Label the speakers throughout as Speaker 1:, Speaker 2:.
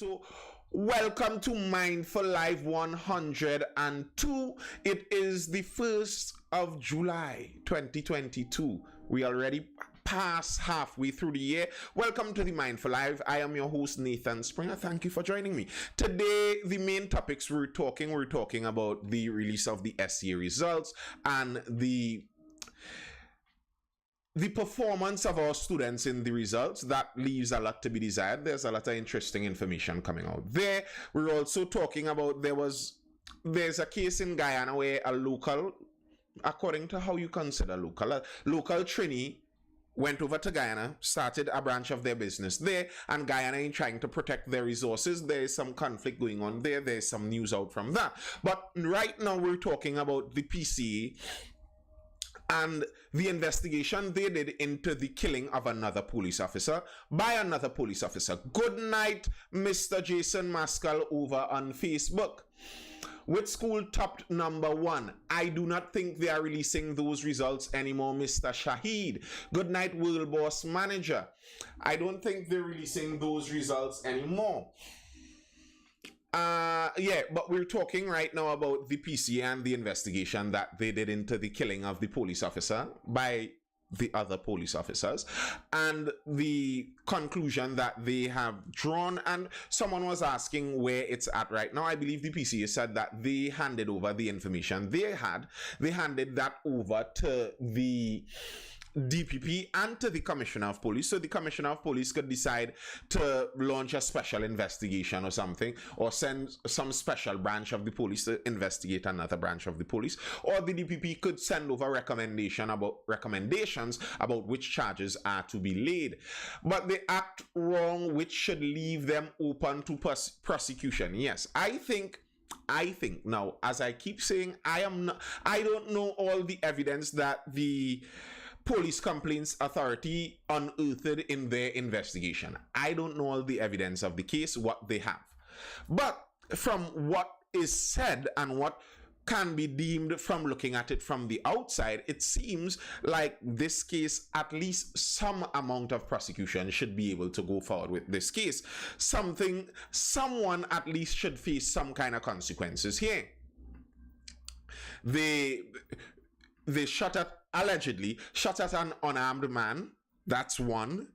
Speaker 1: So, welcome to Mindful Live 102. It is the 1st of July 2022. We already past halfway through the year. Welcome to the Mindful Live. I am your host, Nathan Springer. Thank you for joining me. Today, the main topics we're talking about the release of the SEA results and the performance of our students in the results. That leaves a lot to be desired. There's a lot of interesting information coming out there. We're also talking about there's a case in Guyana where a local, according to how you consider local, a local trainee went over to Guyana, started a branch of their business there, and Guyana is trying to protect their resources. There is some conflict going on there. There's some news out from that. But right now we're talking about the PCA and the investigation they did into the killing of another police officer by another police officer. Good night, Mr. Jason Maskell over on Facebook. With school topped #1, I do not think they are releasing those results anymore, Mr. Shahid. Good night, World Boss Manager. I don't think they're releasing those results anymore. But we're talking right now about the PCA and the investigation that they did into the killing of the police officer by the other police officers and the conclusion that they have drawn. And someone was asking where it's at right now. I believe the PCA said that they handed over the information they handed that over to the DPP and to the Commissioner of Police, so the Commissioner of Police could decide to launch a special investigation or something, or send some special branch of the police to investigate another branch of the police, or the DPP could send over recommendations about which charges are to be laid. But they act wrong, which should leave them open to prosecution. Yes, I think now, as I keep saying, I don't know all the evidence that the Police Complaints Authority unearthed in their investigation. I don't know all the evidence of the case, what they have. But from what is said and what can be deemed from looking at it from the outside, it seems like this case, at least some amount of prosecution should be able to go forward with this case. Someone at least should face some kind of consequences here. They allegedly shot at an unarmed man. That's one.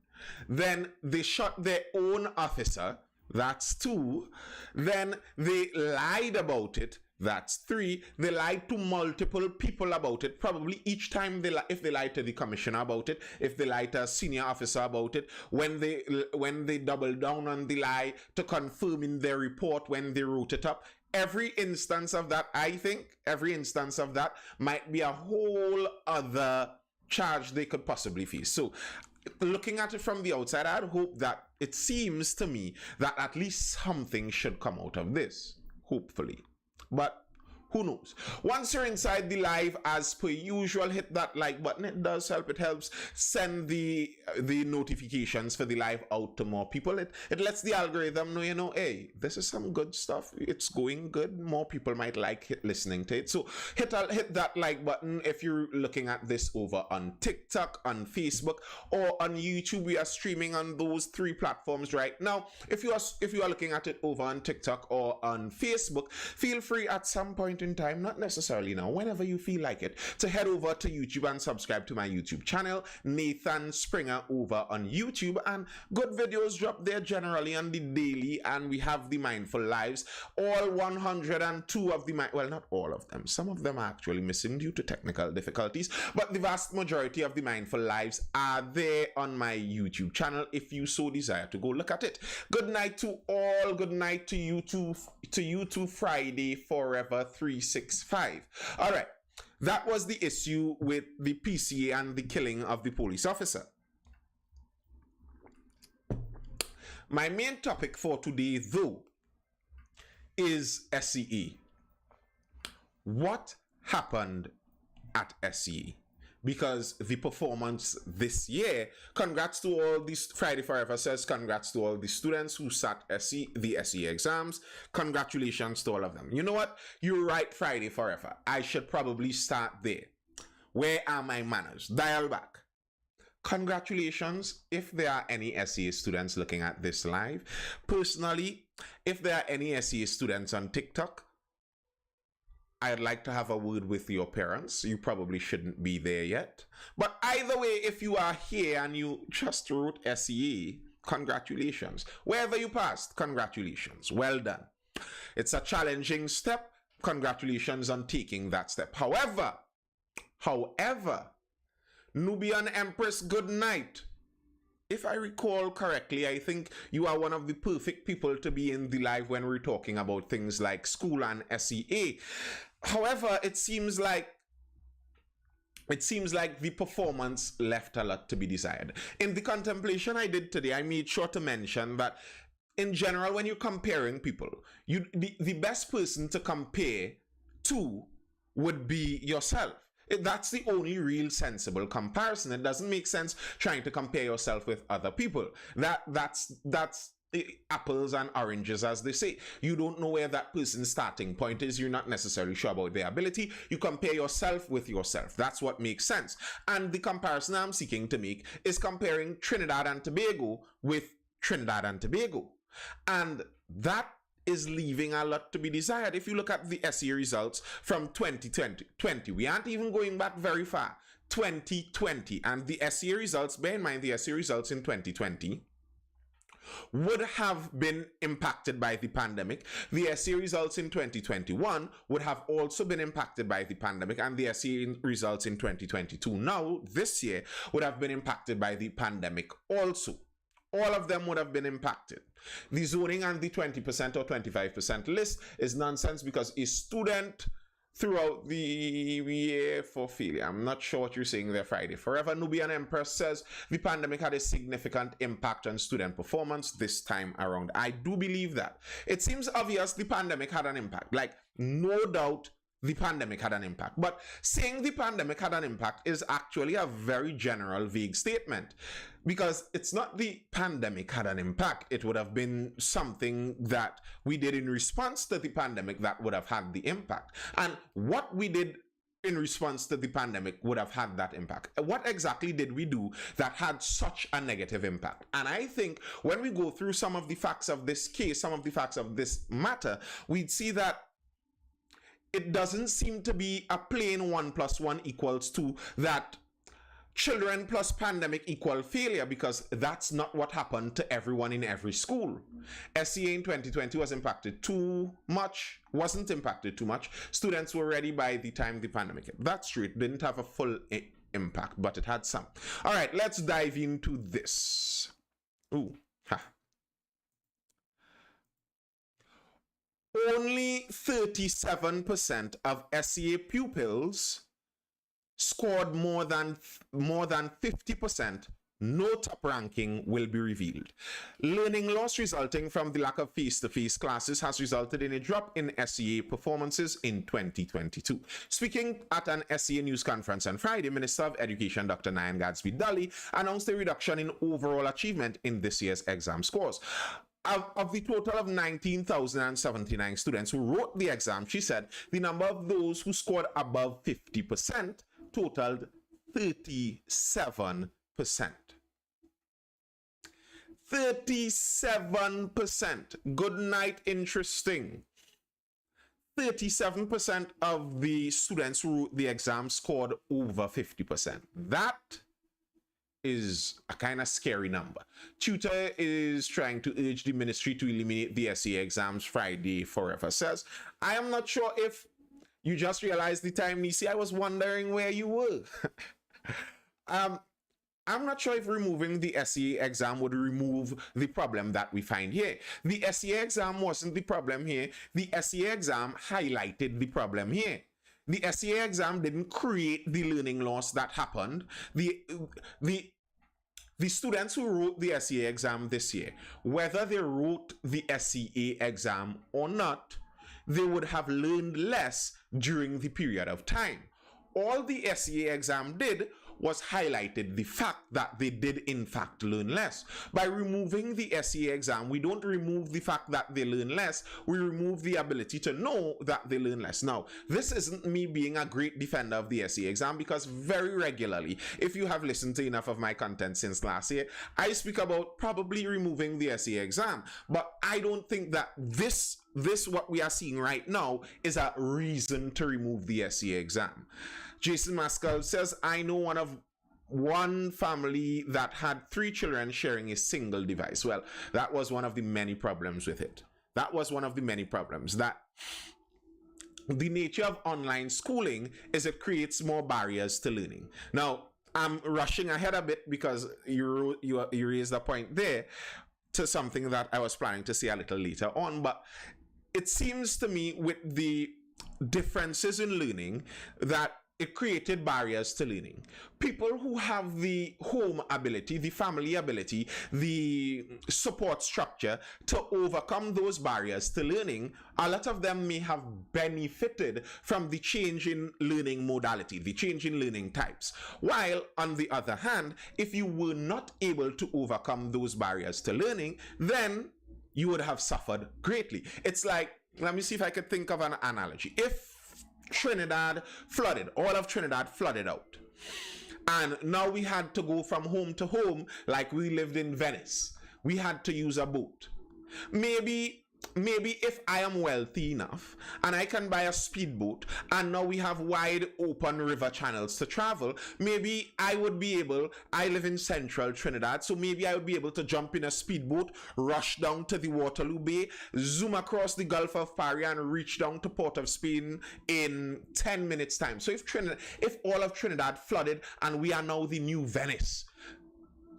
Speaker 1: Then they shot their own officer. That's two. Then they lied about it. That's three. They lied to multiple people about it. Probably each time if they lied to the commissioner about it, if they lied to a senior officer about it, when they doubled down on the lie to confirm in their report when they wrote it up. Every instance of that, I think, might be a whole other charge they could possibly face. So, looking at it from the outside, I'd hope that it seems to me that at least something should come out of this, hopefully. But who knows? Once you're inside the live, as per usual, hit that like button. It does help. It helps send the notifications for the live out to more people. It lets the algorithm know, hey, this is some good stuff. It's going good. More people might like listening to it. So hit that like button if you're looking at this over on TikTok, on Facebook, or on YouTube. We are streaming on those 3 platforms right now. If you are looking at it over on TikTok or on Facebook, feel free at some point in time, not necessarily now, whenever you feel like it, to head over to YouTube and subscribe to my YouTube channel, Nathan Springer over on YouTube. And good videos drop there generally on the daily, and we have the Mindful Lives, all 102 of the well, not all of them, some of them are actually missing due to technical difficulties, but the vast majority of the Mindful Lives are there on my YouTube channel if you so desire to go look at it. Good night to all. Good night to you too, Friday Forever 365. All right, that was the issue with the PCA and the killing of the police officer. My main topic for today, though, is SEA. What happened at SEA? Because the performance this year, congrats to all these, Friday Forever says, congrats to all the students who sat the SEA exams. Congratulations to all of them. You know what? You're right, Friday Forever. I should probably start there. Where are my manners? Dial back. Congratulations if there are any SEA students looking at this live. Personally, If there are any SEA students on TikTok, I'd like to have a word with your parents. You probably shouldn't be there yet. But either way, if you are here and you just wrote SEA, congratulations. Wherever you passed, congratulations. Well done. It's a challenging step. Congratulations on taking that step. However, Nubian Empress, good night. If I recall correctly, I think you are one of the perfect people to be in the live when we're talking about things like school and SEA. However, it seems like the performance left a lot to be desired. In the contemplation I did today, I made sure to mention that in general, when you're comparing people, the best person to compare to would be yourself. That's the only real sensible comparison. It doesn't make sense trying to compare yourself with other people. That's apples and oranges, as they say. You don't know where that person's starting point is. You're not necessarily sure about their ability. You compare yourself with yourself. That's what makes sense. And the comparison I'm seeking to make is comparing Trinidad and Tobago with Trinidad and Tobago. And that is leaving a lot to be desired. If you look at the SEA results from 2020, we aren't even going back very far. 2020, and the SEA results, bear in mind the SEA results in 2020 would have been impacted by the pandemic. The SEA results in 2021 would have also been impacted by the pandemic, and the SEA results in 2022 now, this year, would have been impacted by the pandemic also. All of them would have been impacted. The zoning and the 20% or 25% list is nonsense because a student throughout the year for failure. I'm not sure what you're saying there, Friday. Forever Nubian Empress says the pandemic had a significant impact on student performance this time around. I do believe that. It seems obvious the pandemic had an impact. Like, no doubt the pandemic had an impact. But saying the pandemic had an impact is actually a very general, vague statement. Because it's not the pandemic had an impact. It would have been something that we did in response to the pandemic that would have had the impact. And what we did in response to the pandemic would have had that impact. What exactly did we do that had such a negative impact? And I think when we go through some of the facts of this case, some of the facts of this matter, we'd see that it doesn't seem to be a plain 1 + 1 = 2, that children plus pandemic equal failure, because that's not what happened to everyone in every school. SEA in 2020 was impacted too much, wasn't impacted too much. Students were ready by the time the pandemic hit. That's true, it didn't have a full impact, but it had some. All right, let's dive into this. Only 37% of SEA pupils scored more than 50%. No top ranking will be revealed. Learning loss resulting from the lack of face-to-face classes has resulted in a drop in SEA performances in 2022. Speaking at an SEA news conference on Friday, Minister of Education Dr. Nyan Gadsby-Dali announced a reduction in overall achievement in this year's exam scores. Of the total of 19,079 students who wrote the exam, she said the number of those who scored above 50% totaled 37%. 37%. Good night, interesting. 37% of the students who wrote the exam scored over 50%. That is a kind of scary number. Tutor is trying to urge the ministry to eliminate the SEA exams. Friday Forever says, I am not sure if you just realized the time, Nisi. I was wondering where you were. I'm not sure if removing the SEA exam would remove the problem that we find here. The SEA exam wasn't the problem here. The SEA exam highlighted the problem here. The SEA exam didn't create the learning loss that happened. The students who wrote the SEA exam this year, whether they wrote the SEA exam or not, they would have learned less during the period of time. All the SEA exam did was highlighted the fact that they did in fact learn less. By removing the SEA exam, we don't remove the fact that they learn less, we remove the ability to know that they learn less. Now, this isn't me being a great defender of the SEA exam, because very regularly, if you have listened to enough of my content since last year, I speak about probably removing the SEA exam. But I don't think that this what we are seeing right now is a reason to remove the SEA exam. Jason Maskell says, I know one family that had 3 children sharing a single device. Well, that was one of the many problems with it. That was one of the many problems. That the nature of online schooling is it creates more barriers to learning. Now, I'm rushing ahead a bit because you raised a point there to something that I was planning to say a little later on, but it seems to me with the differences in learning that it created barriers to learning. People who have the home ability, the family ability, the support structure to overcome those barriers to learning, a lot of them may have benefited from the change in learning modality, the change in learning types. While, on the other hand, if you were not able to overcome those barriers to learning, then you would have suffered greatly. It's like, let me see if I could think of an analogy. If Trinidad flooded, all of Trinidad flooded out, and now we had to go from home to home like we lived in Venice. We had to use a boat. Maybe if I am wealthy enough and I can buy a speedboat, and now we have wide open river channels to travel, maybe I would be able, I live in central Trinidad, so maybe I would be able to jump in a speedboat, rush down to the Waterloo Bay, zoom across the Gulf of Paria, and reach down to Port of Spain in 10 minutes time. So if all of Trinidad flooded and we are now the new Venice,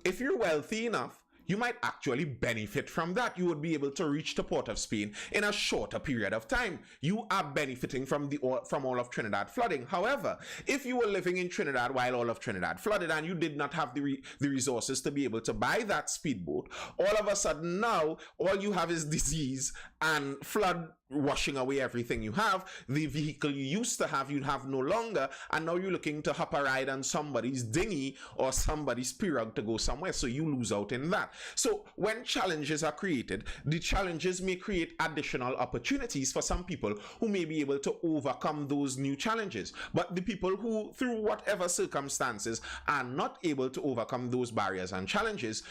Speaker 1: if you're wealthy enough, you might actually benefit from that. You would be able to reach the Port of Spain in a shorter period of time. You are benefiting from all of Trinidad flooding. However, if you were living in Trinidad while all of Trinidad flooded and you did not have the resources to be able to buy that speedboat, all of a sudden now all you have is disease and flood washing away everything you have. The vehicle you used to have, you have no longer, and now you're looking to hop a ride on somebody's dinghy or somebody's pirogue to go somewhere, so you lose out in that. So when challenges are created, the challenges may create additional opportunities for some people who may be able to overcome those new challenges. But the people who, through whatever circumstances, are not able to overcome those barriers and challenges,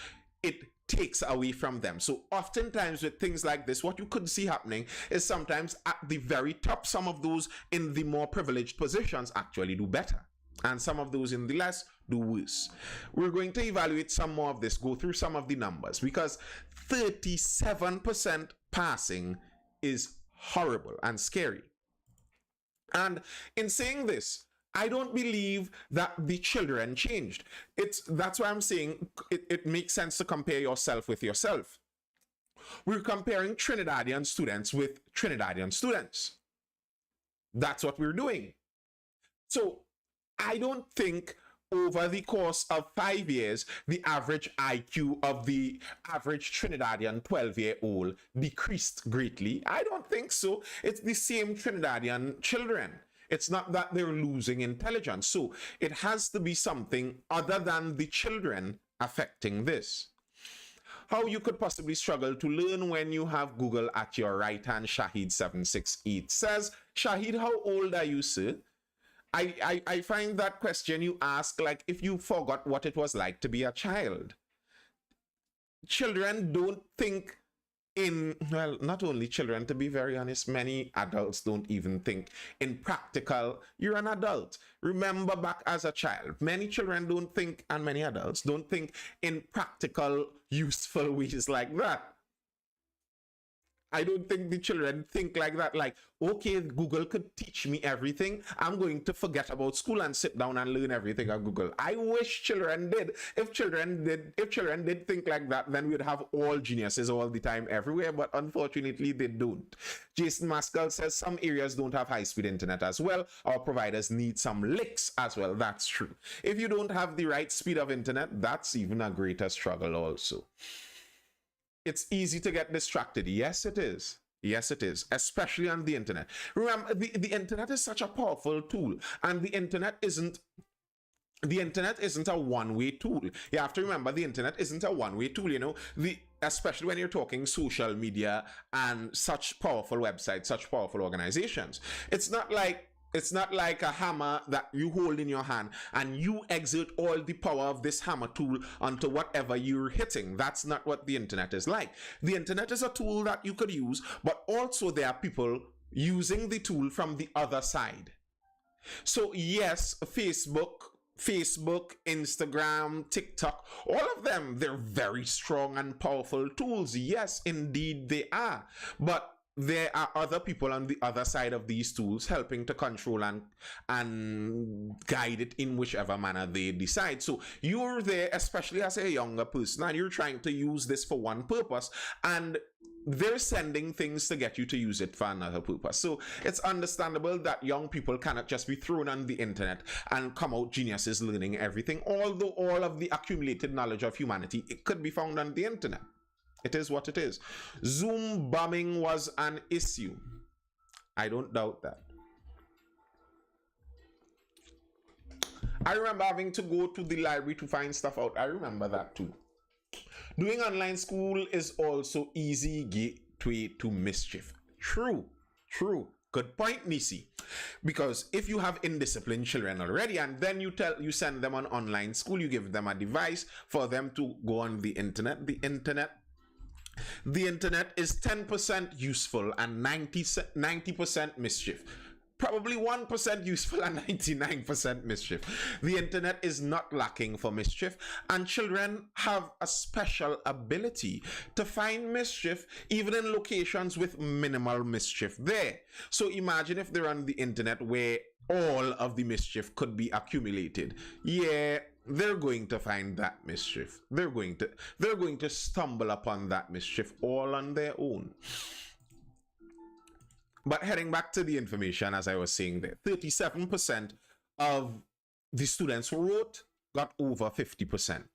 Speaker 1: it takes away from them. So oftentimes with things like this, what you could see happening is sometimes at the very top, some of those in the more privileged positions actually do better, and some of those in the less do worse. We're going to evaluate some more of this, go through some of the numbers, because 37% passing is horrible and scary. And in saying this, I don't believe that the children changed. That's why I'm saying it makes sense to compare yourself with yourself. We're comparing Trinidadian students with Trinidadian students. That's what we're doing. So I don't think over the course of 5 years, the average IQ of the average Trinidadian 12-year-old decreased greatly. I don't think so. It's the same Trinidadian children. It's not that they're losing intelligence. So it has to be something other than the children affecting this. How you could possibly struggle to learn when you have Google at your right hand, Shahid768 says. Shahid, how old are you, sir? I find that question you ask like if you forgot what it was like to be a child. Children don't think well, not only children, to be very honest, many adults don't even think in practical, you're an adult. Remember back as a child, many children don't think, and many adults don't think in practical, useful ways like that. I don't think the children think like that, like, okay, Google could teach me everything. I'm going to forget about school and sit down and learn everything on Google. I wish children did. If children did think like that, then we'd have all geniuses all the time everywhere, but unfortunately they don't. Jason Maskell says some areas don't have high-speed internet as well. Our providers need some licks as well. That's true. If you don't have the right speed of internet, that's even a greater struggle also. It's easy to get distracted. Yes, it is. Yes, it is, especially on the internet. Remember, the internet is such a powerful tool, and the internet isn't the internet isn't a one-way tool. You have to remember the internet isn't a one-way tool, you know. The Especially when you're talking social media and such powerful websites, such powerful organizations. It's not like a hammer that you hold in your hand and you exert all the power of this hammer tool onto whatever you're hitting. That's not what the internet is like. The internet is a tool that you could use, but also there are people using the tool from the other side. So yes, Facebook, Instagram, TikTok, all of them, they're very strong and powerful tools. Yes, indeed they are. But there are other people on the other side of these tools helping to control and guide it in whichever manner they decide. So you're there, especially as a younger person, and you're trying to use this for one purpose, and they're sending things to get you to use it for another purpose. So it's understandable that young people cannot just be thrown on the internet and come out geniuses learning everything, although all of the accumulated knowledge of humanity, it could be found on the internet. It is what it is. Zoom bombing was an issue. I don't doubt that. I remember having to go to the library to find stuff out. I remember that too. Doing online school is also easy gateway to mischief. True. Good point, Nisi. Because if you have indisciplined children already, and then you send them on online school, you give them a device for them to go on the internet. The internet is 10% useful and 90% mischief. Probably 1% useful and 99% mischief. The internet is not lacking for mischief, and children have a special ability to find mischief even in locations with minimal mischief there. So imagine if they're on the internet where all of the mischief could be accumulated. Yeah, they're going to find that mischief. They're going to stumble upon that mischief all on their own. But heading back to the information, as I was saying there, 37% of the students who wrote got over 50%.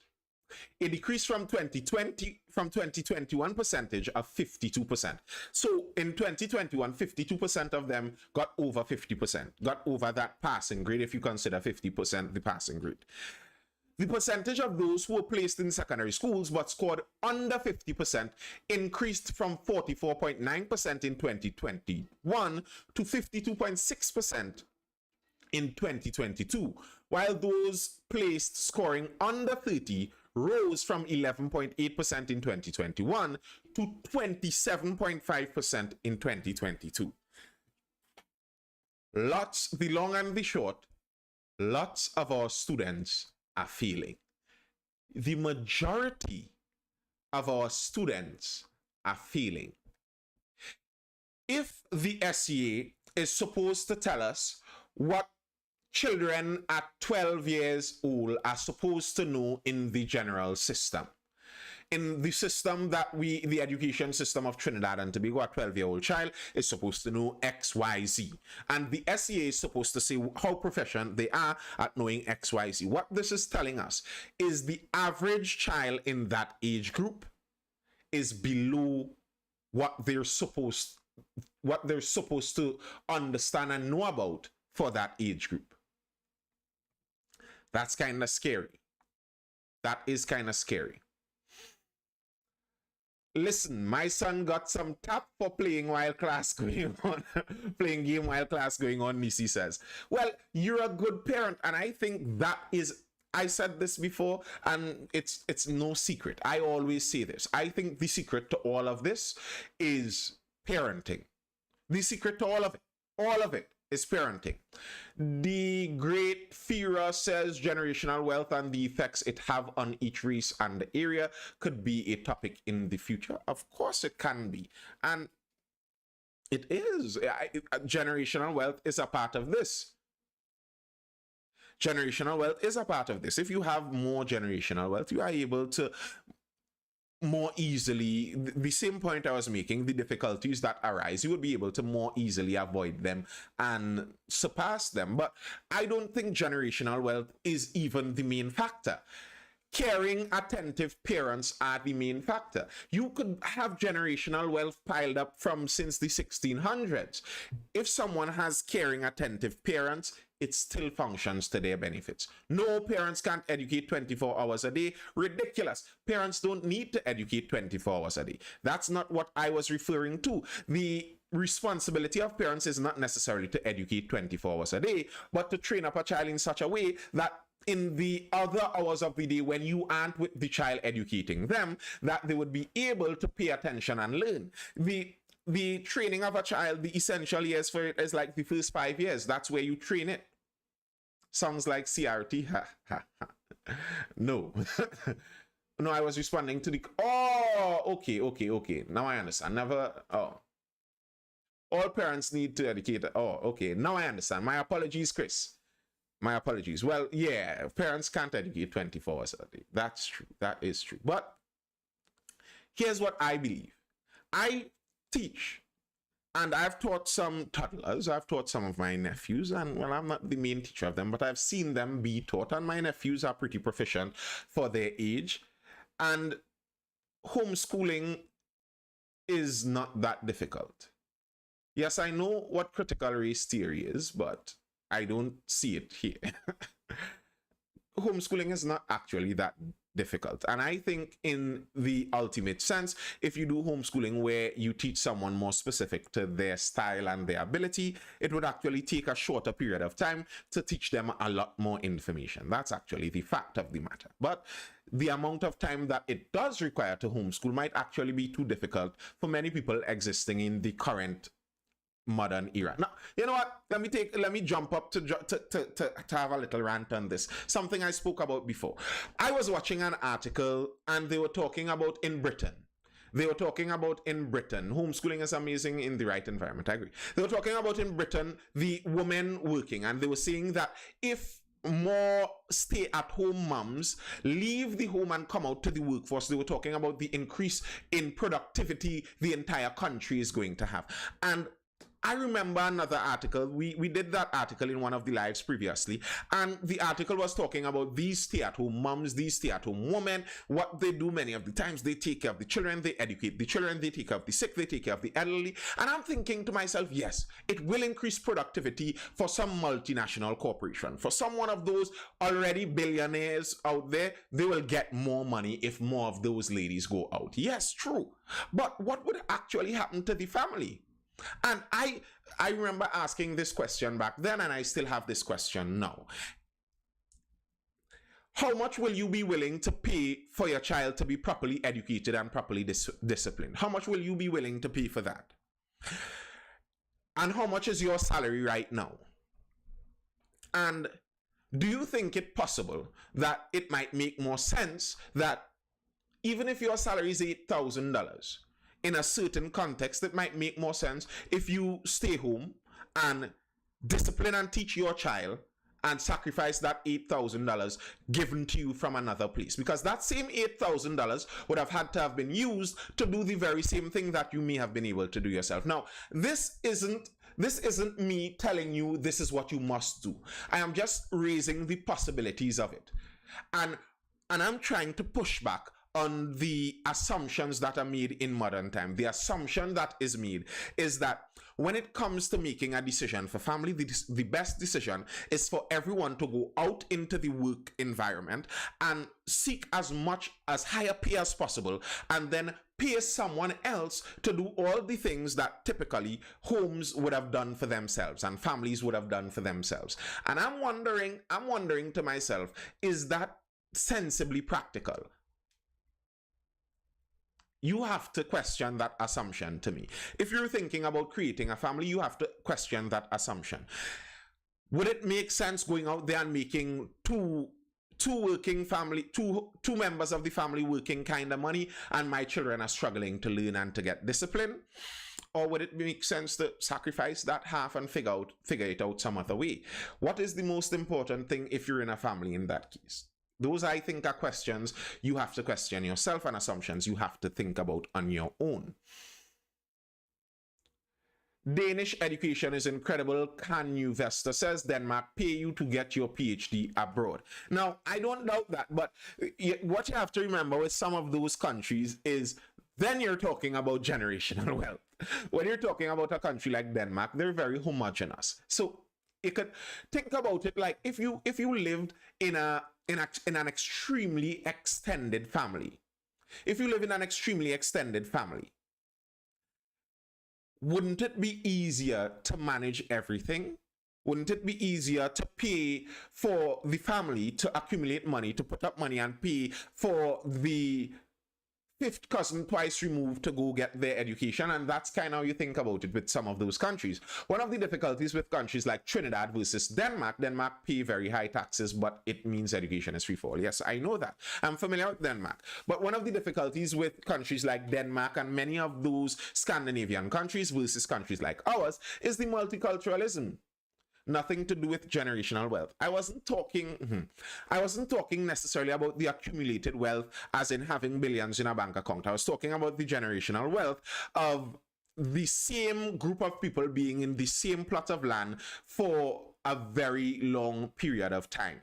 Speaker 1: A decrease from 2021 percentage of 52%. So in 2021, 52% of them got over 50%, got over that passing grade, if you consider 50% the passing grade. The percentage of those who were placed in secondary schools but scored under 50% increased from 44.9% in 2021 to 52.6% in 2022, while those placed scoring under 30 rose from 11.8% in 2021 to 27.5% in 2022. The long and the short, lots of our students are failing. The majority of our students are failing. If the SEA is supposed to tell us what children at 12 years old are supposed to know in the general system, in the system that the education system of Trinidad and Tobago, a 12-year-old child is supposed to know X, Y, Z. And the SEA is supposed to say how proficient they are at knowing X, Y, Z. What this is telling us is the average child in that age group is below what they're supposed to understand and know about for that age group. That's kind of scary. That is kind of scary. Listen, my son got some tap for playing while class going on. Playing game while class going on, Nisi says. Well, you're a good parent, and I think that is, I said this before, and it's no secret. I always say this. I think the secret to all of this is parenting. The secret to all of it is parenting. The great Fira says generational wealth and the effects it have on each race and area could be a topic in the future. Of course it can be. And it is. Generational wealth is a part of this. Generational wealth is a part of this. If you have more generational wealth, you are able to more easily, the same point I was making, the difficulties that arise, you would be able to more easily avoid them and surpass them. But I don't think generational wealth is even the main factor. Caring, attentive parents are the main factor. You could have generational wealth piled up from since the 1600s. If someone has caring, attentive parents, it still functions to their benefits. No, parents can't educate 24 hours a day. Ridiculous. Parents don't need to educate 24 hours a day. That's not what I was referring to. The responsibility of parents is not necessarily to educate 24 hours a day, but to train up a child in such a way that in the other hours of the day when you aren't with the child educating them, that they would be able to pay attention and learn. The training of a child, the essential years for it is like the first 5 years. That's where you train it. Sounds like CRT. No. No, I was responding to the... Oh, okay. Now I understand. All parents need to educate. Oh, okay. Now I understand. My apologies, Chris. My apologies. Well, yeah, parents can't educate 24 hours a day. That's true. That is true. But here's what I believe. I teach, and I've taught some toddlers. I've taught some of my nephews, and well, I'm not the main teacher of them, but I've seen them be taught, and my nephews are pretty proficient for their age. And homeschooling is not that difficult. Yes, I know what critical race theory is, but I don't see it here. Homeschooling is not actually that difficult. And I think in the ultimate sense, if you do homeschooling where you teach someone more specific to their style and their ability, it would actually take a shorter period of time to teach them a lot more information. That's actually the fact of the matter. But the amount of time that it does require to homeschool might actually be too difficult for many people existing in the current modern era. Now, you know what? Let me jump up to have a little rant on this. Something I spoke about before. I was watching an article and they were talking about in Britain. Homeschooling is amazing in the right environment. I agree. They were talking about in Britain, the women working, and they were saying that if more stay-at-home moms leave the home and come out to the workforce, they were talking about the increase in productivity the entire country is going to have. And I remember another article. We did that article in one of the lives previously, and the article was talking about these stay-at-home moms, these stay-at-home women, what they do many of the times. They take care of the children, they educate the children, they take care of the sick, they take care of the elderly. And I'm thinking to myself, yes, it will increase productivity for some multinational corporation. For some one of those already billionaires out there, they will get more money if more of those ladies go out. Yes, true. But what would actually happen to the family? And I remember asking this question back then, and I still have this question now. How much will you be willing to pay for your child to be properly educated and properly disciplined? How much will you be willing to pay for that? And how much is your salary right now? And do you think it possible that it might make more sense that even if your salary is $8,000, in a certain context, it might make more sense if you stay home and discipline and teach your child and sacrifice that $8,000 given to you from another place? Because that same $8,000 would have had to have been used to do the very same thing that you may have been able to do yourself. Now, this isn't me telling you this is what you must do. I am just raising the possibilities of it. And I'm trying to push back on the assumptions that are made in modern time. The assumption that is made is that when it comes to making a decision for family, the best decision is for everyone to go out into the work environment and seek as higher pay as possible, and then pay someone else to do all the things that typically homes would have done for themselves and families would have done for themselves. And I'm wondering to myself, is that sensibly practical? You have to question that assumption to me. If you're thinking about creating a family, you have to question that assumption. Would it make sense going out there and making two members of the family working kind of money, and my children are struggling to learn and to get discipline? Or would it make sense to sacrifice that half and figure it out some other way? What is the most important thing if you're in a family in that case? Those, I think, are questions you have to question yourself and assumptions you have to think about on your own. Danish education is incredible. Kanye Vesta says Denmark pay you to get your PhD abroad. Now, I don't doubt that, but what you have to remember with some of those countries is then you're talking about generational wealth. When you're talking about a country like Denmark, they're very homogeneous. So You could think about it like if you lived in an extremely extended family. If you live in an extremely extended family, wouldn't it be easier to manage everything? Wouldn't it be easier to pay for the family to accumulate money, to put up money and pay for the fifth cousin twice removed to go get their education? And that's kind of how you think about it with some of those countries. One of the difficulties with countries like Trinidad versus Denmark pay very high taxes, but it means education is free for all. Yes, I know that. I'm familiar with Denmark. But one of the difficulties with countries like Denmark and many of those Scandinavian countries versus countries like ours is the multiculturalism. Nothing to do with generational wealth. I wasn't talking necessarily about the accumulated wealth as in having billions in a bank account. I was talking about the generational wealth of the same group of people being in the same plot of land for a very long period of time.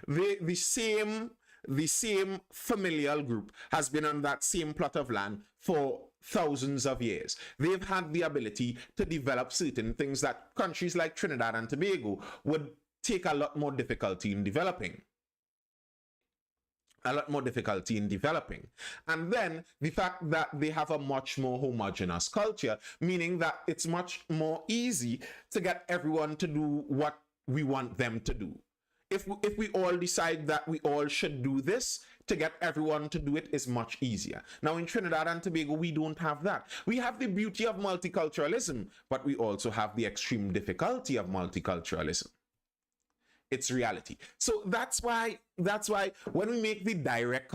Speaker 1: The same familial group has been on that same plot of land for thousands of years. They've had the ability to develop certain things that countries like Trinidad and Tobago would take a lot more difficulty in developing. And then the fact that they have a much more homogeneous culture, meaning that it's much more easy to get everyone to do what we want them to do. If we all decide that we all should do this, to get everyone to do it is much easier. Now in Trinidad and Tobago, we don't have that. We have the beauty of multiculturalism, but we also have the extreme difficulty of multiculturalism. It's reality. So that's why when we make the direct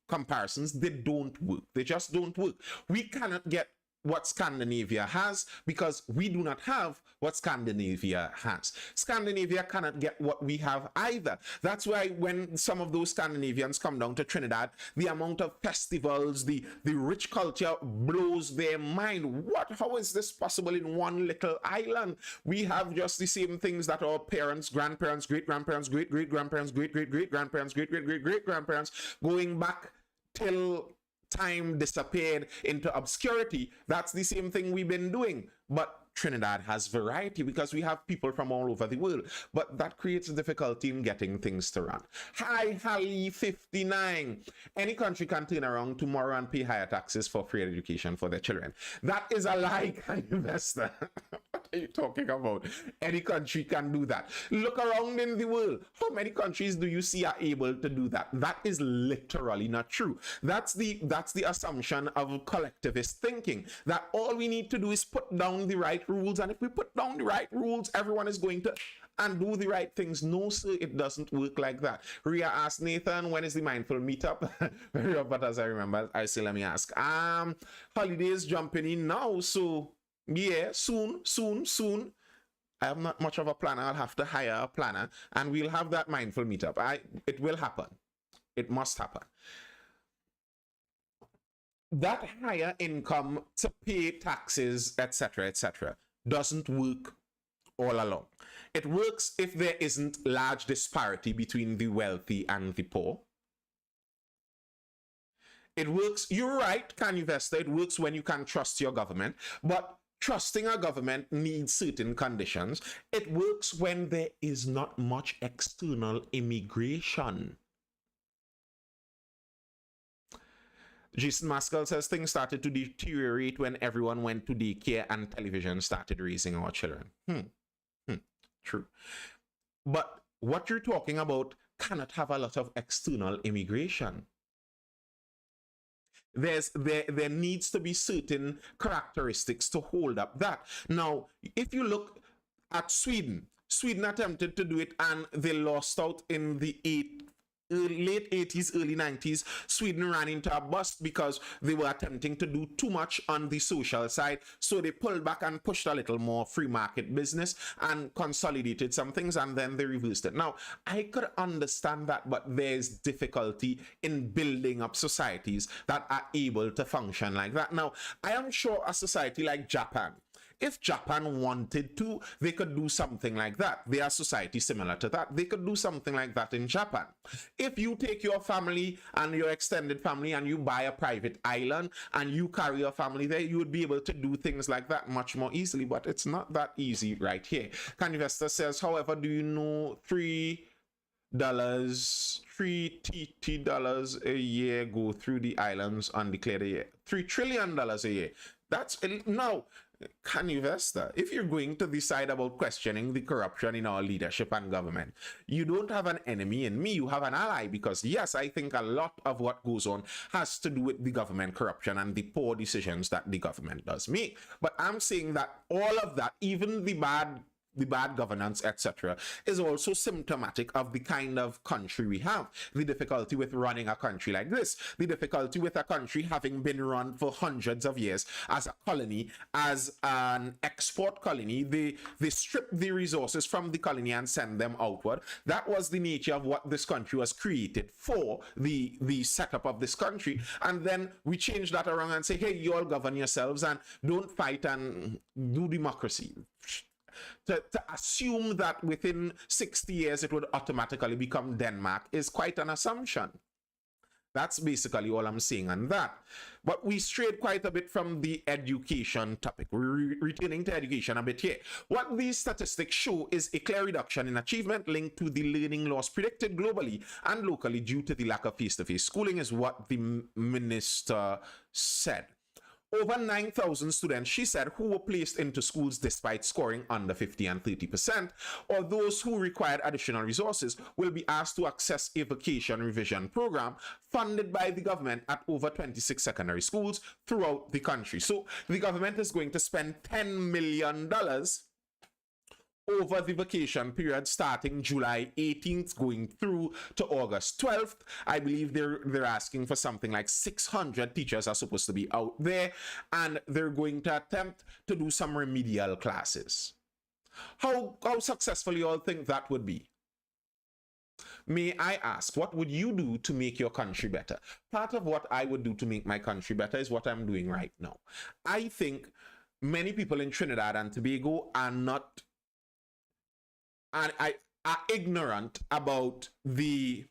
Speaker 1: comparisons, they don't work. They just don't work. We cannot get what Scandinavia has because we do not have what Scandinavia has. Scandinavia cannot get what we have either. That's why when some of those Scandinavians come down to Trinidad, the amount of festivals, the rich culture blows their mind. How is this possible in one little island? We have just the same things that our parents, grandparents, great-grandparents, great-great-grandparents, great-great-great-grandparents, great-great-great-great-grandparents, going back till time disappeared into obscurity. That's the same thing we've been doing. But Trinidad has variety because we have people from all over the world. But that creates a difficulty in getting things to run. Hi, Hali 59. Any country can turn around tomorrow and pay higher taxes for free education for their children. That is a lie, investor. What are you talking about? Any country can do that. Look around in the world. How many countries do you see are able to do that? That is literally not true. That's the assumption of collectivist thinking, that all we need to do is put down the right rules, and if we put down the right rules, everyone is going to and do the right things. No, sir, it doesn't work like that. Ria asked Nathan, when is the mindful meetup? But as I remember, I say, let me ask. Holidays jumping in now, so yeah, soon. I am not much of a planner. I'll have to hire a planner, and we'll have that mindful meetup. It will happen. It must happen. That higher income to pay taxes, etc., doesn't work all along. It works if there isn't large disparity between the wealthy and the poor. It works, you're right, can investor, it works when you can trust your government, but trusting a government needs certain conditions. It works when there is not much external immigration. Jason Maskell says things started to deteriorate when everyone went to daycare and television started raising our children. True. But what you're talking about cannot have a lot of external immigration. There needs to be certain characteristics to hold up that. Now, if you look at Sweden attempted to do it and they lost out in the late 80s, early 90s. Sweden ran into a bust because they were attempting to do too much on the social side. So they pulled back and pushed a little more free market business and consolidated some things, and then they reversed it. Now, I could understand that, but there's difficulty in building up societies that are able to function like that. Now, I am sure a society like Japan, If Japan wanted to, they could do something like that. They are society similar to that. They could do something like that in Japan. If you take your family and your extended family and you buy a private island and you carry your family there, you would be able to do things like that much more easily, but it's not that easy right here. Canvesta says, however, do you know $3 TT dollars a year go through the islands undeclared a year? $3 trillion a year. That's now, Canvesta, if you're going to decide about questioning the corruption in our leadership and government, you don't have an enemy in me, you have an ally, because yes, I think a lot of what goes on has to do with the government corruption and the poor decisions that the government does make. But I'm saying that all of that, even the bad governance, etc., is also symptomatic of the kind of country we have. The difficulty with running a country like this, the difficulty with a country having been run for hundreds of years as a colony, as an export colony. They strip the resources from the colony and send them outward. That was the nature of what this country was created for, the setup of this country. And then we change that around and say, hey, you all govern yourselves and don't fight and do democracy. To assume that within 60 years it would automatically become Denmark is quite an assumption. That's basically all I'm saying on that. But we strayed quite a bit from the education topic. We're returning to education a bit here. What these statistics show is a clear reduction in achievement linked to the learning loss predicted globally and locally due to the lack of face-to-face schooling, is what the minister said. Over 9,000 students, she said, who were placed into schools despite scoring under 50 and 30%, or those who required additional resources, will be asked to access a vacation revision program funded by the government at over 26 secondary schools throughout the country. So the government is going to spend $10 million over the vacation period starting July 18th going through to August 12th. I believe they're asking for something like 600 teachers are supposed to be out there, and they're going to attempt to do some remedial classes. How successful you all think that would be? May I ask, what would you do to make your country better? Part of what I would do to make my country better is what I'm doing right now. I think many people in Trinidad and Tobago are not are ignorant about the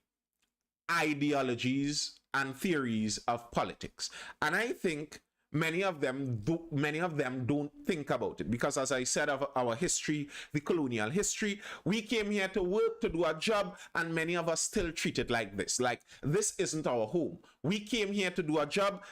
Speaker 1: ideologies and theories of politics. And I think many of them don't think about it, because as I said of our history, the colonial history, we came here to work, to do a job, and many of us still treat it like this. Like, this isn't our home. We came here to do a job,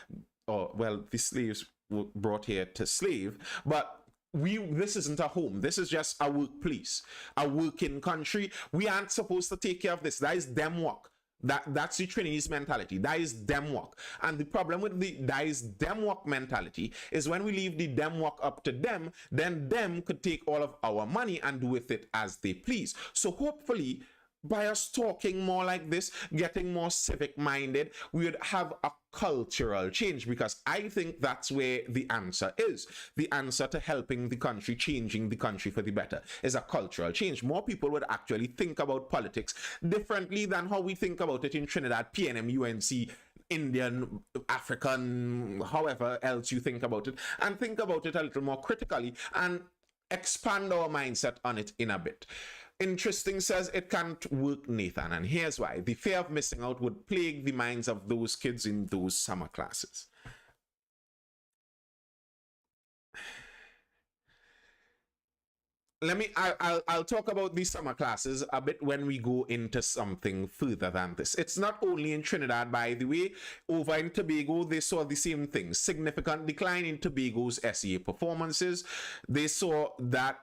Speaker 1: or well, the slaves were brought here to slave, but this isn't a home. This is just a workplace, a working country. We aren't supposed to take care of this. That is them work. That's the Trinidadese mentality. That is them work. And the problem with that is them work mentality is when we leave the them work up to them, then them could take all of our money and do with it as they please. So hopefully, by us talking more like this, getting more civic minded, we would have a cultural change, because I think that's where the answer is. The answer to helping the country, changing the country for the better, is a cultural change. More people would actually think about politics differently than how we think about it in Trinidad, PNM, UNC, Indian, African, however else you think about it, and think about it a little more critically and expand our mindset on it in a bit. Interesting says it can't work, Nathan, and here's why. The fear of missing out would plague the minds of those kids in those summer classes. I'll talk about these summer classes a bit when we go into something further than this. It's not only in Trinidad, by the way. Over in Tobago, they saw the same thing. Significant decline in Tobago's SEA performances. They saw that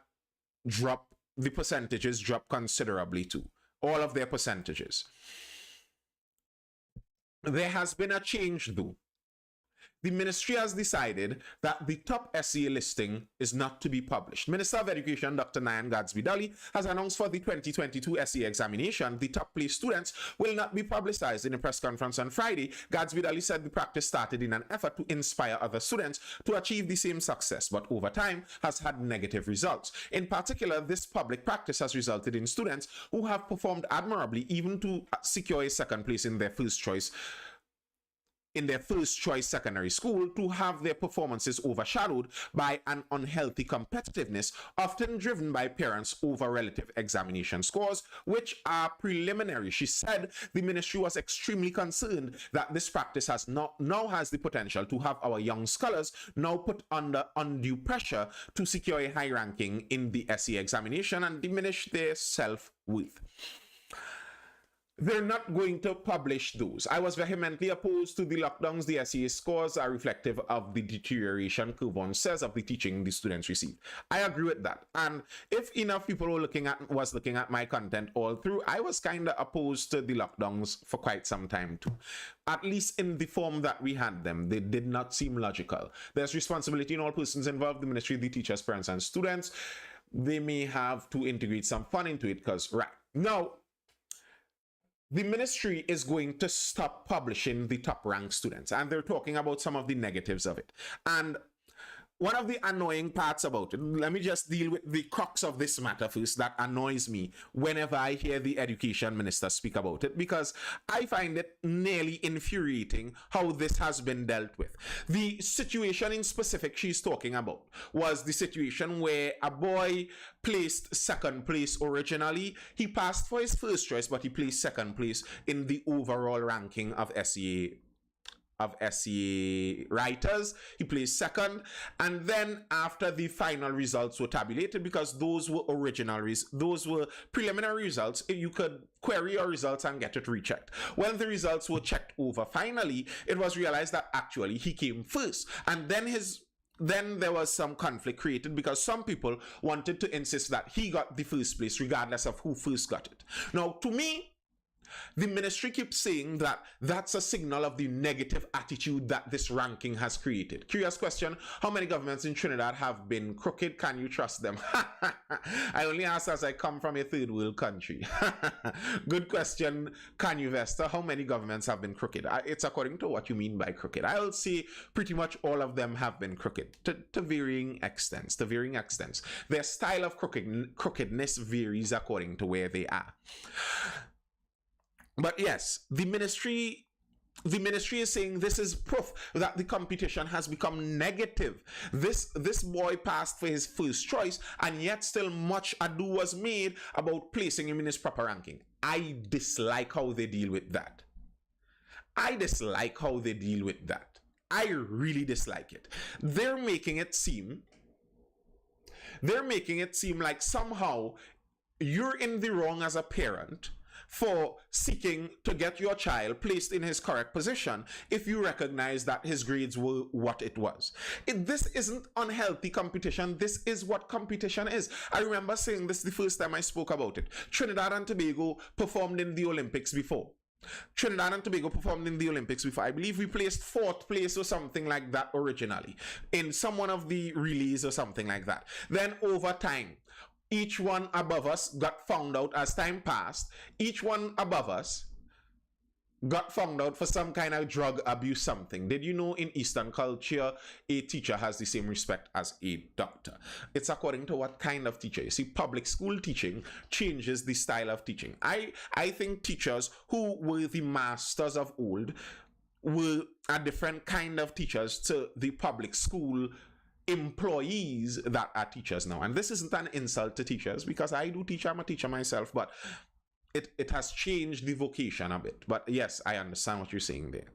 Speaker 1: drop. The percentages drop considerably too. All of their percentages. There has been a change though. The ministry has decided that the top SEA listing is not to be published. Minister of Education, Dr. Nyan Gadsby-Dolly, has announced for the 2022 SEA examination, the top placed students will not be publicized. In a press conference on Friday, Gadsby-Dolly said the practice started in an effort to inspire other students to achieve the same success, but over time has had negative results. In particular, this public practice has resulted in students who have performed admirably, even to secure a second place in their first choice in their first choice secondary school to have their performances overshadowed by an unhealthy competitiveness, often driven by parents over relative examination scores, which are preliminary. She said the ministry was extremely concerned that this practice now has the potential to have our young scholars now put under undue pressure to secure a high ranking in the SE examination and diminish their self-worth. They're not going to publish those. I was vehemently opposed to the lockdowns. The SEA scores are reflective of the deterioration, Kirwan says, of the teaching the students receive. I agree with that. And if enough people were looking at my content all through, I was kind of opposed to the lockdowns for quite some time too. At least in the form that we had them, they did not seem logical. There's responsibility in all persons involved, the ministry, the teachers, parents, and students. They may have to integrate some fun into it because, right, now, the ministry is going to stop publishing the top ranked students, and they're talking about some of the negatives of it. And one of the annoying parts about it, let me just deal with the crux of this matter first, that annoys me whenever I hear the education minister speak about it, because I find it nearly infuriating how this has been dealt with. The situation in specific she's talking about was the situation where a boy placed second place originally. He passed for his first choice, but he placed second place in the overall ranking of SEA writers. He placed second, and then after the final results were tabulated, because those were those were preliminary results, you could query your results and get it rechecked. When the results were checked over finally, it was realized that actually he came first, and then there was some conflict created because some people wanted to insist that he got the first place regardless of who first got it. Now, to me, the ministry keeps saying that that's a signal of the negative attitude that this ranking has created. Curious question, how many governments in Trinidad have been crooked? Can you trust them? I only ask as I come from a third world country. Good question, Kanye Vesta. How many governments have been crooked? It's according to what you mean by crooked. I'll say pretty much all of them have been crooked to varying extents. Their style of crookedness varies according to where they are. But yes, the ministry is saying this is proof that the competition has become negative. This boy passed for his first choice, and yet still much ado was made about placing him in his proper ranking. I dislike how they deal with that. I really dislike it. They're making it seem like somehow you're in the wrong as a parent for seeking to get your child placed in his correct position if you recognize that his grades were what it was. This isn't unhealthy competition. This is what competition is. I remember saying this the first time I spoke about it. Trinidad and Tobago performed in the Olympics before. I believe we placed 4th place or something like that originally in some one of the relays or something like that. Then over time, each one above us got found out as time passed. Each one above us got found out for some kind of drug abuse something. Did you know in Eastern culture, a teacher has the same respect as a doctor? It's according to what kind of teacher. You see, public school teaching changes the style of teaching. I think teachers who were the masters of old were a different kind of teachers to the public school employees that are teachers now. And this isn't an insult to teachers, because I do teach, I'm a teacher myself, but it has changed the vocation a bit. But yes, I understand what you're saying there.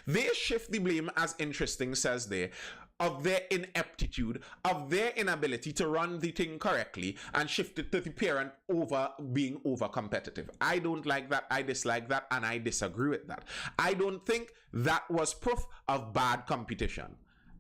Speaker 1: They shift the blame, as interesting says there, of their ineptitude, of their inability to run the thing correctly, and shift it to the parent over being over competitive. I don't like that, I dislike that, and I disagree with that. I don't think that was proof of bad competition.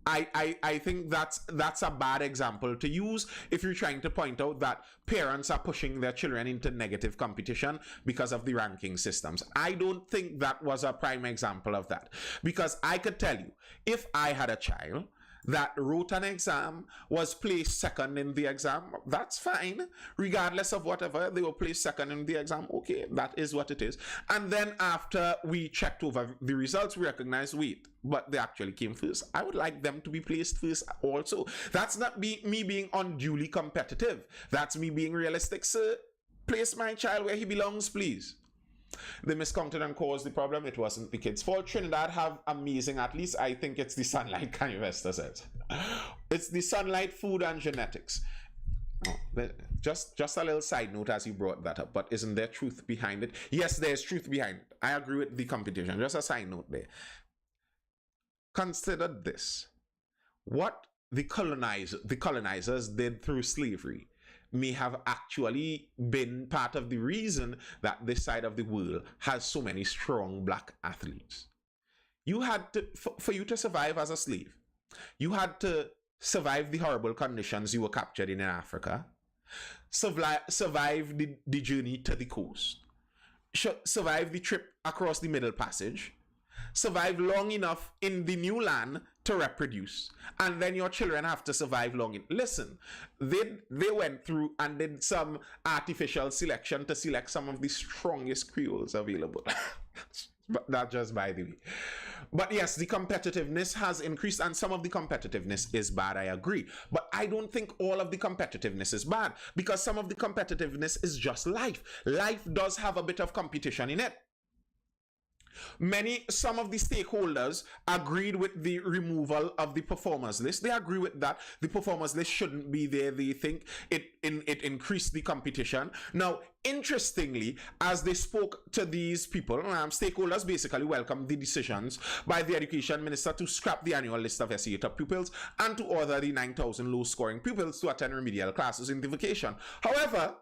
Speaker 1: I think that's a bad example to use if you're trying to point out that parents are pushing their children into negative competition because of the ranking systems. I don't think that was a prime example of that, because I could tell you, if I had a child that wrote an exam, was placed second in the exam, that's fine. Regardless of whatever, they were placed second in the exam. Okay, that is what it is. And then after we checked over the results, we recognized, wait, but they actually came first. I would like them to be placed first also. That's not me being unduly competitive. That's me being realistic. Sir, place my child where he belongs, please. They miscounted and caused the problem. It wasn't the kids' fault. Trinidad have amazing athletes. I think it's the sunlight, Kanye West says. It's the sunlight, food, and genetics. Just a little side note as you brought that up, but isn't there truth behind it? Yes, there's truth behind it. I agree with the competition. Just a side note there. Consider this. What the colonizers did through slavery may have actually been part of the reason that this side of the world has so many strong black athletes. You had to, for you to survive as a slave, you had to survive the horrible conditions you were captured in Africa, survive the journey to the coast, survive the trip across the Middle Passage, survive long enough in the new land to reproduce, and then your children have to survive long. Listen, they went through and did some artificial selection to select some of the strongest Creoles available. But that's just by the way. But yes, the competitiveness has increased, and some of the competitiveness is bad, I agree. But I don't think all of the competitiveness is bad, because some of the competitiveness is just life. Life does have a bit of competition in it. Some of the stakeholders agreed with the removal of the performers list. They agree with that. The performers list shouldn't be there. They think it increased the competition. Now, interestingly, as they spoke to these people, stakeholders basically welcomed the decisions by the education minister to scrap the annual list of SEA top pupils and to order the 9,000 low-scoring pupils to attend remedial classes in the vacation. However,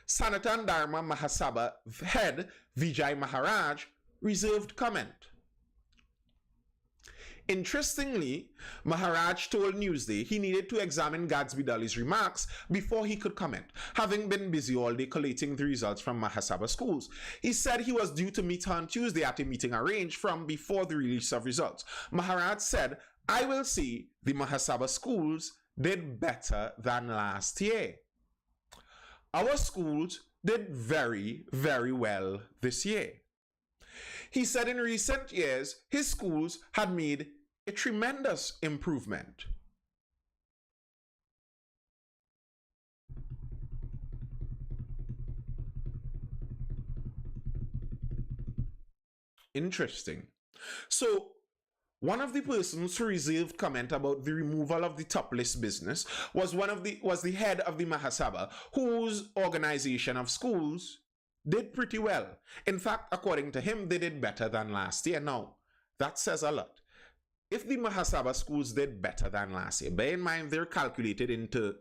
Speaker 1: Sanatan Dharma Mahasabha head Vijay Maharaj reserved comment. Interestingly, Maharaj told Newsday he needed to examine Gadsby Dolly's remarks before he could comment, having been busy all day collating the results from Mahasabha schools. He said he was due to meet her on Tuesday at a meeting arranged from before the release of results. Maharaj said, "I will see the Mahasabha schools did better than last year. Our schools did very, very well this year." He said in recent years, his schools had made a tremendous improvement. Interesting. So, one of the persons who reserved comment about the removal of the top list business was the head of the Mahasabha, whose organization of schools did pretty well. In fact, according to him, they did better than last year. Now, that says a lot. If the Mahasabha schools did better than last year, bear in mind they're calculated into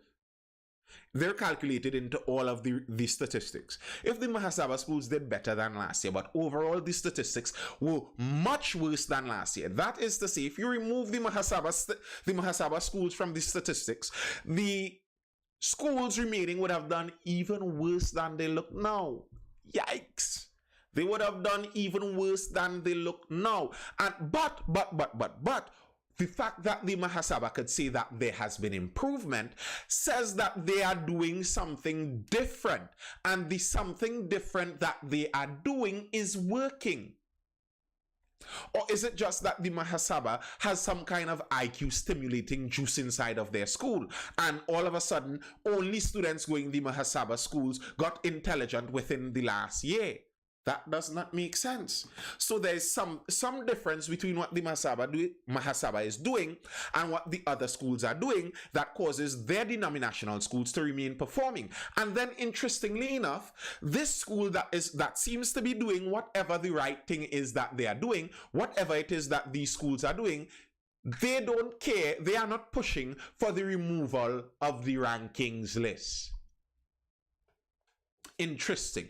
Speaker 1: all of the statistics. If the Mahasabha schools did better than last year, but overall the statistics were much worse than last year, that is to say, if you remove the Mahasabha schools from the statistics, the schools remaining would have done even worse than they look now. Yikes! They would have done even worse than they look now. And but the fact that the Mahasabha could say that there has been improvement says that they are doing something different. And the something different that they are doing is working. Or is it just that the Mahasabha has some kind of IQ stimulating juice inside of their school, and all of a sudden only students going the Mahasabha schools got intelligent within the last year? That does not make sense. So there is some difference between what the Mahasabha is doing and what the other schools are doing that causes their denominational schools to remain performing. And then, interestingly enough, this school that seems to be doing whatever the right thing is that they are doing, whatever it is that these schools are doing, they don't care. They are not pushing for the removal of the rankings list. Interesting.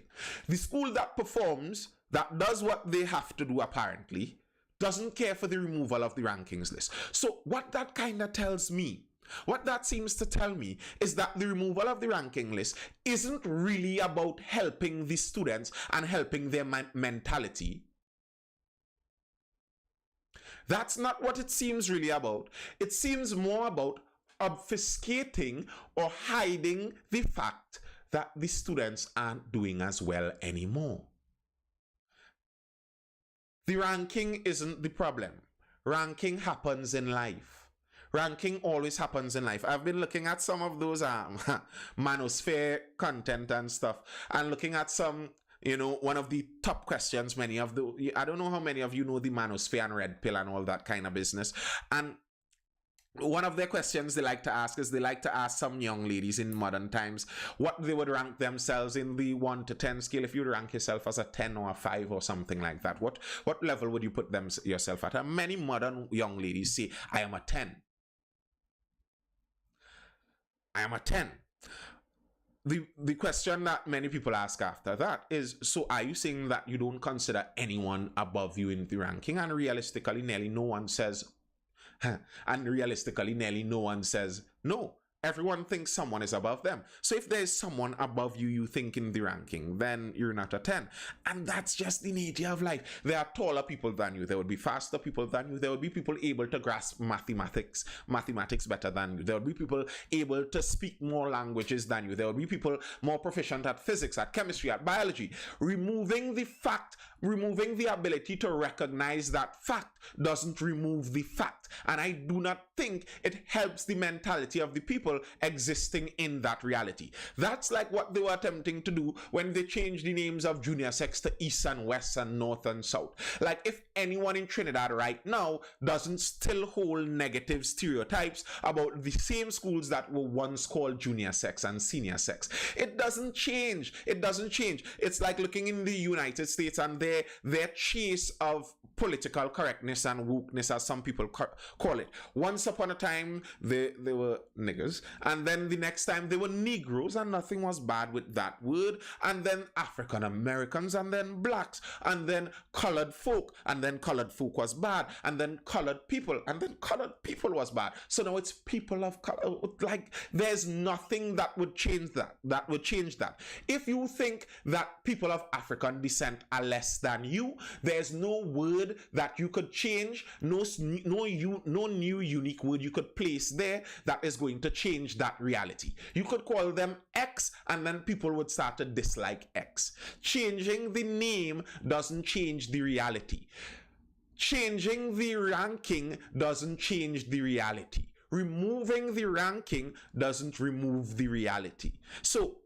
Speaker 1: The school that performs, that does what they have to do apparently, doesn't care for the removal of the rankings list. So what that kind of tells me, what that seems to tell me, is that the removal of the ranking list isn't really about helping the students and helping their mentality. That's not what it seems really about. It seems more about obfuscating or hiding the fact that the students aren't doing as well anymore. The ranking isn't the problem. Ranking happens in life. Ranking always happens in life. I've been looking at some of those manosphere content and stuff, and looking at some one of the top questions, I don't know how many of you know the manosphere and red pill and all that kind of business. And one of their questions they like to ask is, they like to ask some young ladies in modern times what they would rank themselves in the 1 to 10 scale. If you rank yourself as a 10 or a 5 or something like that, what level would you put yourself at? And many modern young ladies say, I am a 10. I am a 10. The question that many people ask after that is, so are you saying that you don't consider anyone above you in the ranking? And realistically, nearly no one says no. Everyone thinks someone is above them. So if there's someone above you, you think in the ranking, then you're not a 10. And that's just the nature of life. There are taller people than you. There would be faster people than you. There would be people able to grasp mathematics better than you. There would be people able to speak more languages than you. There would be people more proficient at physics, at chemistry, at biology. Removing the ability to recognize that fact doesn't remove the fact. And I do not think it helps the mentality of the people existing in that reality. That's like what they were attempting to do when they changed the names of junior sex to East and West and North and South. Like, if anyone in Trinidad right now doesn't still hold negative stereotypes about the same schools that were once called junior sex and senior sex, it doesn't change. It's like looking in the United States and their chase of political correctness and wokeness, as some people call it. Once upon a time, they were niggers, and then the next time they were Negroes, and nothing was bad with that word, and then African Americans, and then blacks, and then colored folk, and then colored folk was bad, and then colored people, and then colored people was bad. So now it's people of color. Like, there's nothing that would change that. If you think that people of African descent are less than you, there's no word that you could change, no new unique word you could place there that is going to change that reality. You could call them X, and then people would start to dislike X. Changing the name doesn't change the reality. Changing the ranking doesn't change the reality. Removing the ranking doesn't remove the reality. So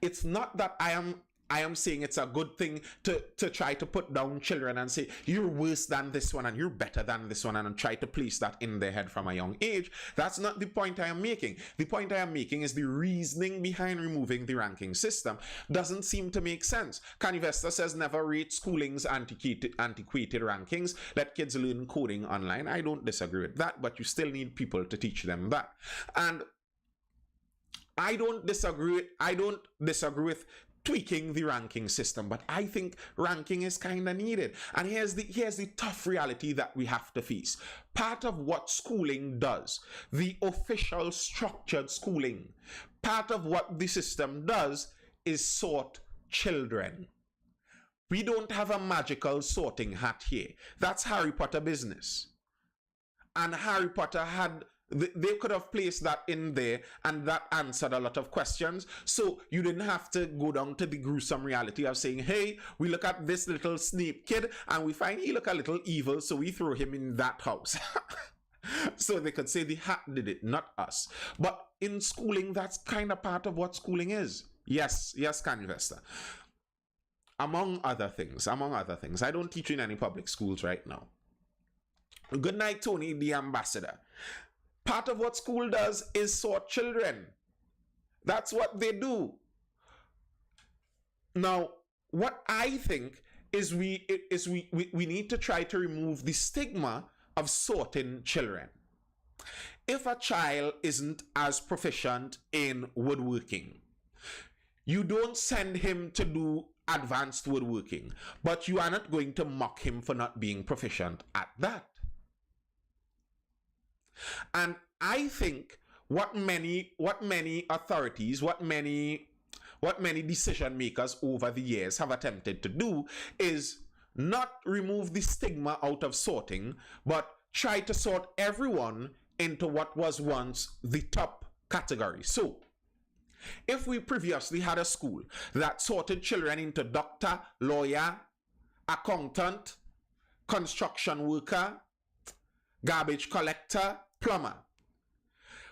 Speaker 1: it's not that I am saying it's a good thing to try to put down children and say, you're worse than this one and you're better than this one, and try to place that in their head from a young age. That's not the point I am making. The point I am making is the reasoning behind removing the ranking system doesn't seem to make sense. Kanye Vesta says never rate schooling's antiquated rankings. Let kids learn coding online. I don't disagree with that, but you still need people to teach them that. And I don't disagree with tweaking the ranking system, but I think ranking is kind of needed. And here's the tough reality that we have to face. Part of what schooling does, the official structured schooling, part of what the system does is sort children. We don't have a magical sorting hat here. That's Harry Potter business. And Harry Potter they could have placed that in there, and that answered a lot of questions. So you didn't have to go down to the gruesome reality of saying, hey, we look at this little Snape kid and we find he look a little evil, so we throw him in that house. So they could say the hat did it, not us. But in schooling, that's kind of part of what schooling is. Yes, Kanye Vesta. Among other things. I don't teach in any public schools right now. Good night, Tony, the ambassador. Part of what school does is sort children. That's what they do. Now, what I think is we need to try to remove the stigma of sorting children. If a child isn't as proficient in woodworking, you don't send him to do advanced woodworking, but you are not going to mock him for not being proficient at that. And I think what many authorities, what many decision makers over the years have attempted to do is not remove the stigma out of sorting, but try to sort everyone into what was once the top category. So, if we previously had a school that sorted children into doctor, lawyer, accountant, construction worker, garbage collector, plumber,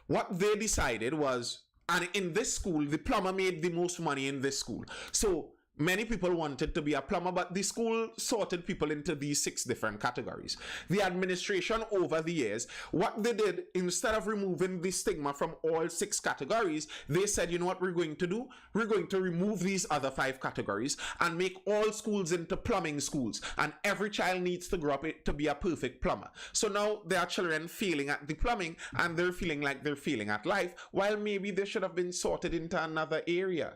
Speaker 1: what they decided was, and in this school, the plumber made the most money in this school. So Many people wanted to be a plumber, but the school sorted people into these 6 different categories. The administration over the years, what they did, instead of removing the stigma from all 6 categories, they said, you know what we're going to do? We're going to remove these other 5 categories and make all schools into plumbing schools. And every child needs to grow up to be a perfect plumber. So now there are children failing at the plumbing and they're feeling like they're failing at life, while maybe they should have been sorted into another area.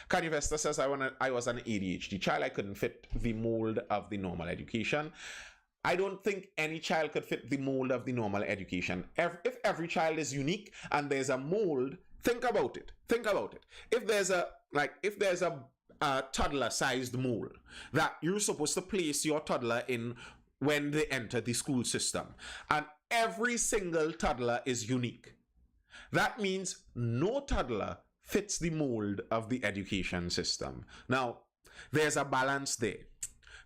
Speaker 1: Kanye Vesta says, I was an ADHD child. I couldn't fit the mold of the normal education. I don't think any child could fit the mold of the normal education. If every child is unique and there's a mold, think about it. Think about it. If there's a toddler-sized mold that you're supposed to place your toddler in when they enter the school system, and every single toddler is unique, that means no toddler fits the mold of the education system. Now, there's a balance there.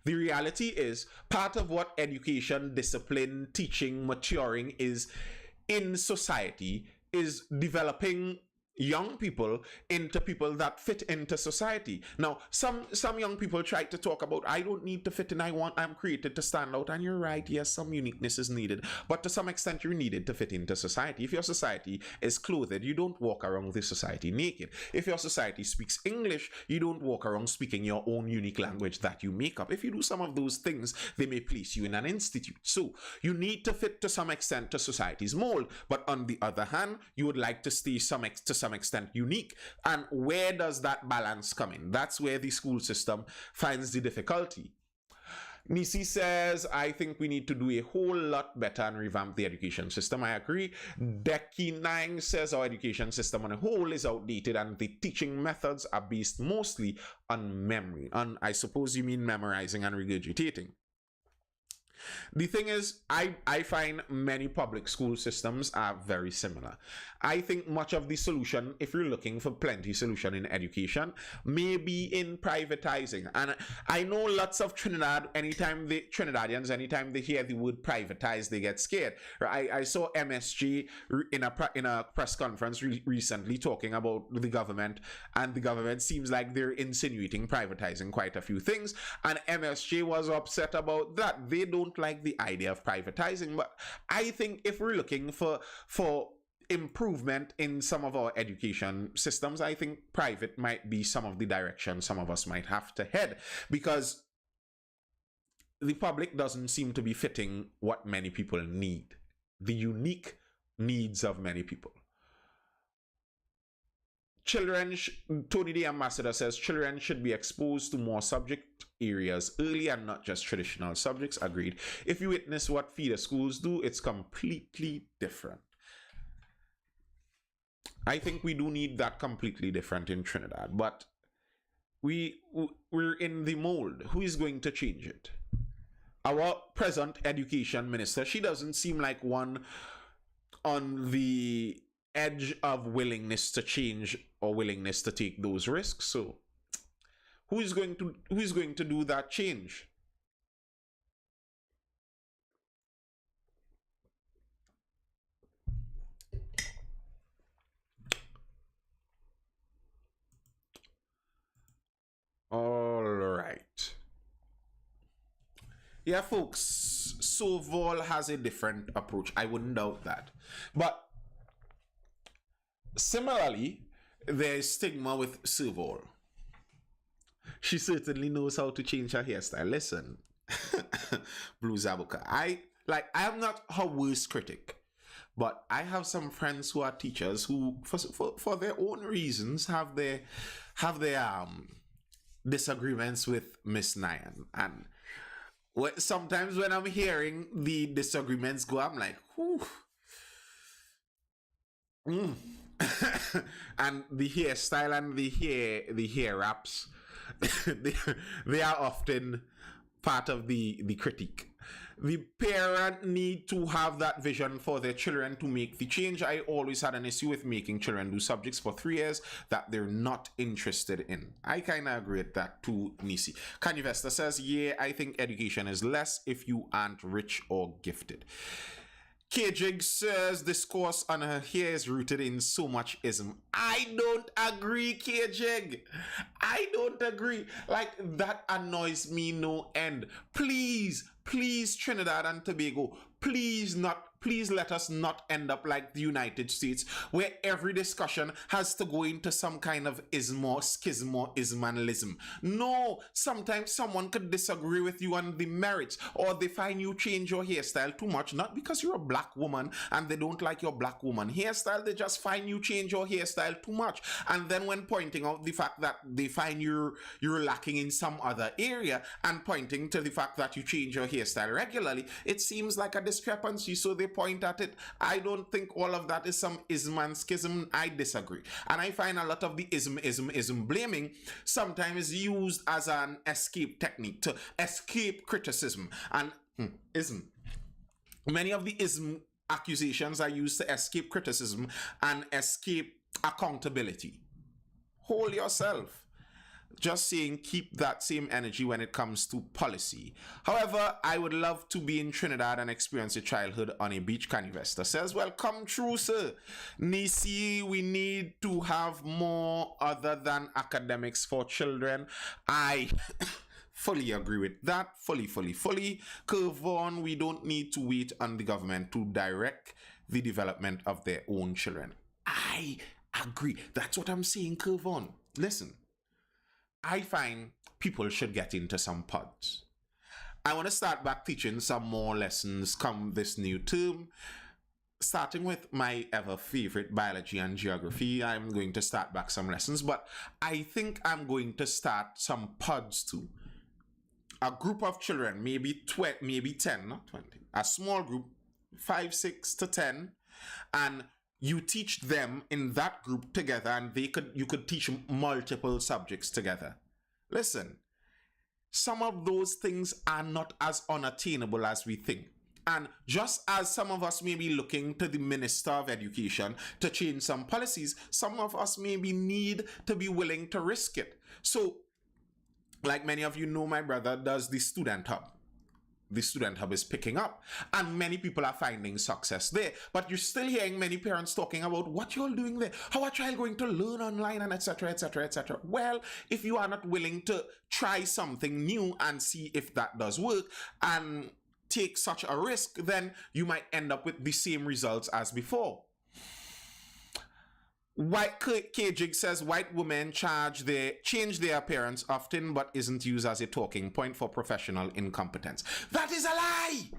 Speaker 1: The reality is, part of what education, discipline, teaching, maturing is in society is developing young people into people that fit into society. Now, some young people try to talk about, I don't need to fit in, I'm created to stand out. And you're right, yes, some uniqueness is needed, but to some extent you're needed to fit into society. If your society is clothed, you don't walk around the society naked. If your society speaks English, you don't walk around speaking your own unique language that you make up. If you do some of those things, they may place you in an institute. So you need to fit to some extent to society's mold, but on the other hand, you would like to stay to some extent unique. And where does that balance come in? That's where the school system finds the difficulty. Nisi says, I think we need to do a whole lot better and revamp the education system. I agree. Deki Nang says our education system on a whole is outdated and the teaching methods are based mostly on memory. And I suppose you mean memorizing and regurgitating. The thing is, I find many public school systems are very similar. I think much of the solution, if you're looking for plenty solution in education, may be in privatizing. And I know lots of Trinidadians, anytime they hear the word privatize, they get scared. I saw MSG in a press conference recently talking about the government, and the government seems like they're insinuating privatizing quite a few things. And MSG was upset about that. They don't like the idea of privatizing. But I think if we're looking for improvement in some of our education systems, I think private might be some of the direction some of us might have to head, because the public doesn't seem to be fitting what many people need, the unique needs of many people. Tony the Ambassador says children should be exposed to more subject areas early and not just traditional subjects. Agreed. If you witness what feeder schools do, it's completely different. I think we do need that completely different in Trinidad, but we're in the mold. Who is going to change it? Our present education minister, she doesn't seem like one on the edge of willingness to change or willingness to take those risks. So who is going to do that change? All right. Yeah, folks, Soval has a different approach. I wouldn't doubt that. But similarly, there's stigma with Soval. She certainly knows how to change her hairstyle. Listen, Blue Zabuka, I am not her worst critic, but I have some friends who are teachers who, for their own reasons, have their disagreements with Miss Nyan. And sometimes when I'm hearing the disagreements go, I'm like, whew. And the hairstyle and the hair wraps, they are often part of the critique. The parent need to have that vision for their children to make the change. I always had an issue with making children do subjects for 3 years that they're not interested in. I kind of agree with that too, Nisi. Kanye Vesta says, yeah, I think education is less if you aren't rich or gifted. K-Jig says discourse on her hair is rooted in so much ism. I don't agree, K-Jig. I don't agree. Like, that annoys me no end. Please, please, Trinidad and Tobago, please let us not end up like the United States, where every discussion has to go into some kind of ismo, schismo, ismanlism. No, sometimes someone could disagree with you on the merits, or they find you change your hairstyle too much, not because you're a black woman and they don't like your black woman hairstyle, they just find you change your hairstyle too much. And then when pointing out the fact that they find you're lacking in some other area, and pointing to the fact that you change your hairstyle regularly, it seems like a discrepancy, so they point at it. I don't think all of that is some ism and schism. I disagree. And I find a lot of the ism blaming sometimes used as an escape technique to escape criticism. And ism. Many of the ism accusations are used to escape criticism and escape accountability. Hold yourself. Just saying, keep that same energy when it comes to policy. However, I would love to be in Trinidad and experience a childhood on a beach. Canivesta says, well, come true, sir. Nisi, we need to have more other than academics for children. I fully agree with that. Fully. Curve on, we don't need to wait on the government to direct the development of their own children. I agree. That's what I'm saying, curve on. Listen. I find people should get into some pods. I want to start back teaching some more lessons come this new term. Starting with my ever favorite biology and geography, I'm going to start back some lessons, but I think I'm going to start some pods too. A group of children, maybe 10, not 20, a small group, 5, 6 to 10, and you teach them in that group together, and you could teach multiple subjects together. Listen, some of those things are not as unattainable as we think. And just as some of us may be looking to the Minister of Education to change some policies, some of us maybe need to be willing to risk it. So, like many of you know, my brother does the Student Hub. The Student Hub is picking up, and many people are finding success there. But you're still hearing many parents talking about what you're doing there. How are child going to learn online, and etc., etc., etc. Well, if you are not willing to try something new and see if that does work and take such a risk, then you might end up with the same results as before. White K-Jig says white women change their appearance often, but isn't used as a talking point for professional incompetence. That is a lie.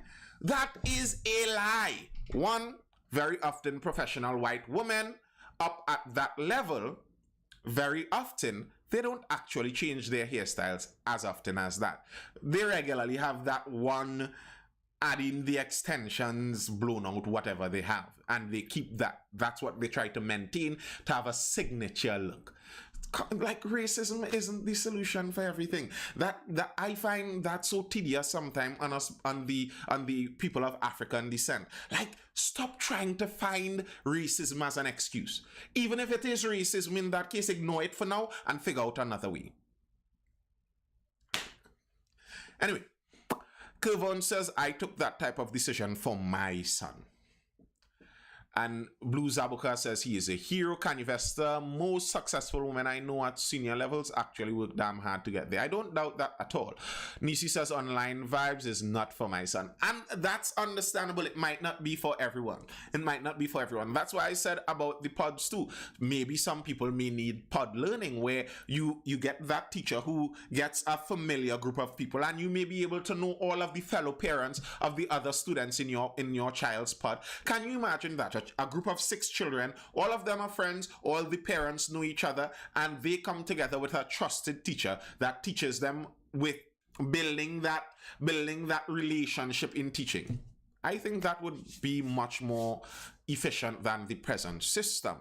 Speaker 1: That is a lie. One, very often professional white women up at that level, very often they don't actually change their hairstyles as often as that. They regularly have that one, adding the extensions, blown out, whatever they have. And they keep that. That's what they try to maintain, to have a signature look. Like, racism isn't the solution for everything. That I find that so tedious sometimes on us, on the people of African descent. Like, stop trying to find racism as an excuse. Even if it is racism, in that case, ignore it for now and figure out another way. Anyway, Kevon says, I took that type of decision for my son. And Blue Zabuka says he is a hero. Canivesta, most successful women I know at senior levels actually work damn hard to get there. I don't doubt that at all. Nisi says online vibes is not for my son. And that's understandable. It might not be for everyone. It might not be for everyone. That's why I said about the pods too. Maybe some people may need pod learning, where you get that teacher who gets a familiar group of people, and you may be able to know all of the fellow parents of the other students in your child's pod. Can you imagine that? A group of 6 children, all of them are friends, all the parents know each other, and they come together with a trusted teacher that teaches them with building that relationship in teaching. I think that would be much more efficient than the present system.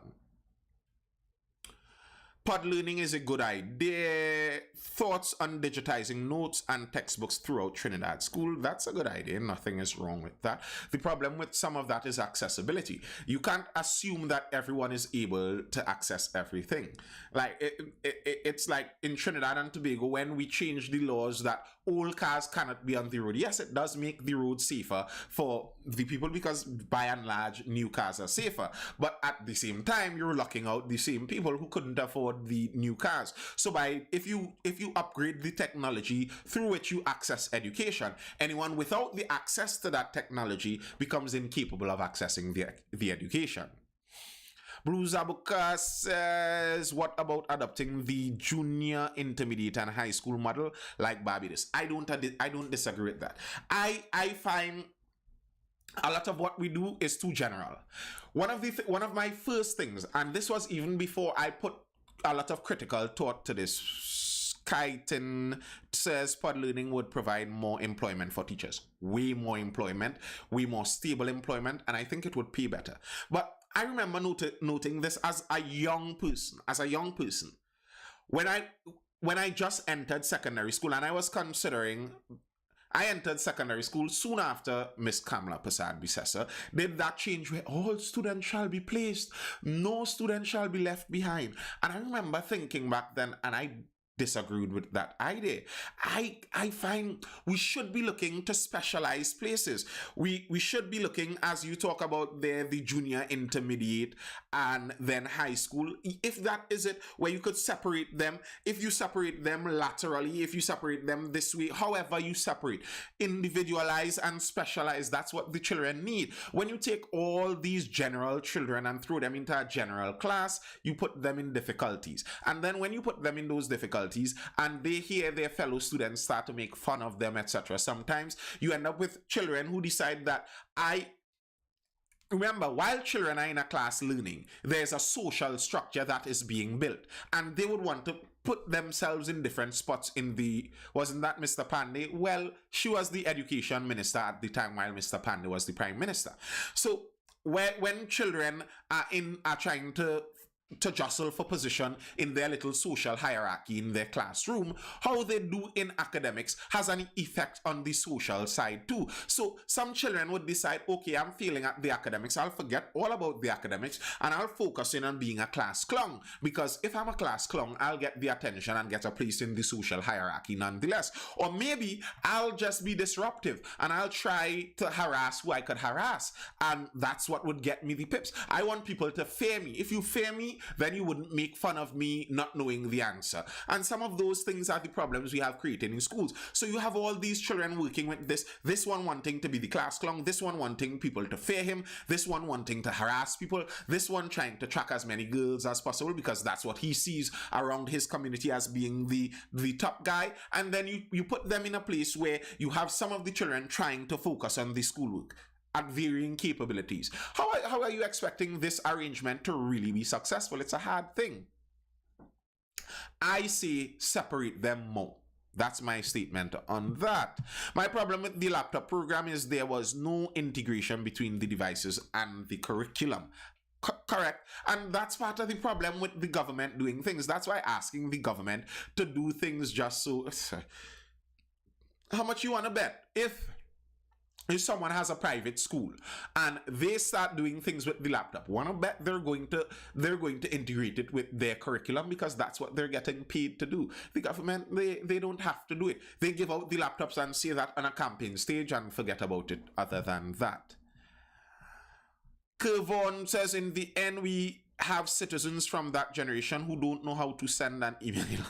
Speaker 1: Pod learning is a good idea. Thoughts on digitizing notes and textbooks throughout Trinidad school. That's a good idea. Nothing is wrong with that. The problem with some of that is accessibility. You can't assume that everyone is able to access everything. Like it's like in Trinidad and Tobago when we changed the laws that all cars cannot be on the road. Yes, it does make the road safer for the people because by and large new cars are safer. But at the same time, you're locking out the same people who couldn't afford the new cars. So if you upgrade the technology through which you access education, anyone without the access to that technology becomes incapable of accessing the education. Bruce Abuka says, what about adopting the junior, intermediate, and high school model like Barbados? I don't disagree with that. I find a lot of what we do is too general. One of my first things, and this was even before I put a lot of critical thought to this. Kyten says pod learning would provide more employment for teachers. Way more employment, way more stable employment, and I think it would pay better. But I remember noting this as a young person. When I just entered secondary school, and I entered secondary school soon after Miss Kamla Prasad Bisessa did that change where all students shall be placed, no student shall be left behind. And I remember thinking back then, and I disagreed with that idea. I find we should be looking to specialized places. We should be looking, as you talk about there, the junior, intermediate, and then high school. If that is it, where you could separate them, if you separate them laterally, if you separate them this way, however you separate, individualize and specialize, that's what the children need. When you take all these general children and throw them into a general class, you put them in difficulties. And then when you put them in those difficulties, and they hear their fellow students start to make fun of them, etc. Sometimes you end up with children who decide that remember, while children are in a class learning, there's a social structure that is being built, and they would want to put themselves in different spots wasn't that Mr. Pandey? Well, she was the education minister at the time while Mr. Pandey was the prime minister. So when children are trying to jostle for position in their little social hierarchy in their classroom, how they do in academics has an effect on the social side too. So some children would decide, okay, I'm failing at the academics, I'll forget all about the academics and I'll focus in on being a class clown, because if I'm a class clown, I'll get the attention and get a place in the social hierarchy nonetheless. Or maybe I'll just be disruptive and I'll try to harass who I could harass, and that's what would get me the pips. I want people to fear me. If you fear me, then you wouldn't make fun of me not knowing the answer. And some of those things are the problems we have created in schools. So you have all these children working with this one wanting to be the class clown, this one wanting people to fear him, this one wanting to harass people, this one trying to track as many girls as possible because that's what he sees around his community as being the top guy. And then you put them in a place where you have some of the children trying to focus on the schoolwork at varying capabilities. How are you expecting this arrangement to really be successful? It's a hard thing. I say separate them more. That's my statement on that. My problem with the laptop program is there was no integration between the devices and the curriculum. Correct. And that's part of the problem with the government doing things. That's why asking the government to do things just so... How much you want to bet? If someone has a private school and they start doing things with the laptop, wanna bet they're going to integrate it with their curriculum because that's what they're getting paid to do. The government, they don't have to do it. They give out the laptops and say that on a campaign stage and forget about it other than that. Kervon says, in the end, we have citizens from that generation who don't know how to send an email.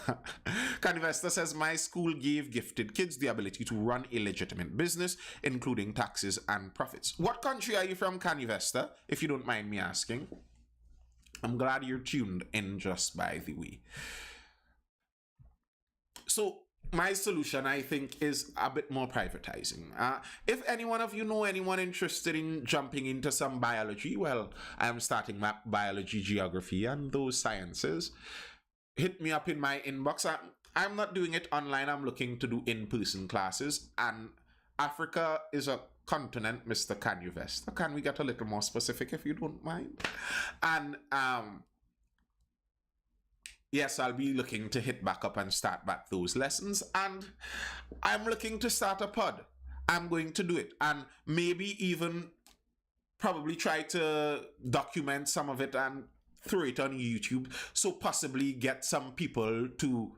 Speaker 1: Canivesta says, my school gave gifted kids the ability to run a legitimate business, including taxes and profits. What country are you from, Canivesta, if you don't mind me asking? I'm glad you're tuned in, just by the way. So my solution, I think, is a bit more privatizing. If any one of you know anyone interested in jumping into some biology, well, I'm starting my biology, geography, and those sciences. Hit me up in my inbox. I'm not doing it online. I'm looking to do in-person classes. And Africa is a continent, Mr. Canuvesta. Can we get a little more specific if you don't mind? And yes, I'll be looking to hit back up and start back those lessons. And I'm looking to start a pod. I'm going to do it. And maybe even probably try to document some of it and throw it on YouTube. So possibly get some people to...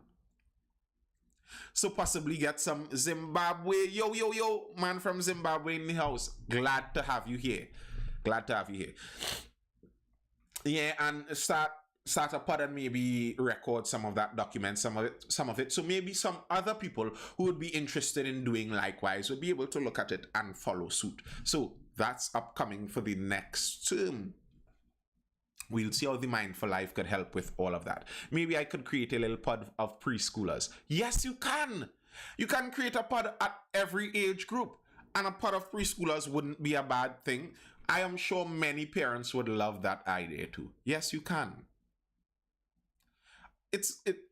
Speaker 1: So possibly get some Zimbabwe. Yo, man from Zimbabwe in the house. Glad to have you here. Glad to have you here. Yeah, and start a pod and maybe record some of that, document some of it. So maybe some other people who would be interested in doing likewise would be able to look at it and follow suit. So that's upcoming for the next term. We'll see how the Mindful Life could help with all of that. Maybe I could create a little pod of preschoolers. Yes, you can. You can create a pod at every age group. And a pod of preschoolers wouldn't be a bad thing. I am sure many parents would love that idea too. Yes, you can.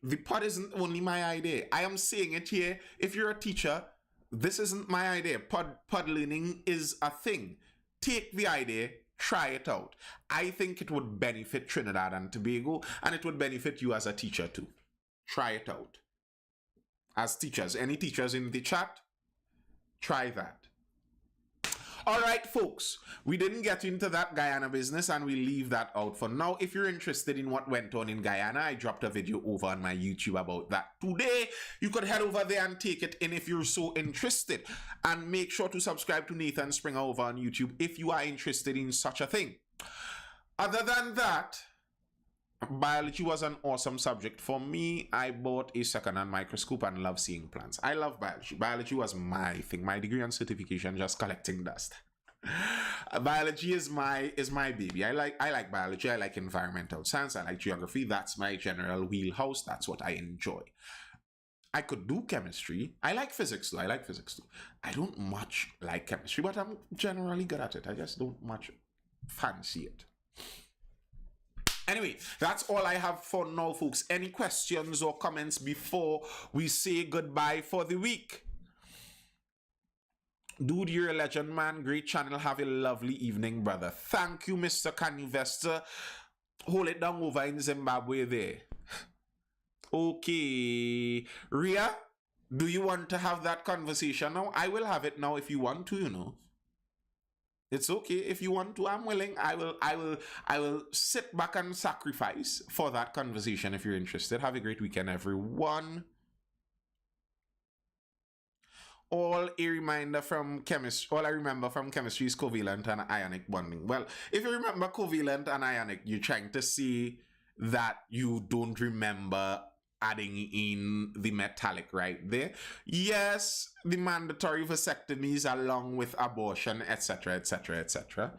Speaker 1: The pod isn't only my idea. I am saying it here. If you're a teacher, this isn't my idea. Pod learning is a thing. Take the idea, try it out. I think it would benefit Trinidad and Tobago, and it would benefit you as a teacher too. Try it out. As teachers, any teachers in the chat, try that. All right, folks, we didn't get into that Guyana business and we leave that out for now. If you're interested in what went on in Guyana, I dropped a video over on my YouTube about that today. You could head over there and take it in if you're so interested. And make sure to subscribe to Nathan Springer over on YouTube if you are interested in such a thing. Other than that, biology was an awesome subject for me. I bought a second-hand microscope and love seeing plants. I love biology. Biology was my thing. My degree and certification, just collecting dust. Biology is my baby. I like biology. I like environmental science. I like geography. That's my general wheelhouse. That's what I enjoy. I could do chemistry. I like physics though. I don't much like chemistry, but I'm generally good at it. I just don't much fancy it. Anyway, that's all I have for now, folks. Any questions or comments before we say goodbye for the week? Dude, you're a legend, man. Great channel. Have a lovely evening, brother. Thank you, Mr. Canivester. Hold it down over in Zimbabwe there. Okay. Ria, do you want to have that conversation now? I will have it now if you want to, you know. It's okay if you want to. I'm willing. I will sit back and sacrifice for that conversation if you're interested. Have a great weekend, everyone. All I remember from chemistry is covalent and ionic bonding. Well, if you remember covalent and ionic, you're trying to say that you don't remember adding in the metallic right there. Yes, the mandatory vasectomies along with abortion, etc., etc., etc.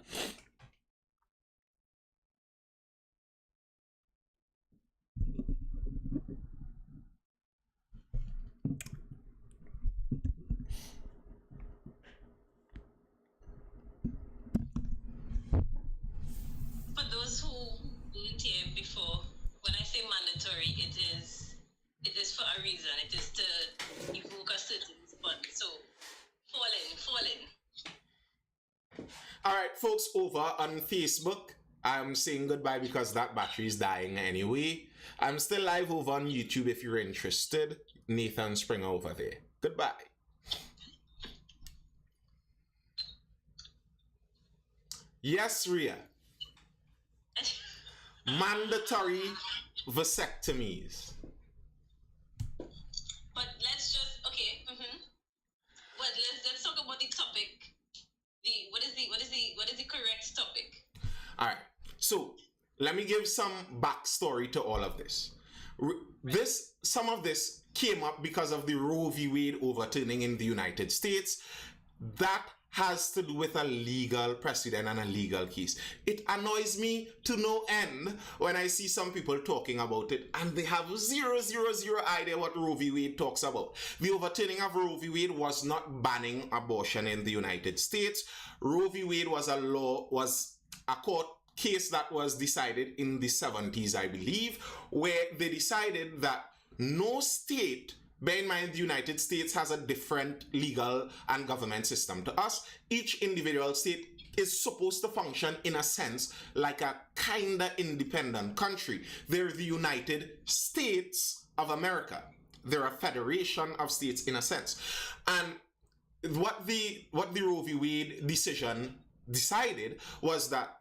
Speaker 2: For those who didn't hear before, when I say mandatory, it is for a reason. It is to evoke a certain response. So, fall in.
Speaker 1: All right, folks, over on Facebook, I'm saying goodbye because that battery is dying anyway. I'm still live over on YouTube if you're interested. Nathan Springer over there. Goodbye. Yes, Ria. Mandatory vasectomies.
Speaker 2: But let's just But let's talk about the topic. What is the correct topic?
Speaker 1: All right. So let me give some backstory to all of this. Some of this came up because of the Roe v. Wade overturning in the United States. That has to do with a legal precedent and a legal case. It annoys me to no end when I see some people talking about it and they have zero idea what Roe v. Wade talks about. The overturning of Roe v. Wade was not banning abortion in the United States. Roe v. Wade was a court case that was decided in the 70s, I believe, where they decided that no state bear in mind the United States has a different legal and government system to us. Each individual state is supposed to function in a sense like a kinda independent country. They're the United States of America. They're a federation of states in a sense. And what the Roe v. Wade decision decided was that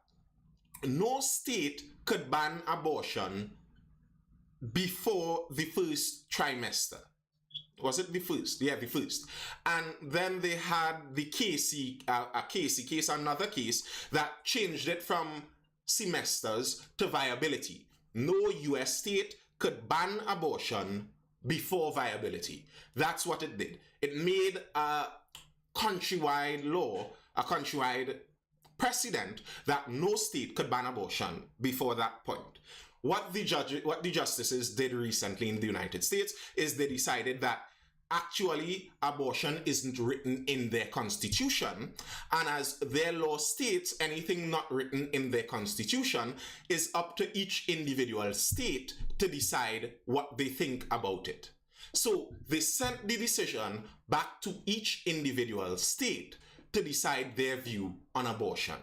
Speaker 1: no state could ban abortion before the first trimester. Was it the first? Yeah, the first. And then they had the Casey case, another case that changed it from semesters to viability. No US state could ban abortion before viability. That's what it did. It made a countrywide law, a countrywide precedent that no state could ban abortion before that point. What the justices did recently in the United States is they decided that actually abortion isn't written in their constitution, and as their law states, anything not written in their constitution is up to each individual state to decide what they think about it. So they sent the decision back to each individual state to decide their view on abortion.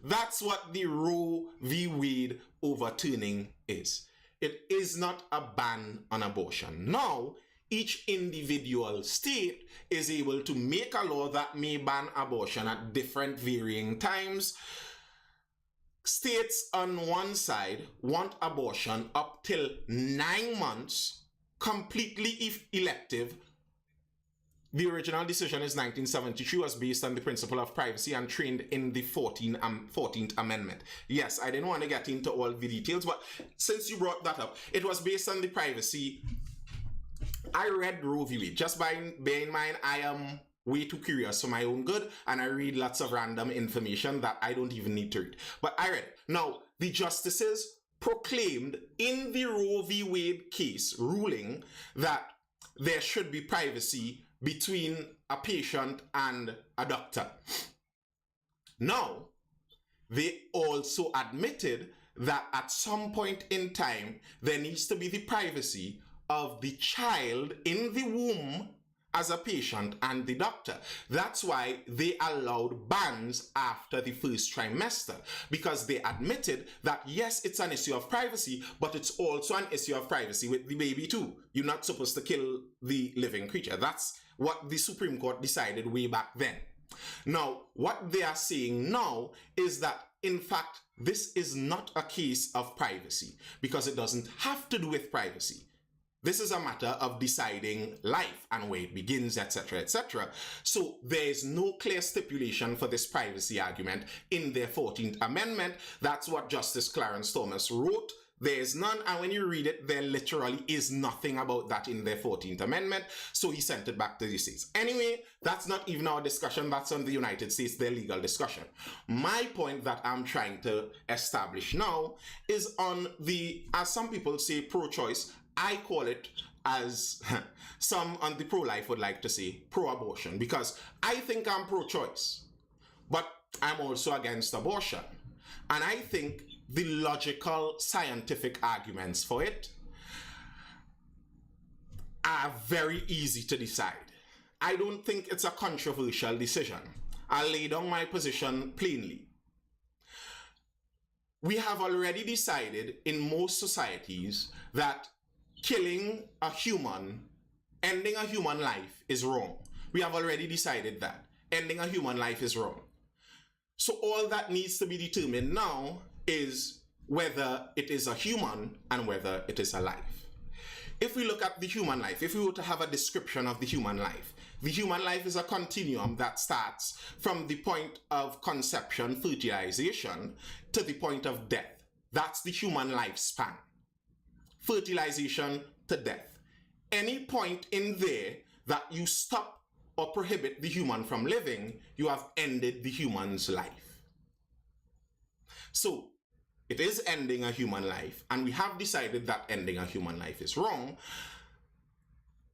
Speaker 1: That's what the Roe v. Wade overturning is. It is not a ban on abortion. Now, each individual state is able to make a law that may ban abortion at different varying times. States on one side want abortion up till 9 months, completely elective. The original decision is 1973, was based on the principle of privacy and trained in the 14th Amendment. Yes, I didn't want to get into all the details, but since you brought that up, it was based on the privacy. I read Roe v. Wade. Just bear in mind, I am way too curious for my own good, and I read lots of random information that I don't even need to read. But I read it. Now, the justices proclaimed in the Roe v. Wade case ruling that there should be privacy between a patient and a doctor. Now, they also admitted that at some point in time, there needs to be the privacy of the child in the womb as a patient and the doctor. That's why they allowed bans after the first trimester, because they admitted that yes, it's an issue of privacy, but it's also an issue of privacy with the baby too. You're not supposed to kill the living creature. That's what the Supreme Court decided way back then. Now, what they are saying now is that, in fact, this is not a case of privacy, because it doesn't have to do with privacy. This is a matter of deciding life and where it begins, etc., etc. So there is no clear stipulation for this privacy argument in their 14th Amendment. That's what Justice Clarence Thomas wrote. There is none, and when you read it, there literally is nothing about that in their 14th Amendment, so he sent it back to the states. Anyway, that's not even our discussion, that's on the United States, their legal discussion. My point that I'm trying to establish now is on the, as some people say, pro-choice. I call it, as some on the pro-life would like to say, pro-abortion, because I think I'm pro-choice, but I'm also against abortion. And I think the logical scientific arguments for it are very easy to decide. I don't think it's a controversial decision. I'll lay down my position plainly. We have already decided in most societies that killing a human, ending a human life is wrong. We have already decided that. Ending a human life is wrong. So all that needs to be determined now is whether it is a human and whether it is a life. If we look at the human life, if we were to have a description of the human life is a continuum that starts from the point of conception, fertilization, to the point of death. That's the human lifespan. Fertilization to death. Any point in there that you stop or prohibit the human from living, you have ended the human's life. So, it is ending a human life, and we have decided that ending a human life is wrong.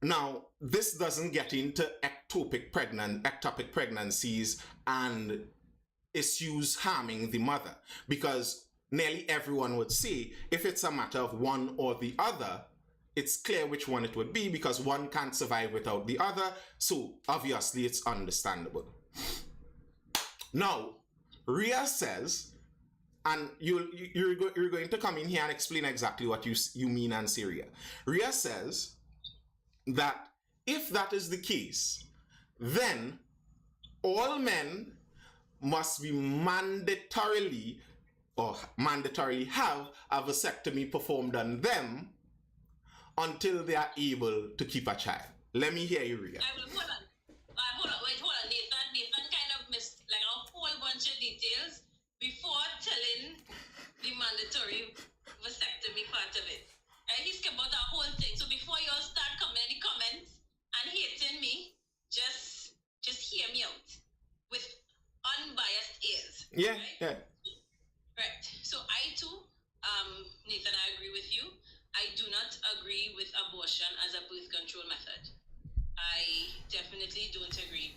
Speaker 1: Now, this doesn't get into ectopic pregnancies and issues harming the mother, because nearly everyone would say if it's a matter of one or the other,
Speaker 3: it's clear which one it would be because one can't survive without the other. So obviously it's understandable. Now, Ria says, and you're going to come in here and explain exactly what you mean and say, Ria. Ria says that if that is the case, then all men must be mandatorily have a vasectomy performed on them until they are able to keep a child. Let me hear you, Ria.
Speaker 2: Hold on. Nathan kind of missed like a whole bunch of details before telling the mandatory vasectomy part of it. He skipped about that whole thing. So before you all start coming in the comments and hating me, just hear me out with unbiased ears.
Speaker 3: Yeah,
Speaker 2: right?
Speaker 3: yeah.
Speaker 2: Right. So I too, Nathan, I agree with you. I do not agree with abortion as a birth control method. I definitely don't agree.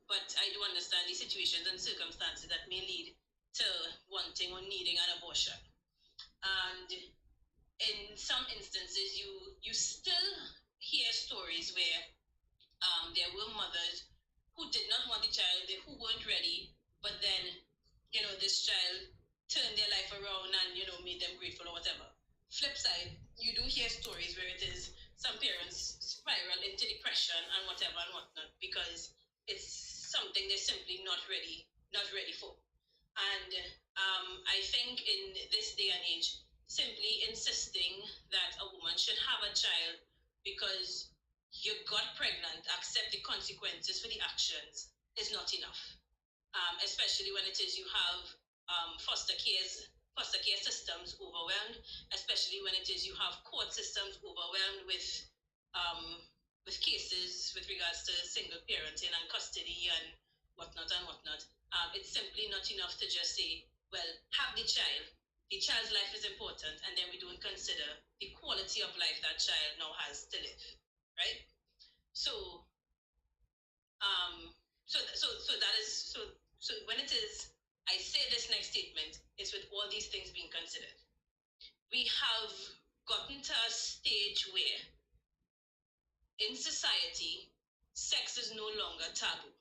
Speaker 2: But I do understand the situations and circumstances that may lead to wanting or needing an abortion. And in some instances, you still hear stories where there were mothers who did not want the child, who weren't ready, but then, this child turned their life around and, made them grateful or whatever. Flip side, you do hear stories where it is some parents spiral into depression and whatever and whatnot because it's something they're simply not ready for. And I think in this day and age, simply insisting that a woman should have a child because you got pregnant, accept the consequences for the actions, is not enough. Especially when it is you have foster care systems overwhelmed, especially when it is you have court systems overwhelmed with cases with regards to single parenting and custody and whatnot. It's simply not enough to just say, well, have the child. The child's life is important, and then we don't consider the quality of life that child now has to live, right? So when it is, I say this next statement, it's with all these things being considered. We have gotten to a stage where in society, sex is no longer taboo.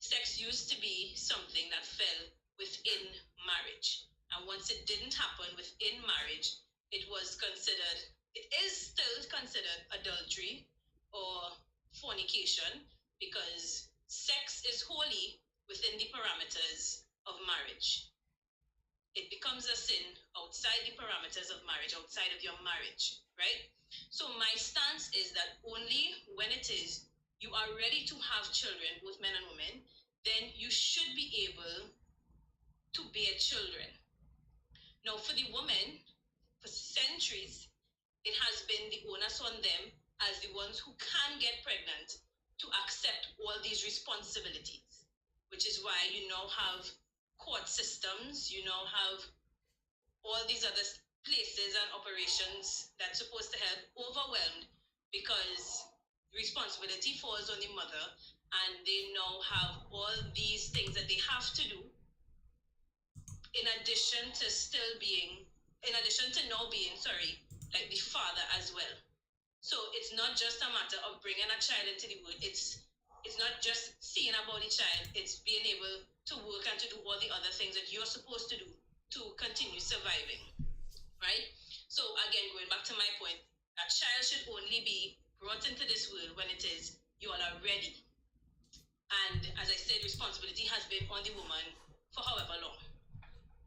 Speaker 2: Sex used to be something that fell within marriage. And once it didn't happen within marriage, it is still considered adultery or fornication because sex is wholly within the parameters of marriage. It becomes a sin outside the parameters of marriage, outside of your marriage, right? So my stance is that only when it is you are ready to have children, both men and women, then you should be able to bear children. Now, for the woman, for centuries, it has been the onus on them as the ones who can get pregnant to accept all these responsibilities, which is why you now have court systems, you now have all these other places and operations that's supposed to help overwhelmed because responsibility falls on the mother and they now have all these things that they have to do in addition to now being, like the father as well. So it's not just a matter of bringing a child into the world. It's not just seeing about the child. It's being able to work and to do all the other things that you're supposed to do to continue surviving, right? So again, going back to my point, a child should only be brought into this world when it is you all are ready. And as I said, responsibility has been on the woman for however long.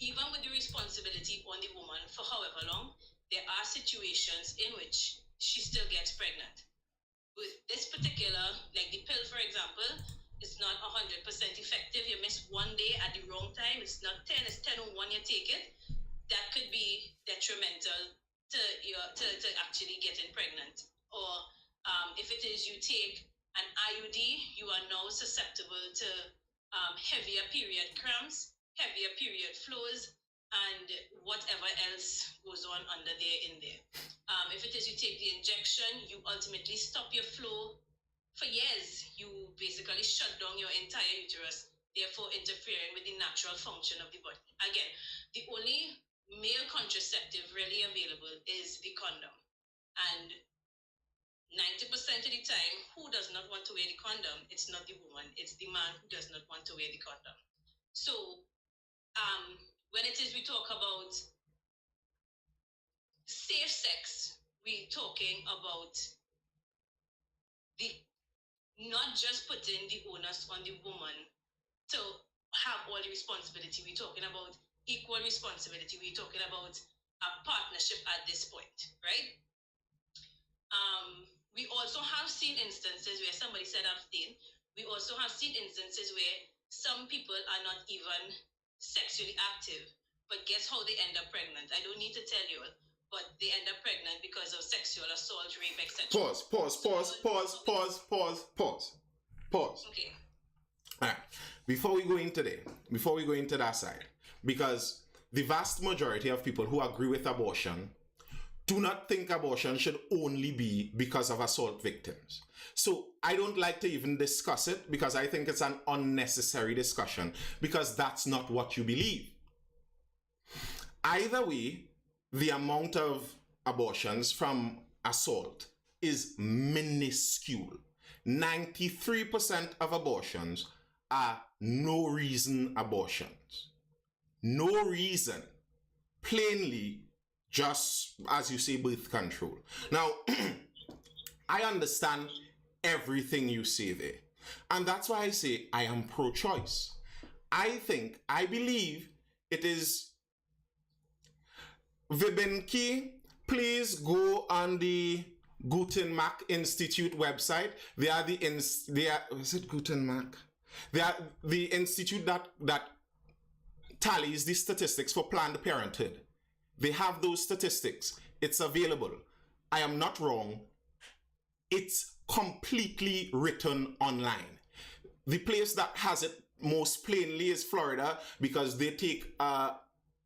Speaker 2: Even with the responsibility on the woman for however long, there are situations in which she still gets pregnant. With this particular, like the pill, for example, it's not 100% effective. You miss one day at the wrong time. It's not 10, it's 10:01 you take it. That could be detrimental to actually getting pregnant. Or if it is you take an IUD, you are now susceptible to heavier period cramps, heavier period flows, and whatever else goes on under there in there. If it is you take the injection, you ultimately stop your flow for years. You basically shut down your entire uterus, therefore interfering with the natural function of the body. Again, the only male contraceptive really available is the condom. And 90% of the time, who does not want to wear the condom? It's not the woman, it's the man who does not want to wear the condom. So, when it is we talk about safe sex, we're talking about the not just putting the onus on the woman to have all the responsibility. We're talking about equal responsibility. We're talking about a partnership at this point, right? We also have seen instances where somebody said abstain. We also have seen instances where some people are not even sexually active, but guess how they end up pregnant? I don't need to tell you, but they end up pregnant because of sexual assault, rape, etc.
Speaker 3: Pause.
Speaker 2: Okay.
Speaker 3: All right. Before we go into that side, because the vast majority of people who agree with abortion do not think abortion should only be because of assault victims. So I don't like to even discuss it because I think it's an unnecessary discussion because that's not what you believe. Either way, the amount of abortions from assault is minuscule. 93% of abortions are no reason abortions. No reason. Plainly, just as you say, birth control. Now, I understand everything you say there. And that's why I say I am pro-choice. I believe it is... Vibenki, please go on the Gutenberg Institute website. Is it Gutenberg? They are the institute that tallies the statistics for Planned Parenthood. They have those statistics. It's available. I am not wrong. It's completely written online. The place that has it most plainly is Florida because they take a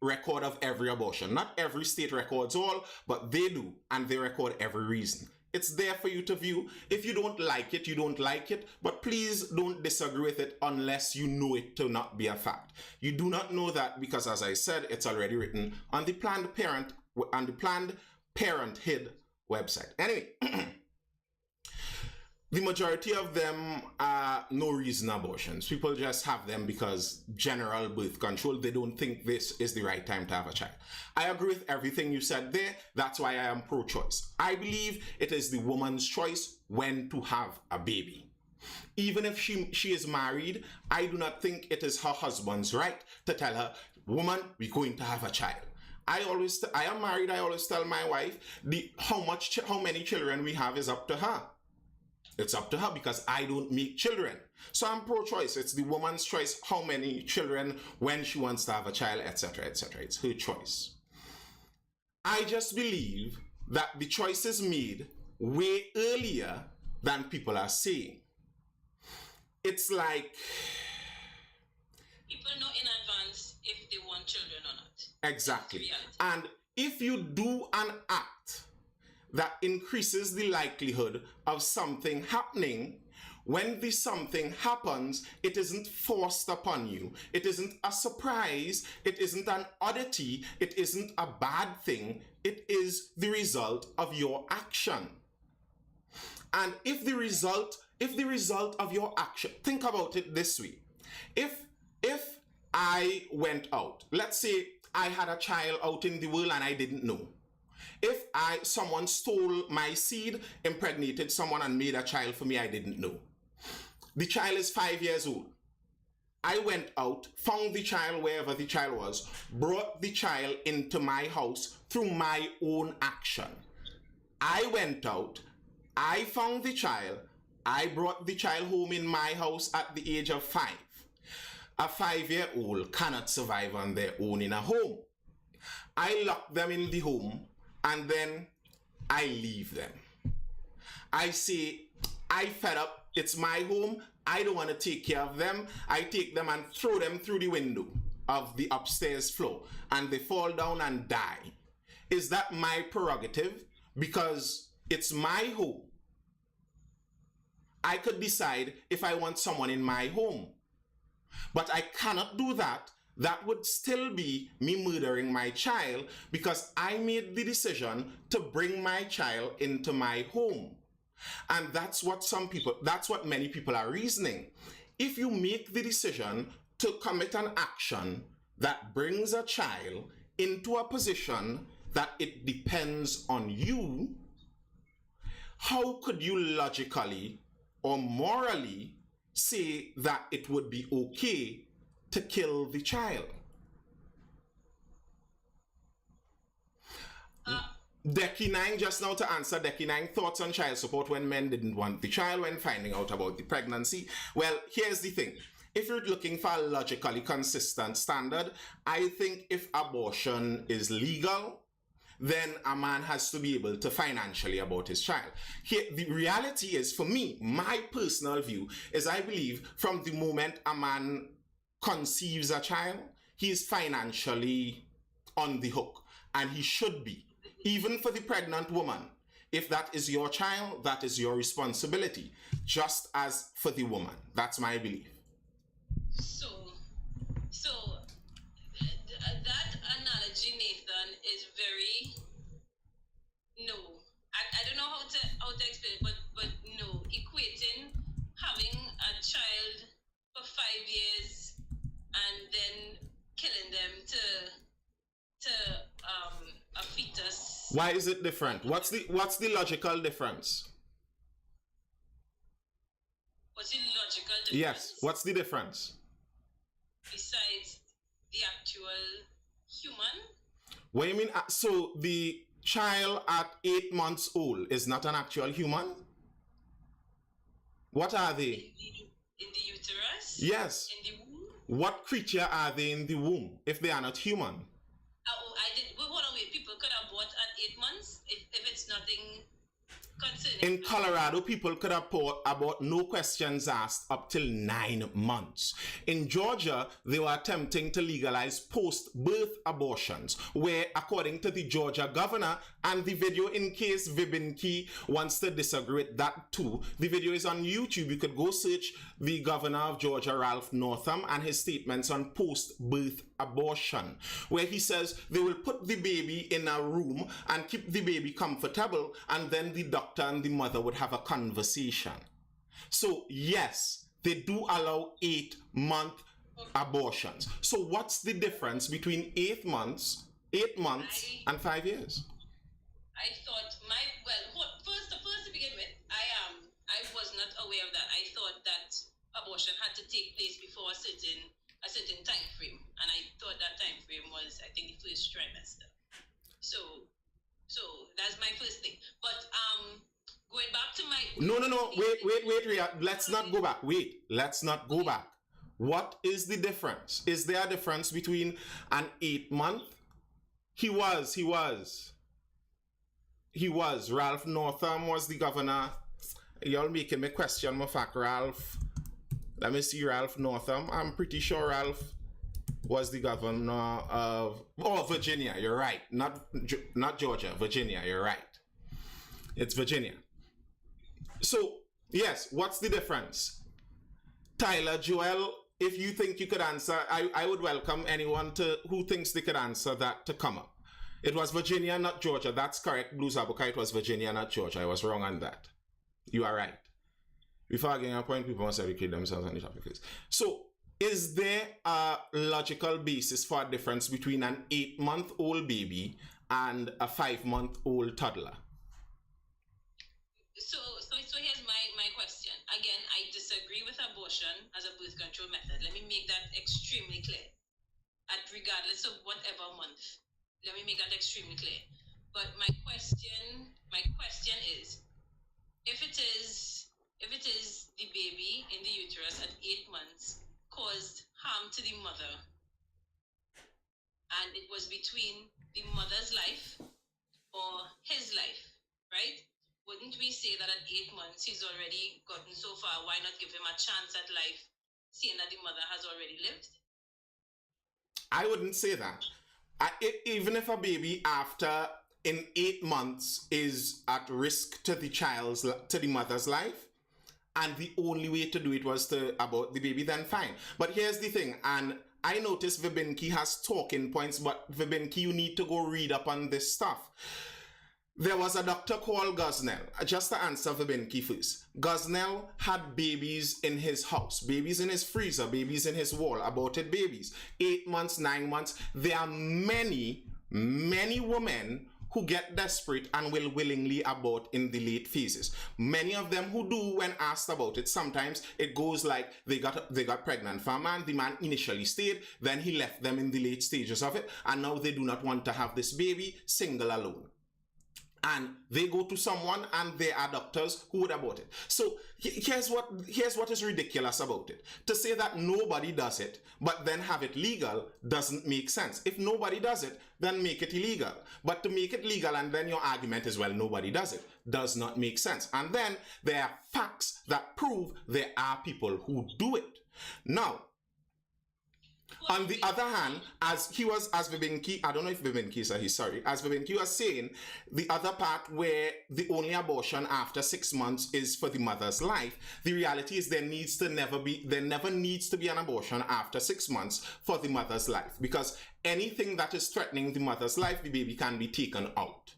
Speaker 3: record of every abortion. Not every state records all, but they do, and they record every reason. It's there for you to view. If you don't like it, you don't like it, but please don't disagree with it unless you know it to not be a fact. You do not know that because, as I said, it's already written on the Planned Parenthood website. Anyway, the majority of them are no reason abortions. People just have them because general birth control. They don't think this is the right time to have a child. I agree with everything you said there. That's why I am pro-choice. I believe it is the woman's choice when to have a baby. Even if she is married, I do not think it is her husband's right to tell her, woman, we're going to have a child. I am married. I always tell my wife how many children we have is up to her. It's up to her because I don't make children. So I'm pro-choice. It's the woman's choice how many children, when she wants to have a child, etc., etc. It's her choice. I just believe that the choice is made way earlier than people are saying. It's like...
Speaker 2: people know in advance if they want children or not.
Speaker 3: Exactly. And if you do an act that increases the likelihood of something happening, when the something happens, it isn't forced upon you. It isn't a surprise. It isn't an oddity. It isn't a bad thing. It is the result of your action. And if the result of your action, think about it this way. If I went out, let's say I had a child out in the world and I didn't know. If someone stole my seed, impregnated someone and made a child for me, I didn't know. The child is 5 years old. I went out, found the child wherever the child was, brought the child into my house through my own action. I went out, I found the child, I brought the child home in my house at the age of 5. A 5-year-old cannot survive on their own in a home. I lock them in the home and then I leave them. I say, I fed up, it's my home, I don't want to take care of them. I take them and throw them through the window of the upstairs floor and they fall down and die. Is that my prerogative? Because it's my home. I could decide if I want someone in my home. But I cannot do that that would still be me murdering my child because I made the decision to bring my child into my home. And that's what many people are reasoning. If you make the decision to commit an action that brings a child into a position that it depends on you, how could you logically or morally say that it would be okay to kill the child? Decky 9, just now to answer Decky 9, thoughts on child support when men didn't want the child when finding out about the pregnancy. Well, here's the thing. If you're looking for a logically consistent standard, I think if abortion is legal, then a man has to be able to financially abort his child. Here, the reality is, for me, my personal view is I believe from the moment a man conceives a child, he is financially on the hook, and he should be. Even for the pregnant woman, if that is your child, that is your responsibility, just as for the woman. That's my belief.
Speaker 2: So that analogy, Nathan, is very no. I don't know how to explain it, but no, equating having a child for 5 years and then killing them to a fetus.
Speaker 3: Why is it different? What's the logical difference?
Speaker 2: What's the logical difference?
Speaker 3: Yes, what's the difference?
Speaker 2: Besides the actual human?
Speaker 3: What do you mean? So the child at 8 months old is not an actual human? What are they?
Speaker 2: In the uterus?
Speaker 3: Yes.
Speaker 2: In the womb?
Speaker 3: What creature are they in the womb if they are not human?
Speaker 2: Hold on, wait. People could abort at 8 months if it's nothing concerning.
Speaker 3: In Colorado, people could abort no questions asked up till 9 months. In Georgia, they were attempting to legalize post-birth abortions, where, according to the Georgia governor, and the video, in case Vibinki wants to disagree with that too, the video is on YouTube. You could go search the governor of Georgia, Ralph Northam, and his statements on post-birth abortion, where he says they will put the baby in a room and keep the baby comfortable, and then the doctor and the mother would have a conversation. So yes, they do allow 8-month abortions. So what's the difference between 8 months and 5 years?
Speaker 2: I thought first to begin with, I was not aware of that. I thought that abortion had to take place before a certain time frame, and I thought that time frame was, I think, the first trimester. So that's my first thing. But going back to my
Speaker 3: wait, Ria, let's not go back. Let's not go back. What is the difference? Is there a difference between an 8-month? He was. Ralph Northam was the governor. Y'all making me question my fact, Ralph. Let me see Ralph Northam. I'm pretty sure Ralph was the governor of Virginia. You're right. Not Georgia. Virginia. You're right. It's Virginia. So yes, what's the difference? Tyler, Joel, if you think you could answer, I would welcome anyone who thinks they could answer that to come up. It was Virginia, not Georgia. That's correct, Blue Zabuka. It was Virginia, not Georgia. I was wrong on that. You are right. Before getting a point, people must educate themselves on the topic. So, is there a logical basis for a difference between an 8-month-old baby and a 5-month-old toddler?
Speaker 2: So here's my question. Again, I disagree with abortion as a birth control method. Let me make that extremely clear. Regardless of whatever month. Let me make that extremely clear. But my question is, if it is the baby in the uterus at 8 months caused harm to the mother, and it was between the mother's life or his life, right? Wouldn't we say that at 8 months he's already gotten so far? Why not give him a chance at life, seeing that the mother has already lived?
Speaker 3: I wouldn't say that. Even if a baby in 8 months is at risk to the mother's life, and the only way to do it was to abort the baby, then fine. But here's the thing, and I noticed Vibinki has talking points, but Vibinki, you need to go read up on this stuff. There was a doctor called Gusnell. Just to answer Vibinki first. Gusnell had babies in his house, babies in his freezer, babies in his wall, aborted babies. 8 months, 9 months. There are many women who get desperate and will willingly abort in the late phases. Many of them who do, when asked about it, sometimes it goes like they got pregnant for a man, the man initially stayed, then he left them in the late stages of it, and now they do not want to have this baby, single alone. And they go to someone and there are doctors who would abort it. So here's what is ridiculous about it. To say that nobody does it, but then have it legal doesn't make sense. If nobody does it, then make it illegal. But to make it legal and then your argument is, well, nobody does it, does not make sense. And then there are facts that prove there are people who do it. Now, on the other hand, as Vibinki, I don't know if Vibinki is he's sorry, as Vibinki was saying, the other part where the only abortion after 6 months is for the mother's life, the reality is there never needs to be an abortion after 6 months for the mother's life, because anything that is threatening the mother's life, the baby can be taken out.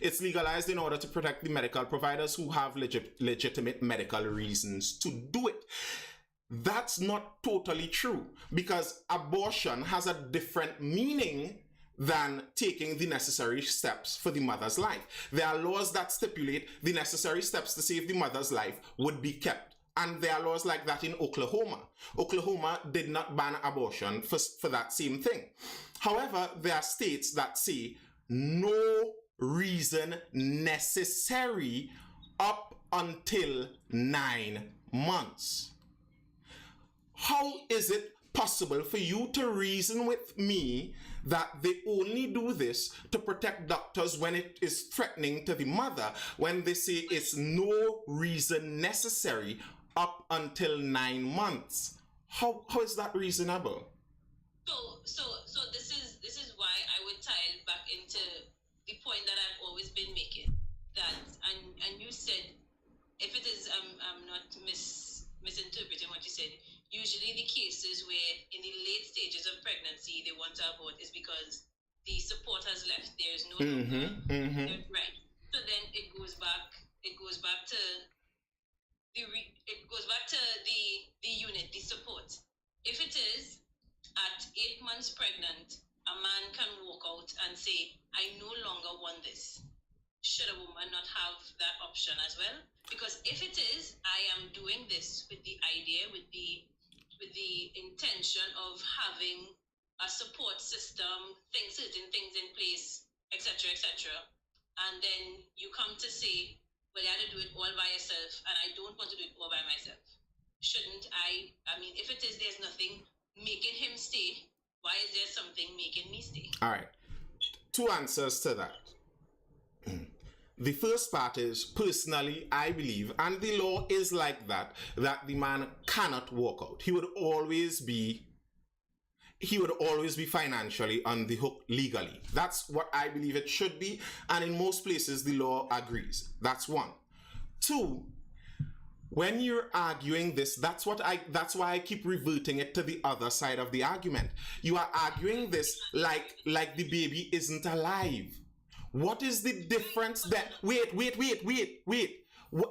Speaker 3: It's legalized in order to protect the medical providers who have legitimate medical reasons to do it. That's not totally true, because abortion has a different meaning than taking the necessary steps for the mother's life. There are laws that stipulate the necessary steps to save the mother's life would be kept. And there are laws like that in Oklahoma. Oklahoma did not ban abortion for that same thing. However, there are states that say no reason necessary up until 9 months. How is it possible for you to reason with me that they only do this to protect doctors when it is threatening to the mother, when they say it's no reason necessary up until 9 months? How is that reasonable?
Speaker 2: So this is why I would tie it back into the point that I've always been making. That and you said, if it is I'm not misinterpreting what you said. Usually the cases where in the late stages of pregnancy they want to abort is because the support has left. There is no longer right. So then it goes back to the unit, the support. If it is at 8 months pregnant, a man can walk out and say, I no longer want this. Should a woman not have that option as well? Because if it is, I am doing this with the idea, with the intention of having a support system, certain things in place, etc., and then you come to say, well, you had to do it all by yourself, and I don't want to do it all by myself. Shouldn't I mean, if it is, there's nothing making him stay, why is there something making me stay? All right.
Speaker 3: 2 answers to that. The first part is, personally, I believe, and the law is like that the man cannot walk out. He would always be financially on the hook legally. That's what I believe it should be, and in most places the law agrees. That's 1. 2, when you're arguing this, that's why I keep reverting it to the other side of the argument. You are arguing this like the baby isn't alive. What is the difference that... Wait.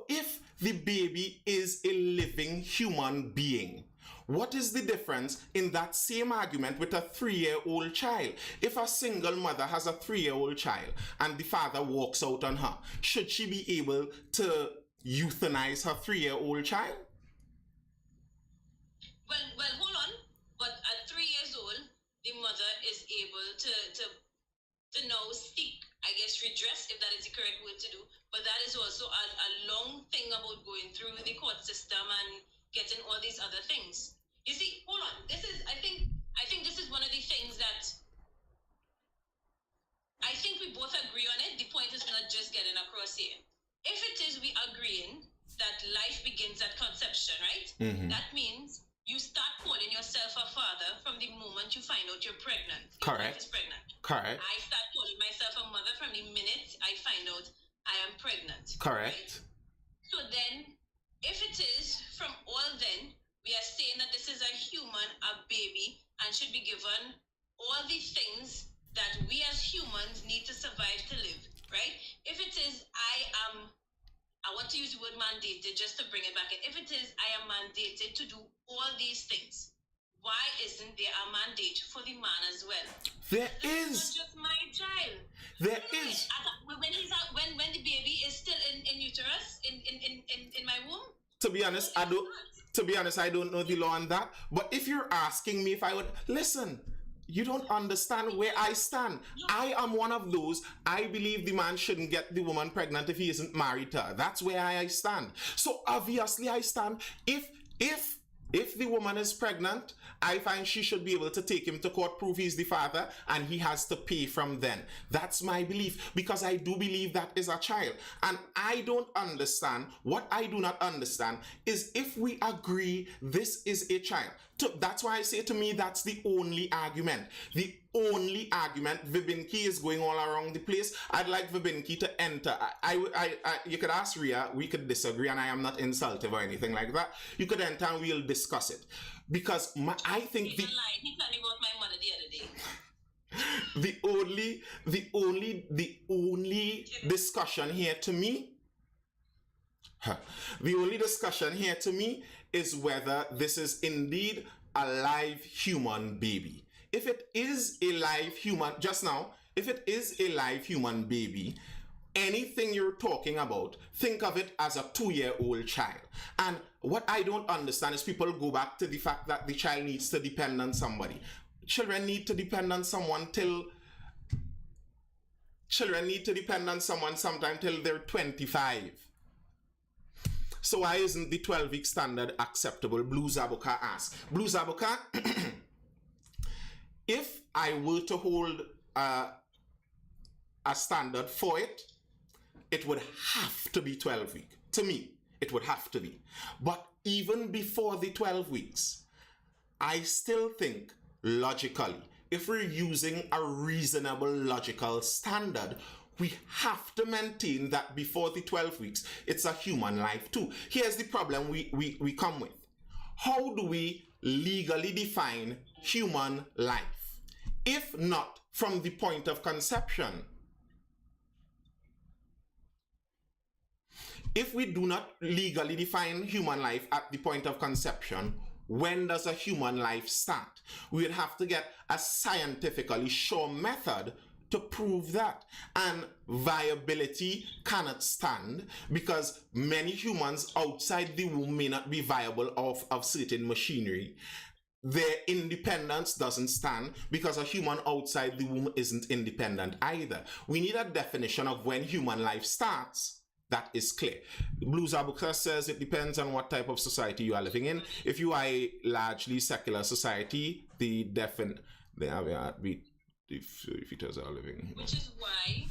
Speaker 3: If the baby is a living human being, what is the difference in that same argument with a 3-year-old child? If a single mother has a 3-year-old child and the father walks out on her, should she be able to euthanize her 3-year-old child?
Speaker 2: Well, hold on. But at 3 years old, the mother is able to now seek, I guess, redress, if that is the correct word to do. But that is also a long thing about going through the court system and getting all these other things. You see, hold on. I think this is one of the things that I think we both agree on it. The point is not just getting across here. If it is we agreeing that life begins at conception, right? That means you start calling yourself a father from the moment you find out you're pregnant. Your wife is pregnant.
Speaker 3: Correct.
Speaker 2: I start calling myself a mother from the minute I find out I am pregnant.
Speaker 3: Correct.
Speaker 2: Right? So then, if it is from all then, we are saying that this is a human, a baby, and should be given all the things that we as humans need to survive to live, right? If it is, I want to use the word mandated just to bring it back in. If it is, I am mandated to do all these things, why isn't there a mandate for the man as well?
Speaker 3: There
Speaker 2: This
Speaker 3: is.
Speaker 2: not just my child.
Speaker 3: There is.
Speaker 2: When he's out, when the baby is still in uterus, in my womb.
Speaker 3: To be honest, I don't. To be honest, I don't know the law on that. But if you're asking me if I would listen, you don't understand where I stand. I am one of those. I believe the man shouldn't get the woman pregnant if he isn't married to her. That's where I stand. So obviously, I stand. If the woman is pregnant, I find she should be able to take him to court, prove he's the father, and he has to pay from then. That's my belief, because I do believe that is a child. And I don't understand, what I do not understand is if we agree this is a child. That's why I say, to me, that's the only argument. The only argument. Vibinki is going all around the place. I'd like Vibinki to enter. You could ask Rhea, we could disagree, and I am not insultive or anything like that. You could enter and we'll discuss it. Because I think
Speaker 2: He told me about my mother the other day.
Speaker 3: the only discussion here to me, the only discussion here to me is whether this is indeed a live human baby. If it is a live human, just now, if it is a live human baby, anything you're talking about, think of it as a 2-year-old child. And what I don't understand is people go back to the fact that the child needs to depend on somebody. Children need to depend on someone sometime till they're 25. So why isn't the 12-week standard acceptable? Blue Zabuka asks. Blue Zabuka, if I were to hold a standard for it, it would have to be 12 weeks. To me, it would have to be. But even before the 12 weeks, I still think logically, if we're using a reasonable logical standard, we have to maintain that before the 12 weeks, it's a human life too. Here's the problem we come with. How do we legally define human life? If not from the point of conception. If we do not legally define human life at the point of conception, when does a human life start? We would have to get a scientifically sure method to prove that. And viability cannot stand because many humans outside the womb may not be viable of certain machinery. Their independence doesn't stand because a human outside the womb isn't independent either. We need a definition of when human life starts. That is clear. Blue Zabuka says it depends on what type of society you are living in. If you are a largely secular society, the definite the fetus are living.
Speaker 2: Which is why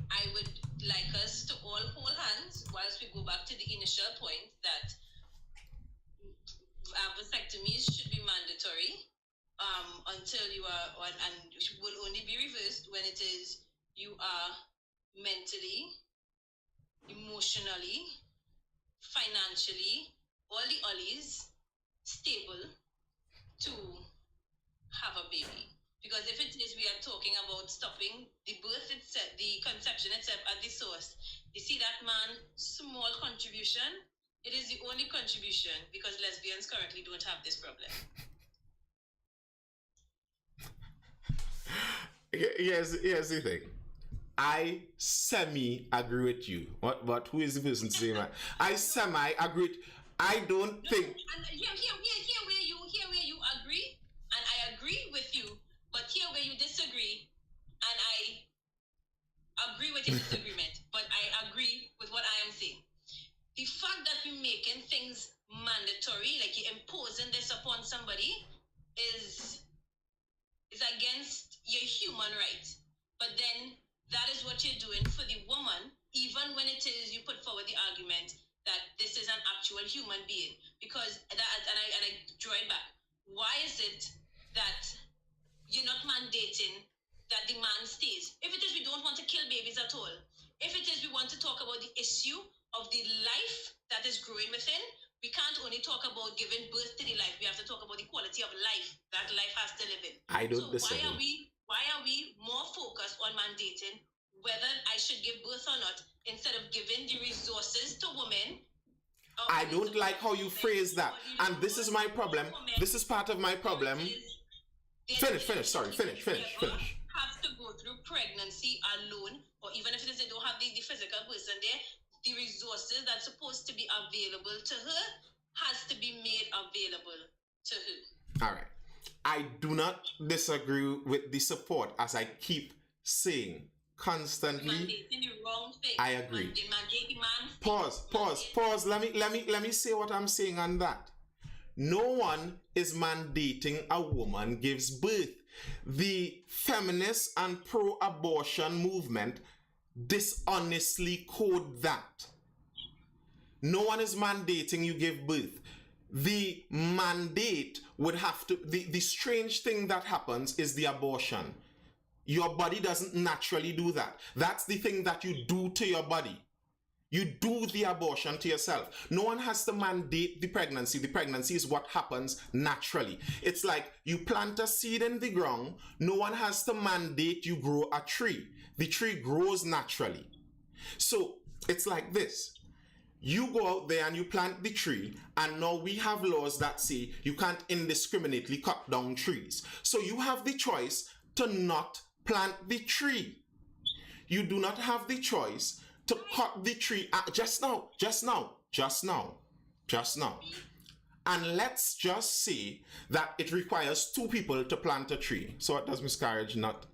Speaker 2: I would like us to all hold hands whilst we go back to the initial point that vasectomies should be mandatory until you are, and will only be reversed when it is you are mentally, emotionally, financially, all the ollies stable to have a baby. Because if it is, we are talking about stopping the birth itself, the conception itself at the source. You see that man, small contribution, it is the only contribution because lesbians currently don't have this problem.
Speaker 3: Here's the thing. I semi-agree with you. But who is the person to say that? I semi-agree. I don't think.
Speaker 2: And here where you agree, and I agree with you, but here where you disagree, and I agree with your disagreement, but I agree with what I am saying. The fact that we're making things mandatory, like you're imposing this upon somebody, is against your human right. But then that is what you're doing for the woman, even when it is you put forward the argument that this is an actual human being. Because that, and I draw it back. Why is it that you're not mandating that the man stays? If it is we don't want to kill babies at all, if it is we want to talk about the issue of the life that is growing within, we can't only talk about giving birth to the life. We have to talk about the quality of life that life has to live in.
Speaker 3: I don't
Speaker 2: So
Speaker 3: disagree.
Speaker 2: why are we more focused on mandating whether I should give birth or not instead of giving the resources to women?
Speaker 3: I don't like how you phrase that. And this is my problem. This is part of my problem. Finish.
Speaker 2: Have to go through pregnancy alone, or even if it is they don't have the physical person there, the resources that's supposed to be available to her has to be made available to her.
Speaker 3: All right. I do not disagree with the support, as I keep saying constantly.
Speaker 2: Mandating the wrong thing.
Speaker 3: I agree.
Speaker 2: Mandating man.
Speaker 3: Pause. Let me say what I'm saying on that. No one is mandating a woman gives birth. The feminist and pro-abortion movement dishonestly code that. No one is mandating you give birth. The mandate would have to, the strange thing that happens is the abortion. Your body doesn't naturally do that. That's the thing that you do to your body. You do the abortion to yourself. No one has to mandate the pregnancy. The pregnancy is what happens naturally. It's like you plant a seed in the ground. No one has to mandate you grow a tree. The tree grows naturally. So it's like this. You go out there and you plant the tree, and now we have laws that say you can't indiscriminately cut down trees. So you have the choice to not plant the tree. You do not have the choice to cut the tree just now. And let's just say that it requires 2 people to plant a tree. So what does miscarriage not?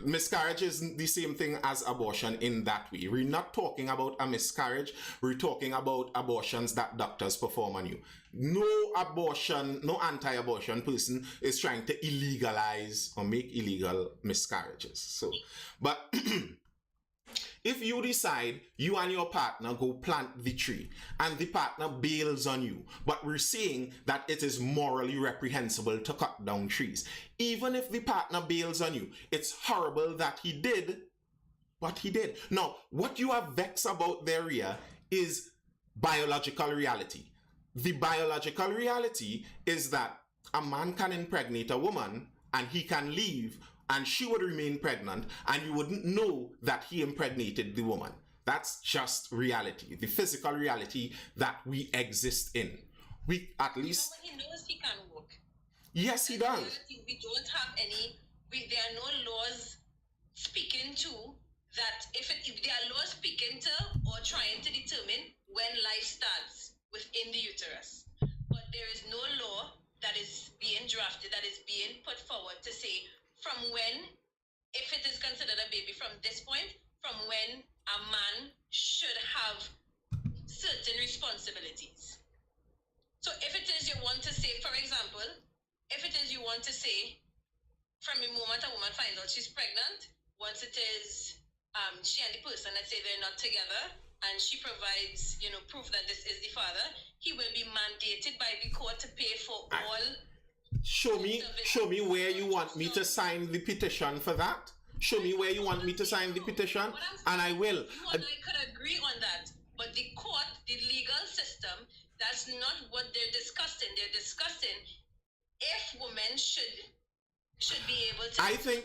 Speaker 3: Miscarriage isn't the same thing as abortion in that way. We're not talking about a miscarriage. We're talking about abortions that doctors perform on you. No anti-abortion person is trying to illegalize or make illegal miscarriages. So, but if you decide you and your partner go plant the tree and the partner bails on you, but we're saying that it is morally reprehensible to cut down trees. Even if the partner bails on you, it's horrible that he did what he did. Now, what you are vexed about there here is biological reality. The biological reality is that a man can impregnate a woman and he can leave, and she would remain pregnant, and you wouldn't know that he impregnated the woman. That's just reality, the physical reality that we exist in. We at least...
Speaker 2: He knows he can walk.
Speaker 3: Yes, he does.
Speaker 2: We don't have any... there are no laws speaking to that. If there are laws speaking to or trying to determine when life starts within the uterus. But there is no law that is being drafted, that is being put forward to say... from when, if it is considered a baby from this point, from when a man should have certain responsibilities. So if it is you want to say, for example, if it is you want to say, from the moment a woman finds out she's pregnant, once it is she and the person, let's say they're not together, and she provides, proof that this is the father, he will be mandated by the court to pay for all...
Speaker 3: Show me where you want me to sign the petition for that. Show me where you want me to sign the petition, and I will.
Speaker 2: You and I could agree on that, but the court, the legal system, that's not what they're discussing. They're discussing if women should be able to.
Speaker 3: I think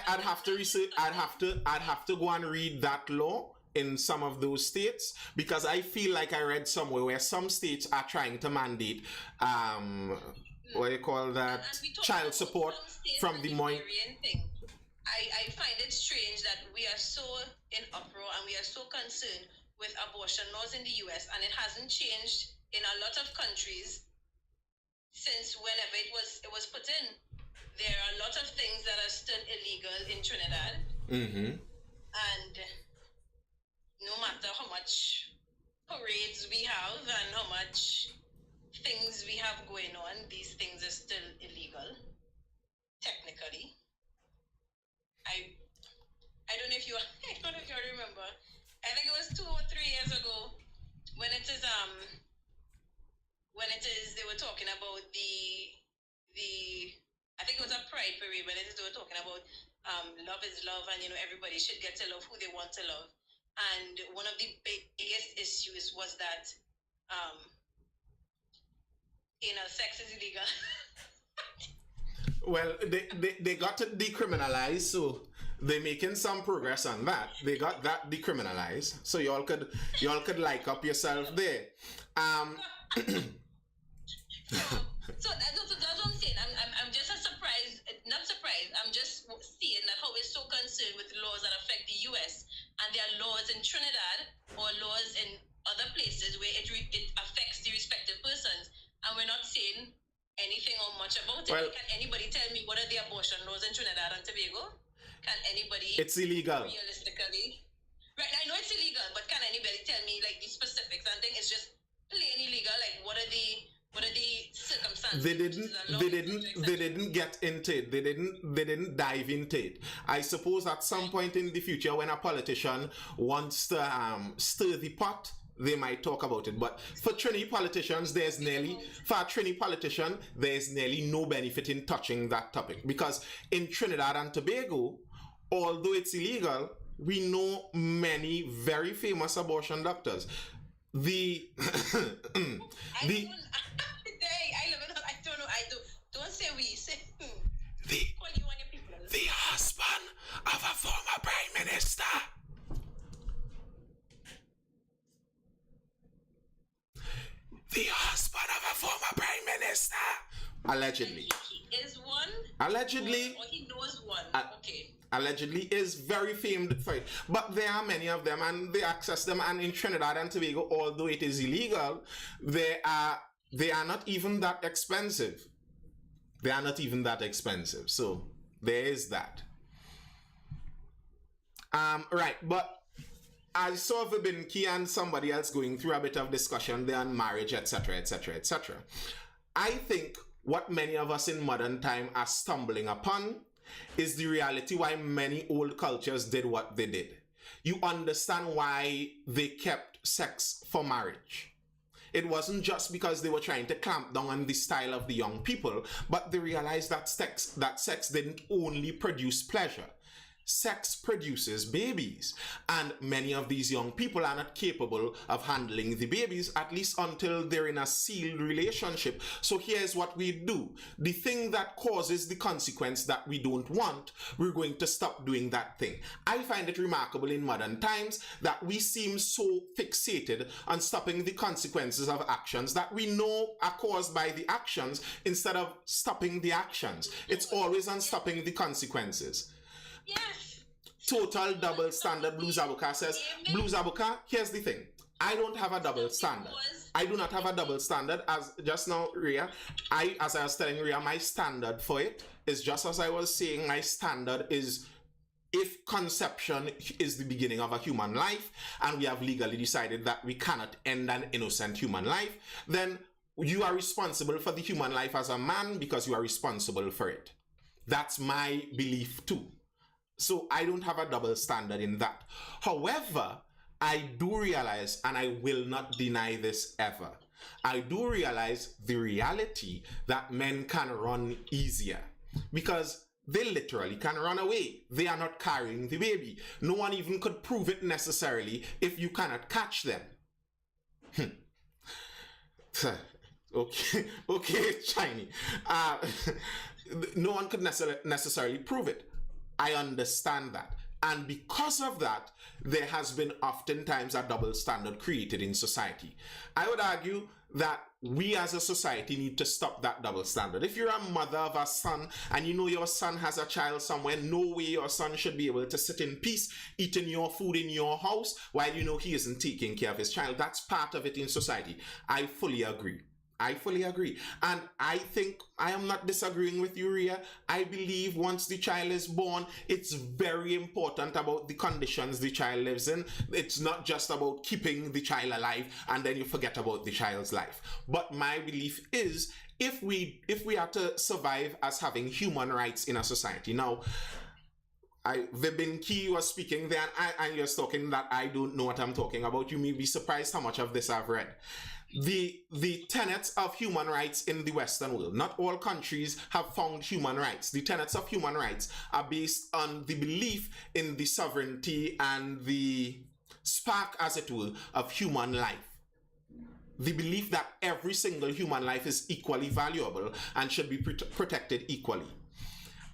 Speaker 3: I'd have to research. I'd have to go and read that law in some of those states, because I feel like I read somewhere where some states are trying to mandate what do you call that, child support from the thing.
Speaker 2: I find it strange that we are so in uproar and we are so concerned with abortion laws in the US, and it hasn't changed in a lot of countries since whenever it was put in. There are a lot of things that are still illegal in Trinidad.
Speaker 3: Mm-hmm.
Speaker 2: And no matter how much parades we have and how much things we have going on, these things are still illegal, technically. I don't know if you remember. I think it was 2 or 3 years ago when they were talking about the I think it was a pride parade when they were talking about love is love, and everybody should get to love who they want to love. And one of the biggest issues was that um, anal sex is illegal.
Speaker 3: Well, they got it decriminalized, so they're making some progress on that. They got that decriminalized, so y'all could like up yourself there.
Speaker 2: So that's what I'm saying. I'm just a surprised, not surprised. I'm just seeing that how we're so concerned with laws that affect the U.S. and there are laws in Trinidad or laws in other places where it affects the respective persons, and we're not saying anything or much about it.
Speaker 3: Well,
Speaker 2: can anybody tell me what are the abortion laws in Trinidad and Tobago? Can anybody?
Speaker 3: It's illegal.
Speaker 2: Realistically, right? I know it's illegal, but can anybody tell me like the specifics? And think it's just plain illegal. Like what are the circumstances?
Speaker 3: They didn't get into it. They didn't dive into it. I suppose at some point in the future, when a politician wants to stir the pot, they might talk about it. But for Trini politicians, there's nearly no benefit in touching that topic, because in Trinidad and Tobago, although it's illegal, we know many very famous abortion doctors. The
Speaker 2: don't say we say
Speaker 3: the husband of a former prime minister. The husband of a former prime minister. Allegedly.
Speaker 2: He is one?
Speaker 3: Allegedly.
Speaker 2: Or he knows one. Okay.
Speaker 3: Allegedly is very famed for it. But there are many of them and they access them, and in Trinidad and Tobago, although it is illegal, they are not even that expensive. They are not even that expensive. So there is that. Right, but I saw Vibinki and somebody else going through a bit of discussion there on marriage, etc., etc., etc. I think what many of us in modern time are stumbling upon is the reality why many old cultures did what they did. You understand why they kept sex for marriage. It wasn't just because they were trying to clamp down on the style of the young people, but they realized that sex didn't only produce pleasure. Sex produces babies, and many of these young people are not capable of handling the babies, at least until they're in a sealed relationship. So here's what we do. The thing that causes the consequence that we don't want, we're going to stop doing that thing. I find it remarkable in modern times that we seem so fixated on stopping the consequences of actions that we know are caused by the actions instead of stopping the actions. It's always on stopping the consequences.
Speaker 2: Yes.
Speaker 3: Total double standard. Blue Zabuka says. Blue Zabuka, here's the thing. I don't have a double standard. I do not have a double standard. As just now, Rhea, as I was telling Rhea, my standard for it is just as I was saying, my standard is if conception is the beginning of a human life and we have legally decided that we cannot end an innocent human life, then you are responsible for the human life as a man because you are responsible for it. That's my belief too. So I don't have a double standard in that. However, I do realize, and I will not deny this ever, I do realize the reality that men can run easier because they literally can run away. They are not carrying the baby. No one even could prove it necessarily if you cannot catch them. Okay, Shiny. No one could necessarily prove it. I understand that. And because of that, there has been oftentimes a double standard created in society. I would argue that we as a society need to stop that double standard. If you're a mother of a son and you know your son has a child somewhere, no way your son should be able to sit in peace, eating your food in your house while you know he isn't taking care of his child. That's part of it in society. I fully agree. And I think I am not disagreeing with you, Rhea. I believe once the child is born, it's very important about the conditions the child lives in. It's not just about keeping the child alive and then you forget about the child's life. But my belief is if we are to survive as having human rights in a society. Now, Vibinki was speaking there and you're talking that I don't know what I'm talking about. You may be surprised how much of this I've read. The tenets of human rights in the Western world, not all countries have found human rights. The tenets of human rights are based on the belief in the sovereignty and the spark, as it will, of human life. the belief that every single human life is equally valuable and should be protected equally.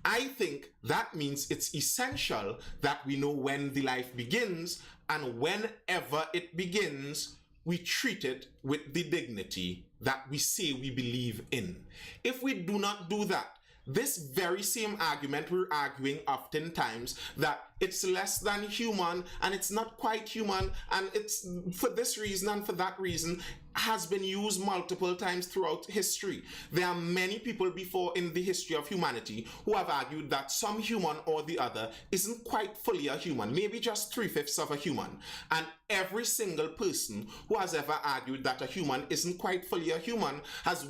Speaker 3: I think that means it's essential that we know when the life begins, and whenever it begins, we treat it with the dignity that we say we believe in. If we do not do that, this very same argument we're arguing oftentimes, that it's less than human and it's not quite human and it's for this reason and for that reason, has been used multiple times throughout history. There are many people before in the history of humanity who have argued that some human or the other isn't quite fully a human, maybe just 3/5 of a human. And every single person who has ever argued that a human isn't quite fully a human has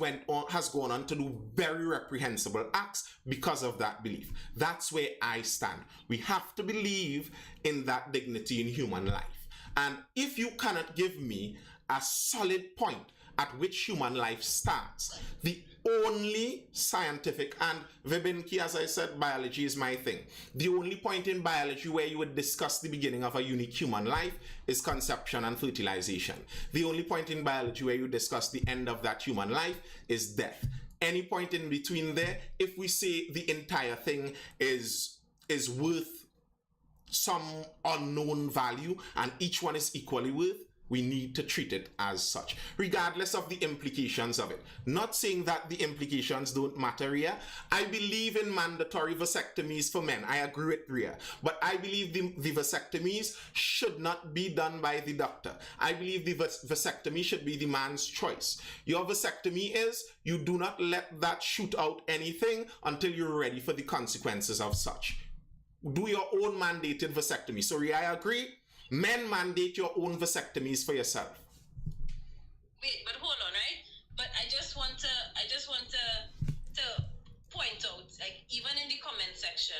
Speaker 3: gone on to do very reprehensible acts because of that belief. That's where I stand. We have to believe in that dignity in human life. And if you cannot give me a solid point at which human life starts, the only scientific, and Vibinki, as I said, biology is my thing. The only point in biology where you would discuss the beginning of a unique human life is conception and fertilization. The only point in biology where you discuss the end of that human life is death. Any point in between there, if we say the entire thing is worth some unknown value and each one is equally worth, we need to treat it as such, regardless of the implications of it. Not saying that the implications don't matter here. I believe in mandatory vasectomies for men. I agree with Rhea. But I believe the vasectomies should not be done by the doctor. I believe the vasectomy should be the man's choice. Your vasectomy is, you do not let that shoot out anything until you're ready for the consequences of such. Do your own mandated vasectomy. So Rhea, I agree. Men mandate your own vasectomies for yourself.
Speaker 2: Wait, but hold on, right? But I just want to point out, like, even in the comment section,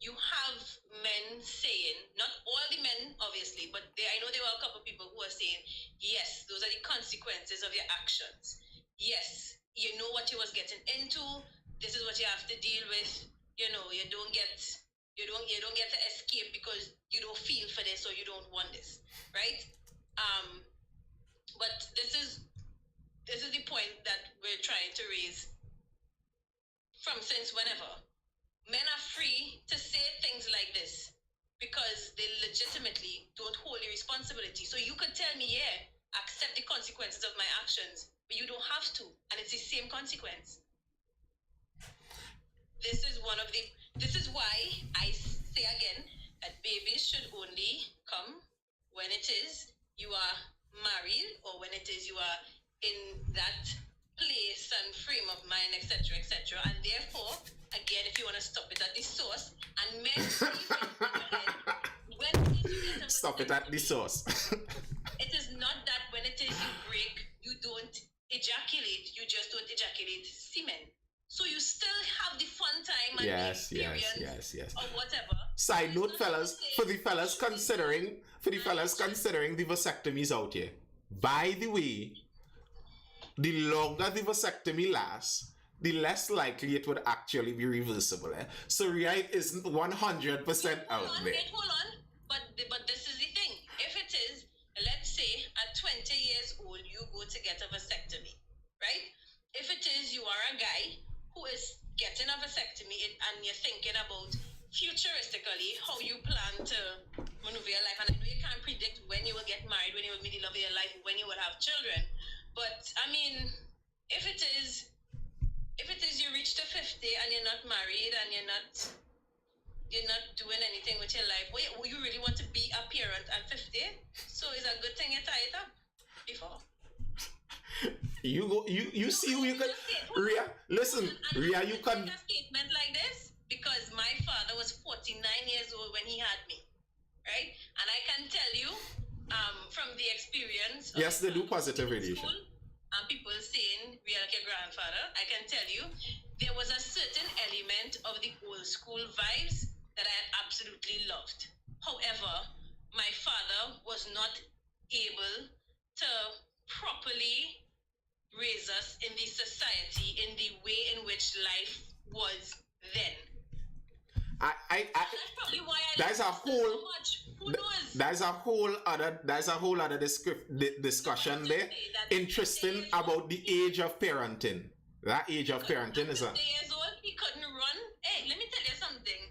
Speaker 2: you have men saying, not all the men, obviously, but I know there were a couple of people who are saying, yes, those are the consequences of your actions. Yes, you know what you was getting into. This is what you have to deal with. You know, you don't get to escape because you don't feel for this or you don't want this, right? But this is the point that we're trying to raise from since whenever. Men are free to say things like this because they legitimately don't hold the responsibility. So you could tell me, yeah, accept the consequences of my actions, but you don't have to, and it's the same consequence. This is why I say again that babies should only come when it is you are married or when it is you are in that place and frame of mind, etc., etc. And therefore, again, if you want to stop it at the source, and men when it is you get
Speaker 3: stop it at the source.
Speaker 2: It is not that when it is you break, you don't ejaculate, you just don't ejaculate semen. So you still have the fun time and the experience or whatever.
Speaker 3: Side note, fellas, for the fellas considering the vasectomies out here. By the way, the longer the vasectomy lasts, the less likely it would actually be reversible. So Rhea isn't 100% out there.
Speaker 2: Hold on. But this is the thing. If it is, let's say at 20 years old, you go to get a vasectomy, right? If it is you are a guy who is getting a vasectomy and you're thinking about futuristically how you plan to maneuver your life, and I know you can't predict when you will get married, when you will meet the love of your life, when you will have children, but I mean, if it is you reach to 50 and you're not married and you're not doing anything with your life, well, you really want to be a parent at 50, so it's a good thing you tie it up before.
Speaker 3: You see who you can. Rhea, listen, Rhea, you can.
Speaker 2: A statement like this because my father was 49 years old when he had me, right? And I can tell you, from the experience.
Speaker 3: Yes, they do positive radiation.
Speaker 2: And people saying we are like your grandfather. I can tell you, there was a certain element of the old school vibes that I had absolutely loved. However, my father was not able to properly raise us in the society in the way in which life was then. That's probably why I
Speaker 3: There's a
Speaker 2: love sisters
Speaker 3: whole
Speaker 2: so much. Who knows?
Speaker 3: there's a whole other discussion there. Interesting about the age of parenting. That age of parenting is a.
Speaker 2: Years old, he couldn't run. Hey, let me tell you something.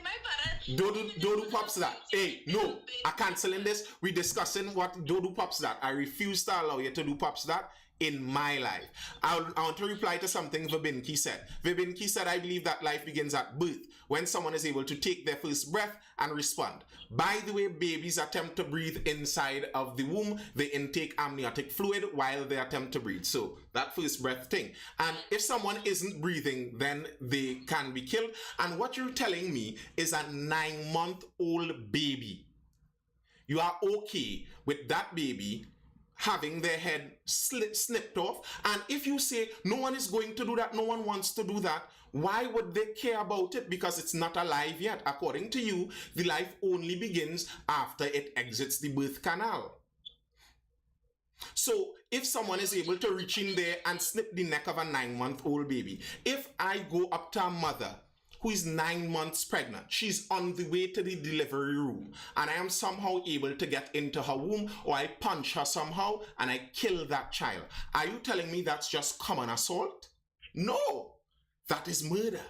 Speaker 2: My father.
Speaker 3: Dodo pops that. Hey, no, I canceling this. We discussing what Dodo pops that. I refuse to allow you to do pops that in my life. I want to reply to something Vibinki said. Vibinki said, I believe that life begins at birth, when someone is able to take their first breath and respond. By the way, babies attempt to breathe inside of the womb. They intake amniotic fluid while they attempt to breathe. So that first breath thing. And if someone isn't breathing, then they can be killed. And what you're telling me is a 9-month-old baby. You are okay with that baby having their head snipped off. And if you say no one is going to do that, no one wants to do that, why would they care about it? Because it's not alive yet. According to you, the life only begins after it exits the birth canal. So if someone is able to reach in there and snip the neck of a 9-month-old baby, if I go up to a mother who is 9 months pregnant, she's on the way to the delivery room, and I am somehow able to get into her womb, or I punch her somehow and I kill that child, are you telling me that's just common assault? No, that is murder.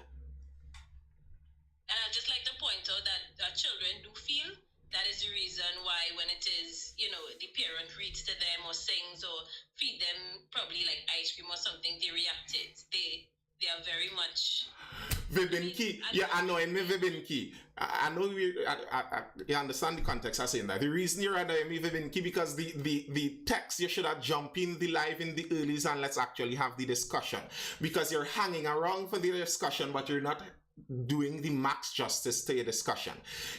Speaker 2: And I'd just like to point out that children do feel. That is the reason why when it is, the parent reads to them or sings or feed them probably like ice cream or something, they reacted. They are very much...
Speaker 3: Vibinki, you're annoying me, Vibinki. I know you understand the context I'm saying that. The reason you're annoying me, Vibinki, because the text, you should have jumped in the live in the earlies and let's actually have the discussion. Because you're hanging around for the discussion, but you're not doing the max justice to your discussion.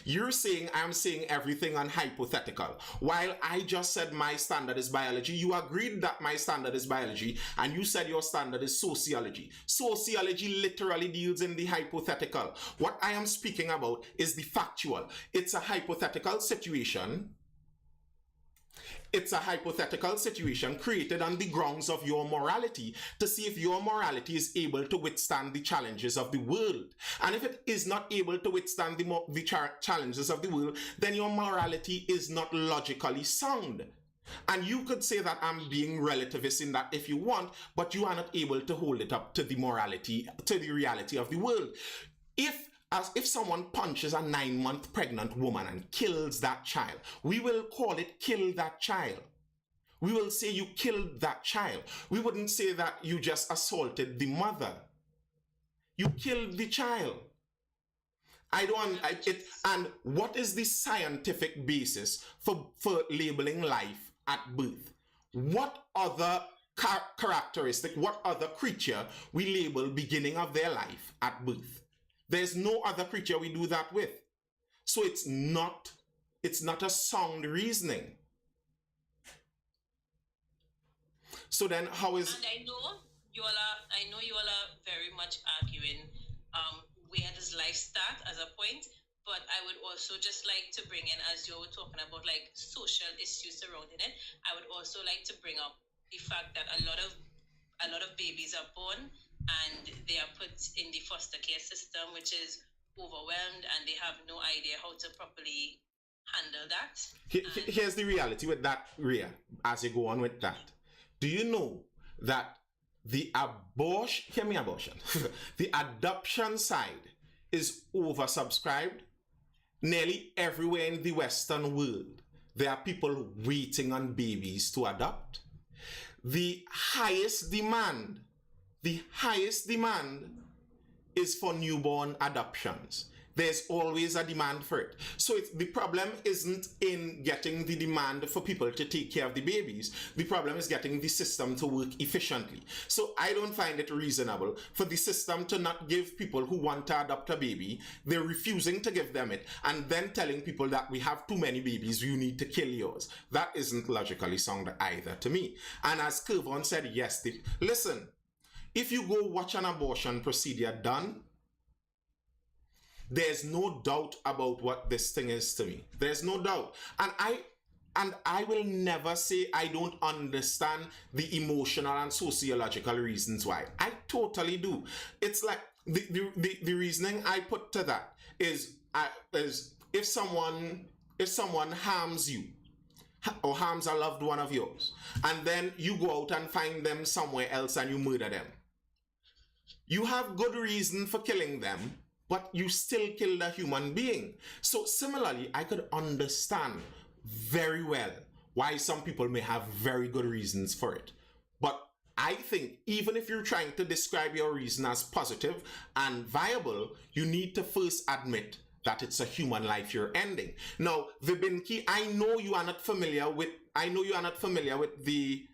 Speaker 3: You're saying I'm saying everything on hypothetical. While I just said my standard is biology, you agreed that my standard is biology, and you said your standard is sociology. Sociology literally deals in the hypothetical. What I am speaking about is the factual. It's a hypothetical situation. It's a hypothetical situation created on the grounds of your morality to see if your morality is able to withstand the challenges of the world. And if it is not able to withstand the challenges of the world, then your morality is not logically sound. And you could say that I'm being relativist in that if you want, but you are not able to hold it up to the morality, to the reality of the world. If someone punches a 9-month pregnant woman and kills that child, we will call it kill that child. We will say you killed that child. We wouldn't say that you just assaulted the mother. You killed the child. And what is the scientific basis for labeling life at birth? What other characteristic, what other creature we label beginning of their life at birth? There's no other creature we do that with. So it's not a sound reasoning. So then how is...
Speaker 2: And I know you all are very much arguing where does life start as a point, but I would also just like to bring in, as you were talking about like social issues surrounding it, I would also like to bring up the fact that a lot of babies are born and they are put in the foster care system, which is overwhelmed, and they have no idea how to properly handle that.
Speaker 3: Here's the reality with that, Rhea, as you go on with that. Do you know that the the adoption side is oversubscribed? Nearly everywhere in the Western world, there are people waiting on babies to adopt. The highest demand is for newborn adoptions. There's always a demand for it. So the problem isn't in getting the demand for people to take care of the babies. The problem is getting the system to work efficiently. So I don't find it reasonable for the system to not give people who want to adopt a baby, they're refusing to give them it, and then telling people that we have too many babies, you need to kill yours. That isn't logically sound either to me. And as Kervon said, yes, listen, if you go watch an abortion procedure done, there's no doubt about what this thing is to me. There's no doubt. And I will never say I don't understand the emotional and sociological reasons why. I totally do. It's like, the reasoning I put to that is if someone harms you or harms a loved one of yours, and then you go out and find them somewhere else and you murder them, you have good reason for killing them, but you still killed a human being. So similarly, I could understand very well why some people may have very good reasons for it. But I think even if you're trying to describe your reason as positive and viable, you need to first admit that it's a human life you're ending. Now, Vibinki, I know you are not familiar with the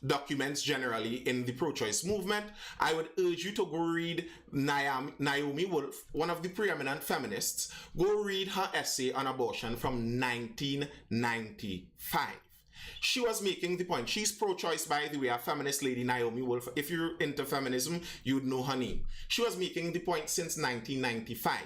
Speaker 3: documents generally in the pro-choice movement. I would urge you to go read Naomi Wolf, one of the preeminent feminists. Go read her essay on abortion from 1995. She was making the point. She's pro-choice, by the way, a feminist lady, Naomi Wolf. If you're into feminism, you'd know her name. She was making the point since 1995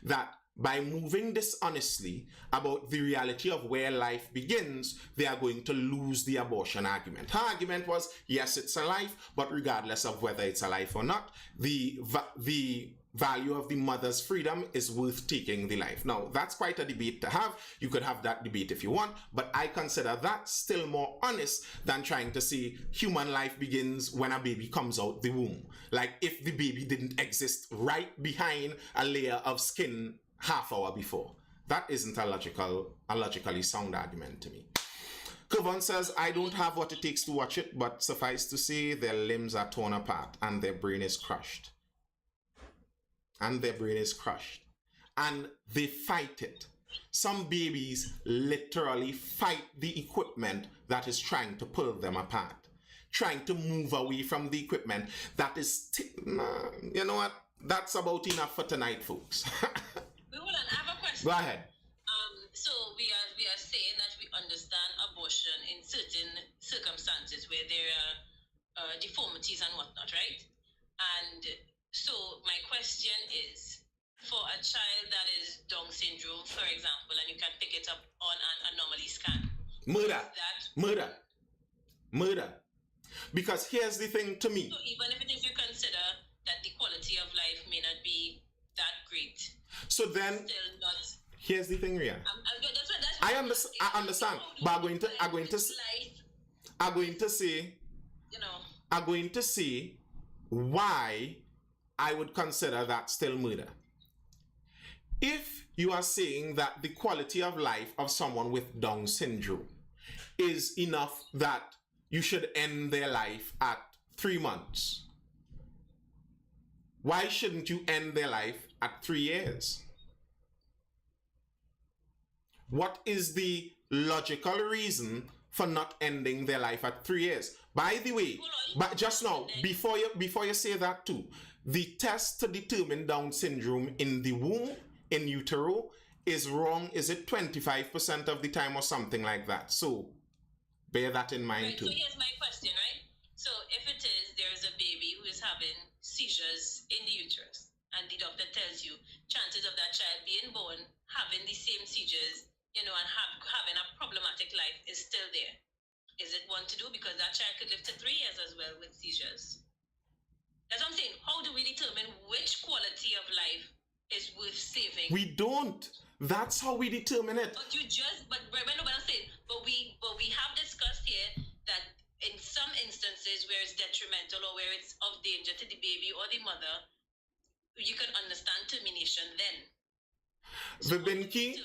Speaker 3: that by moving dishonestly about the reality of where life begins, they are going to lose the abortion argument. Her argument was, yes, it's a life, but regardless of whether it's a life or not, the value of the mother's freedom is worth taking the life. Now, that's quite a debate to have. You could have that debate if you want, but I consider that still more honest than trying to say human life begins when a baby comes out the womb. Like if the baby didn't exist right behind a layer of skin half hour before. That isn't a logically sound argument to me. Kevon says, I don't have what it takes to watch it, but suffice to say their limbs are torn apart and their brain is crushed. And they fight it. Some babies literally fight the equipment that is trying to pull them apart, trying to move away from the equipment that is, you know what? That's about enough for tonight, folks.
Speaker 2: Hold on, I have a question.
Speaker 3: Go ahead.
Speaker 2: So we are saying that we understand abortion in certain circumstances where there are deformities and whatnot, right? And so my question is, for a child that is Down syndrome, for example, and you can pick it up on an anomaly scan.
Speaker 3: Murder. Because here's the thing to me.
Speaker 2: So even if you consider that the quality of life may not be that great,
Speaker 3: so then
Speaker 2: still not.
Speaker 3: Here's the thing, Ria. I understand, but I'm going to say why I would consider that still murder. If you are saying that the quality of life of someone with Down syndrome is enough that you should end their life at 3 months, why shouldn't you end their life at 3 years? What is the logical reason for not ending their life at 3 years? By the way, but just now, before you say that too, the test to determine Down syndrome in the womb, in utero, is wrong. Is it 25% of the time or something like that? So bear that in mind too.
Speaker 2: So here's my question, right? So if it is, there is a baby who is having seizures in the uterus, and the doctor tells you chances of that child being born having the same seizures, and having a problematic life is still there. Is it one to do? Because that child could live to 3 years as well with seizures. That's what I'm saying. How do we determine which quality of life is worth saving?
Speaker 3: We don't. That's how we determine it.
Speaker 2: But I'm saying, but we have discussed here that in some instances where it's detrimental or where it's of danger to the baby or the mother, you can understand termination then.
Speaker 3: Vibinki,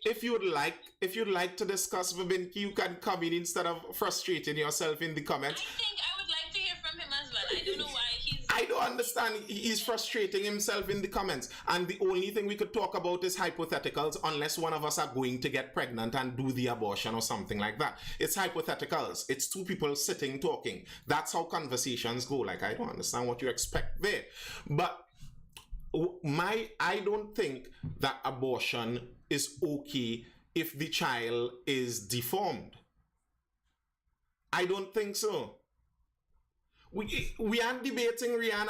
Speaker 3: if you'd like to discuss Vibinki, you can come in instead of frustrating yourself in the comments.
Speaker 2: I think I would like to hear from him as well. I don't know why
Speaker 3: I don't understand. He's frustrating himself in the comments. And the only thing we could talk about is hypotheticals unless one of us are going to get pregnant and do the abortion or something like that. It's hypotheticals. It's two people sitting talking. That's how conversations go. Like, I don't understand what you expect there. But I don't think that abortion is okay if the child is deformed. I don't think so. We aren't debating, Ria.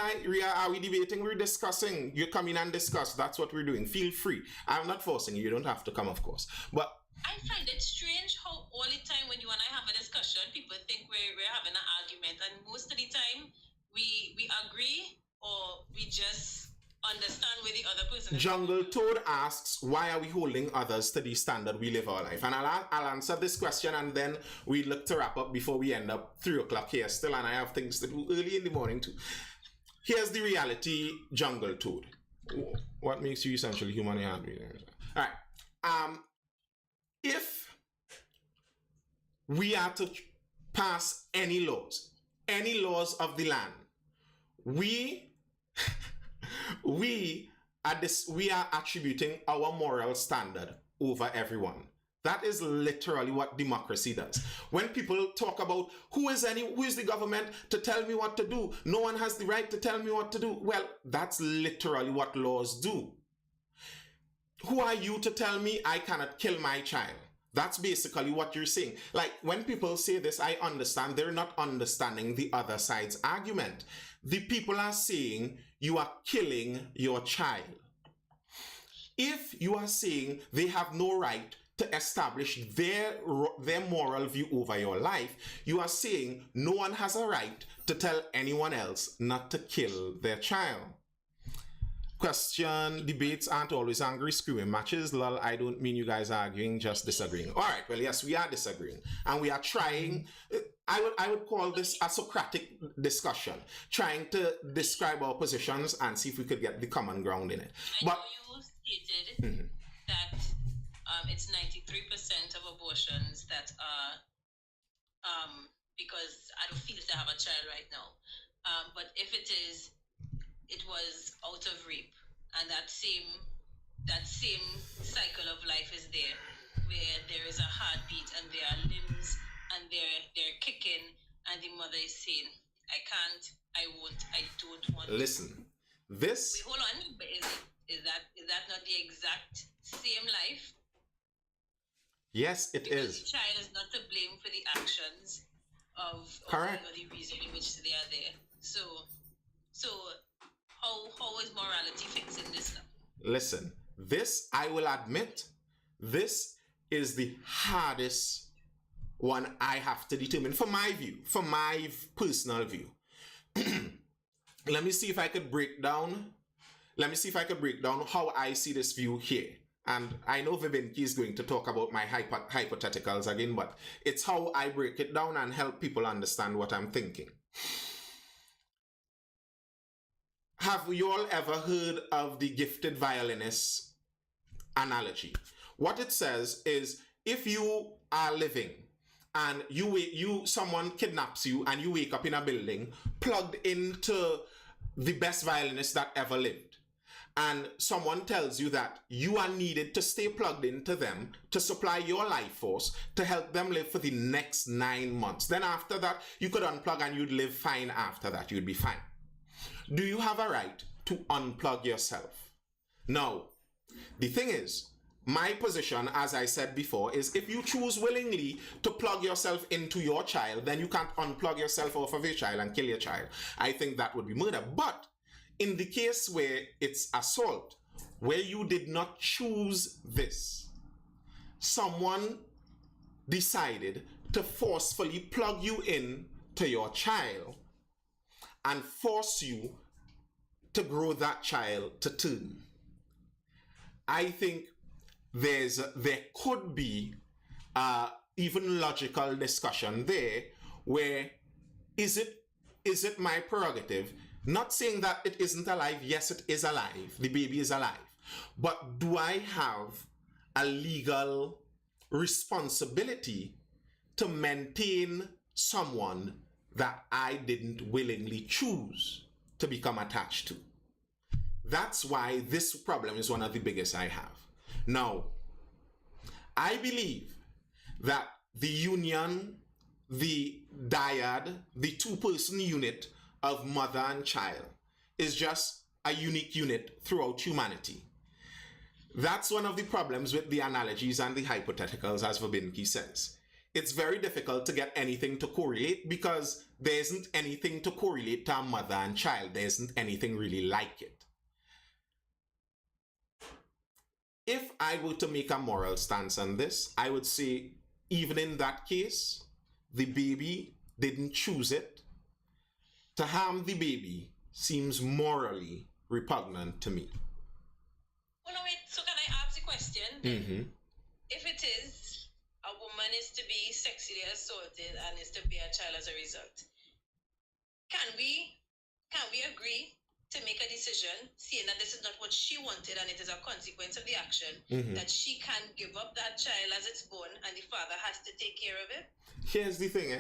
Speaker 3: Are we debating? We're discussing. You come in and discuss. That's what we're doing. Feel free. I'm not forcing you. You don't have to come, of course. But
Speaker 2: I find it strange how all the time when you and I have a discussion, people think we're having an argument, and most of the time we agree or we just understand where the other person is
Speaker 3: Jungle Toad asks, why are we holding others to the standard we live our life? And I'll answer this question, and then we look to wrap up before we end up 3 o'clock here still, and I have things to do early in the morning too. Here's the reality, Jungle Toad. What makes you essentially human? All right. If we are to pass any laws of the land, we are attributing our moral standard over everyone. That is literally what democracy does. When people talk about who is the government to tell me what to do, no one has the right to tell me what to do. Well, that's literally what laws do. Who are you to tell me I cannot kill my child? That's basically what you're saying. Like, when people say this, I understand they're not understanding the other side's argument. The people are saying you are killing your child. If you are saying they have no right to establish their moral view over your life, you are saying no one has a right to tell anyone else not to kill their child. Question, debates aren't always angry, screwing matches. Lol, I don't mean you guys are arguing, just disagreeing. All right, well, yes, we are disagreeing. And we are trying, I would call this a Socratic discussion, trying to describe our positions and see if we could get the common ground in it.
Speaker 2: But you stated that it's 93% of abortions that are because I don't feel to have a child right now. But if it was out of rape, and that same cycle of life is there, where there is a heartbeat and there are limbs and they're kicking, and the mother is saying, I can't, I won't, I don't want.
Speaker 3: Listen, this.
Speaker 2: Wait, hold on, but is that not the exact same life?
Speaker 3: Yes, it
Speaker 2: because
Speaker 3: is.
Speaker 2: The child is not to blame for the actions of
Speaker 3: Correct.
Speaker 2: The reason in which they are there. So how is morality fixing this now? Listen,
Speaker 3: this, I will admit, this is the hardest one I have to determine from my view, from my personal view. Let me see if I could break down how I see this view here. And I know Vibinki is going to talk about my hypotheticals again, but it's how I break it down and help people understand what I'm thinking. Have you all ever heard of the gifted violinist analogy? What it says is, if you are living and someone kidnaps you and you wake up in a building plugged into the best violinist that ever lived, and someone tells you that you are needed to stay plugged into them to supply your life force to help them live for the next 9 months. Then after that, you could unplug and you'd live fine after that. You'd be fine. Do you have a right to unplug yourself? No. The thing is, my position, as I said before, is if you choose willingly to plug yourself into your child, then you can't unplug yourself off of your child and kill your child. I think that would be murder. But in the case where it's assault, where you did not choose this, someone decided to forcefully plug you in to your child and force you to grow that child to term. I think there could be even logical discussion there where is it my prerogative? Not saying that it isn't alive. Yes, it is alive. The baby is alive. But do I have a legal responsibility to maintain someone that I didn't willingly choose to become attached to? That's why this problem is one of the biggest I have. Now, I believe that the union, the dyad, the two-person unit of mother and child is just a unique unit throughout humanity. That's one of the problems with the analogies and the hypotheticals, as Vibinki says. It's very difficult to get anything to correlate because there isn't anything to correlate to a mother and child. There isn't anything really like it. If I were to make a moral stance on this, I would say, even in that case, the baby didn't choose it. To harm the baby seems morally repugnant to me.
Speaker 2: Oh no, wait. So can I ask the question?
Speaker 3: Mm-hmm.
Speaker 2: If it is, a woman is to be sexually assaulted and is to bear a child as a result, can we agree to make a decision, seeing that this is not what she wanted and it is a consequence of the action, that she can give up that child as it's born and the father has to take care of it?
Speaker 3: Here's the thing,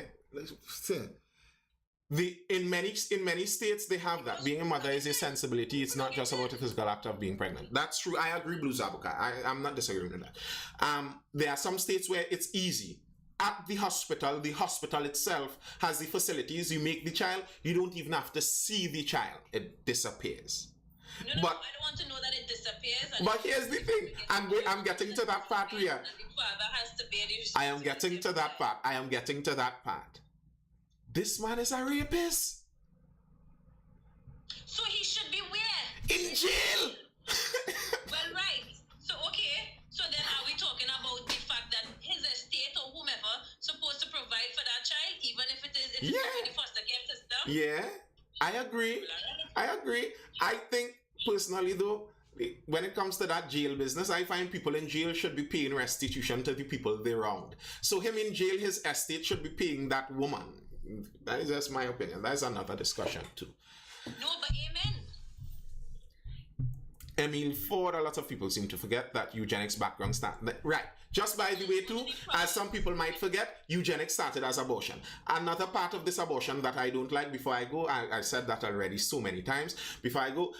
Speaker 3: in many states they have that. Being a mother is a sensibility. It's not just about the physical act of being pregnant. That's true. I agree, Blue Zabuka. I'm not disagreeing with that. There are some states where it's easy. At the hospital itself has the facilities. You make the child, you don't even have to see the child. It disappears.
Speaker 2: No, I don't want to know that it disappears.
Speaker 3: But here's the thing. I'm getting to that part, Ria.
Speaker 2: And the father has to bear the
Speaker 3: I am getting to that part. This man is a rapist.
Speaker 2: So he should be where?
Speaker 3: In jail.
Speaker 2: Well, right. So, okay. So then are we talking about the fact that his estate or whomever supposed to provide for that child, even if it is in the foster care system?
Speaker 3: Yeah, I agree. I think, personally though, when it comes to that jail business, I find people in jail should be paying restitution to the people they wronged. So him in jail, his estate should be paying that woman. That is just my opinion. That is another discussion too.
Speaker 2: No, but amen.
Speaker 3: Emile Ford, a lot of people seem to forget that eugenics background started. Right. Just by the way too, as some people might forget, eugenics started as abortion. Another part of this abortion that I don't like, before I go, I said that already so many times, before I go,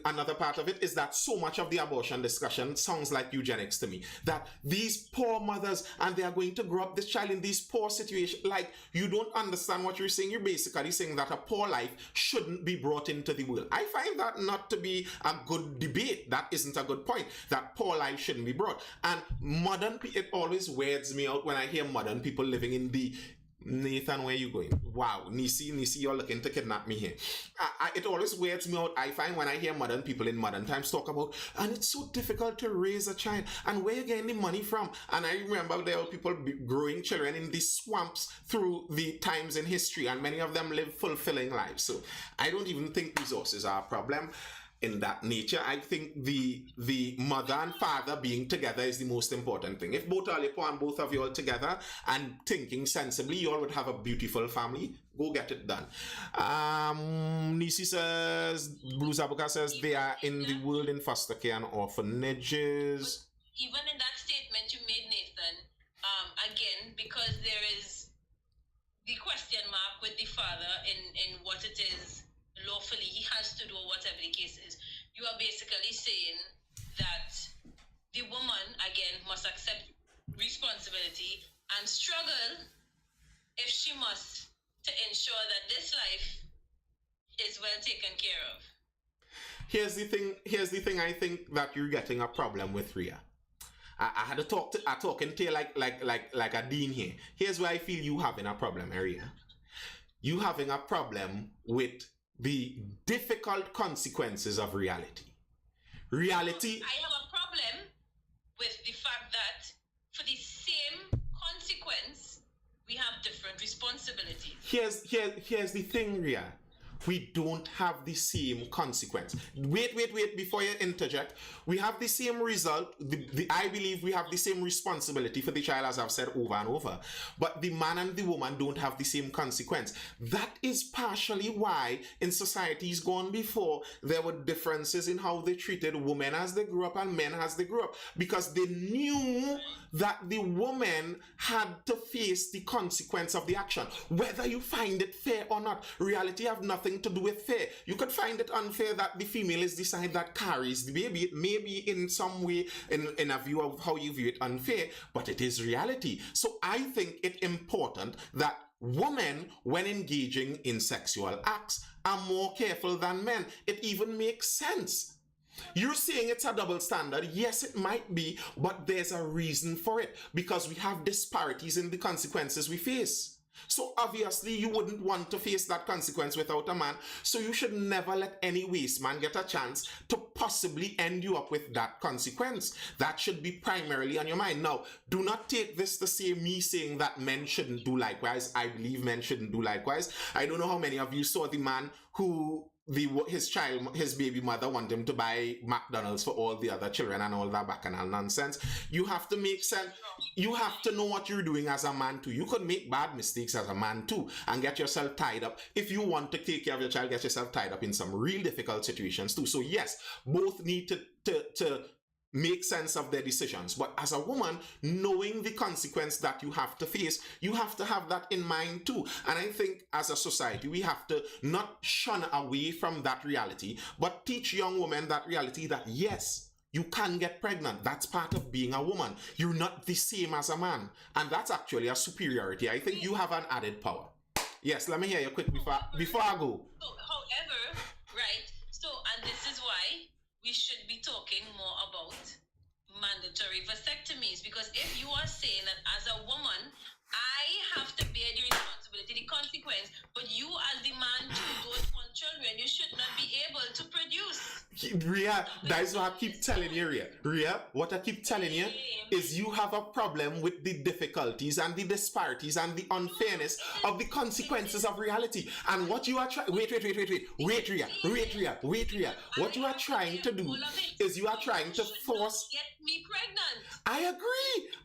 Speaker 3: another part of it is that so much of the abortion discussion sounds like eugenics to me. That these poor mothers, and they are going to grow up this child in these poor situations. Like, you don't understand what you're saying. You're basically saying that a poor life shouldn't be brought into the world. I find that not to be a good debate. That isn't a good point. That poor life shouldn't be brought. And it always weirds me out when I hear modern people living in the Nathan, where you going? Wow, Nisi, you're looking to kidnap me here. It always weirds me out. I find when I hear modern people in modern times talk about, and it's so difficult to raise a child, and where you getting the money from? And I remember there were people growing children in the swamps through the times in history, and many of them live fulfilling lives. So I don't even think resources are a problem in that nature. I think the mother and father being together is the most important thing. If both Alipo and both of you all together and thinking sensibly, you all would have a beautiful family. Go get it done. Nisi says, Blue Zabuka says, they are in the world in foster care and orphanages.
Speaker 2: Even in that statement you made, Nathan, again, because there is the question mark with the father in what it is lawfully he has to do, whatever the case is, you are basically saying that the woman, again, must accept responsibility and struggle if she must to ensure that this life is well taken care of.
Speaker 3: Here's the thing I think that you're getting a problem with, Ria. I had to talking to you like a dean here. Here's where I feel you having a problem, Ria. You having a problem with the difficult consequences of reality.
Speaker 2: I have a problem with the fact that for the same consequence, we have different responsibilities.
Speaker 3: Here's the thing, Ria. We don't have the same consequence. Wait, before you interject. We have the same result. I believe we have the same responsibility for the child, as I've said over and over. But the man and the woman don't have the same consequence. That is partially why in societies gone before, there were differences in how they treated women as they grew up and men as they grew up. Because they knew that the woman had to face the consequence of the action. Whether you find it fair or not, reality have nothing to do with fair. You could find it unfair that the female is the side that carries the baby. It may be in some way in a view of how you view it unfair, but it is reality. So I think it's important that women, when engaging in sexual acts, are more careful than men. It even makes sense. You're saying it's a double standard. Yes, it might be, but there's a reason for it, because we have disparities in the consequences we face. So obviously you wouldn't want to face that consequence without a man. So you should never let any waste man get a chance to possibly end you up with that consequence. That should be primarily on your mind. Now, do not take this to say me saying that men shouldn't do likewise. I believe men shouldn't do likewise. I don't know how many of you saw the man who his baby mother want him to buy McDonald's for all the other children and all that bacchanal nonsense. You have to make sense. You have to know what you're doing as a man too. You could make bad mistakes as a man too and get yourself tied up. If you want to take care of your child, get yourself tied up in some real difficult situations too. So yes, both need to make sense of their decisions. But as a woman, knowing the consequence that you have to face, you have to have that in mind too. And I think as a society, we have to not shun away from that reality, but teach young women that reality that yes, you can get pregnant. That's part of being a woman. You're not the same as a man. And that's actually a superiority. I think you have an added power. Yes, let me hear you quick before I go.
Speaker 2: However, right, so, and this is why we should be talking more about mandatory vasectomies, because if you are saying that as a woman, I have to bear the responsibility, the consequence, but you as the man too don't want children, you should not be able to produce.
Speaker 3: Ria, that is what I keep telling you, Ria, what I keep telling you is you have a problem with the difficulties and the disparities and the unfairness of the consequences of reality. And what you are trying, wait, Ria. What you are trying to do is you are trying to force.
Speaker 2: Get me pregnant.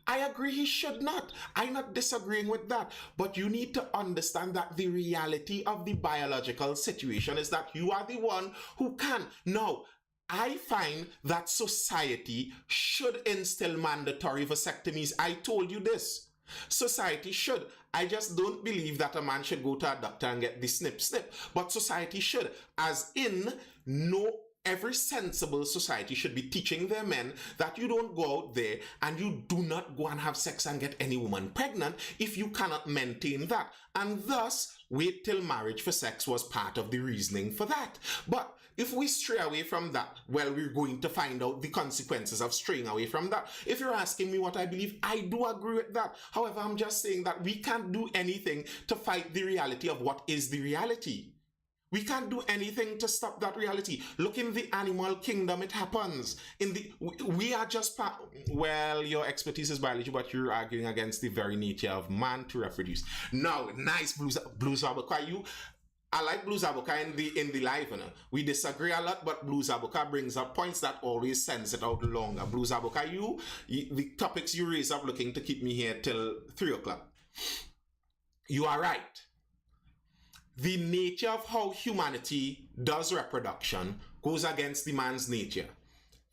Speaker 3: I agree he should not. I'm not disagreeing with that. But you need to understand that the reality of the biological situation is that you are the one who can. Now, I find that society should instill mandatory vasectomies. I told you this. Society should. I just don't believe that a man should go to a doctor and get the snip. But society should. As in, no, every sensible society should be teaching their men that you don't go out there and you do not go and have sex and get any woman pregnant if you cannot maintain that. And thus, wait till marriage for sex was part of the reasoning for that. But if we stray away from that, well, we're going to find out the consequences of straying away from that. If you're asking me what I believe, I do agree with that. However, I'm just saying that we can't do anything to fight the reality of what is the reality. We can't do anything to stop that reality. Look, in the animal kingdom, it happens. We are just well, your expertise is biology, but you're arguing against the very nature of man to reproduce. Now, nice Blue Zabuka. I like Blue Zabuka in the live, you know. We disagree a lot, but Blue Zabuka brings up points that always sends it out longer. Blue Zabuka, the topics you raise up looking to keep me here till 3 o'clock. You are right. The nature of how humanity does reproduction goes against the man's nature.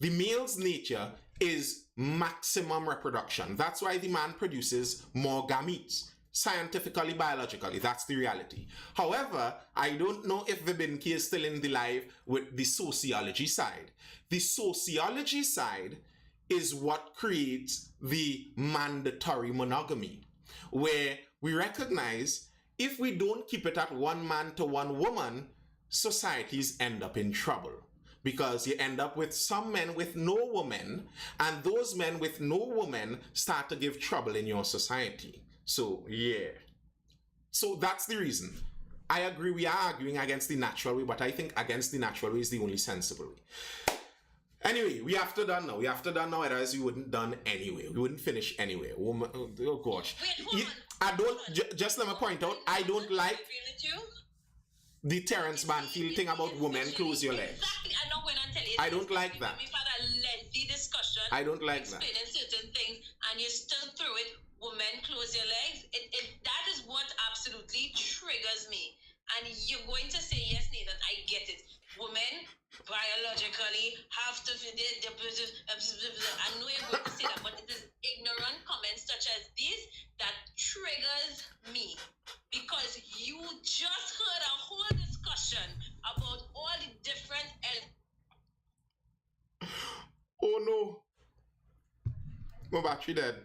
Speaker 3: The male's nature is maximum reproduction. That's why the man produces more gametes. Scientifically, biologically, that's the reality. However, I don't know if Vibinki is still in the live with the sociology side. The sociology side is what creates the mandatory monogamy, where we recognize if we don't keep it at one man to one woman, societies end up in trouble. Because you end up with some men with no women, and those men with no women start to give trouble in your society. So, yeah. So that's the reason. I agree we are arguing against the natural way, but I think against the natural way is the only sensible way. Anyway, we have to done now. We have to done now, otherwise we wouldn't done anyway. We wouldn't finish anyway. Oh gosh.
Speaker 2: Wait, hold on.
Speaker 3: Just let me point out, I don't like the Terrence Banfield thing about women close your legs.
Speaker 2: Exactly, I know when I tell you.
Speaker 3: I don't like that.
Speaker 2: We've had a lengthy discussion.
Speaker 3: I don't like that.
Speaker 2: Explaining certain things, and you still throw it. Women close your legs. That is what absolutely triggers me. And you're going to say yes, Nathan. I get it. Women biologically have to. I know you're going to say that, but it is ignorant comments such as these that triggers me, because you just heard a whole discussion about all the different
Speaker 3: Oh no, my battery dead.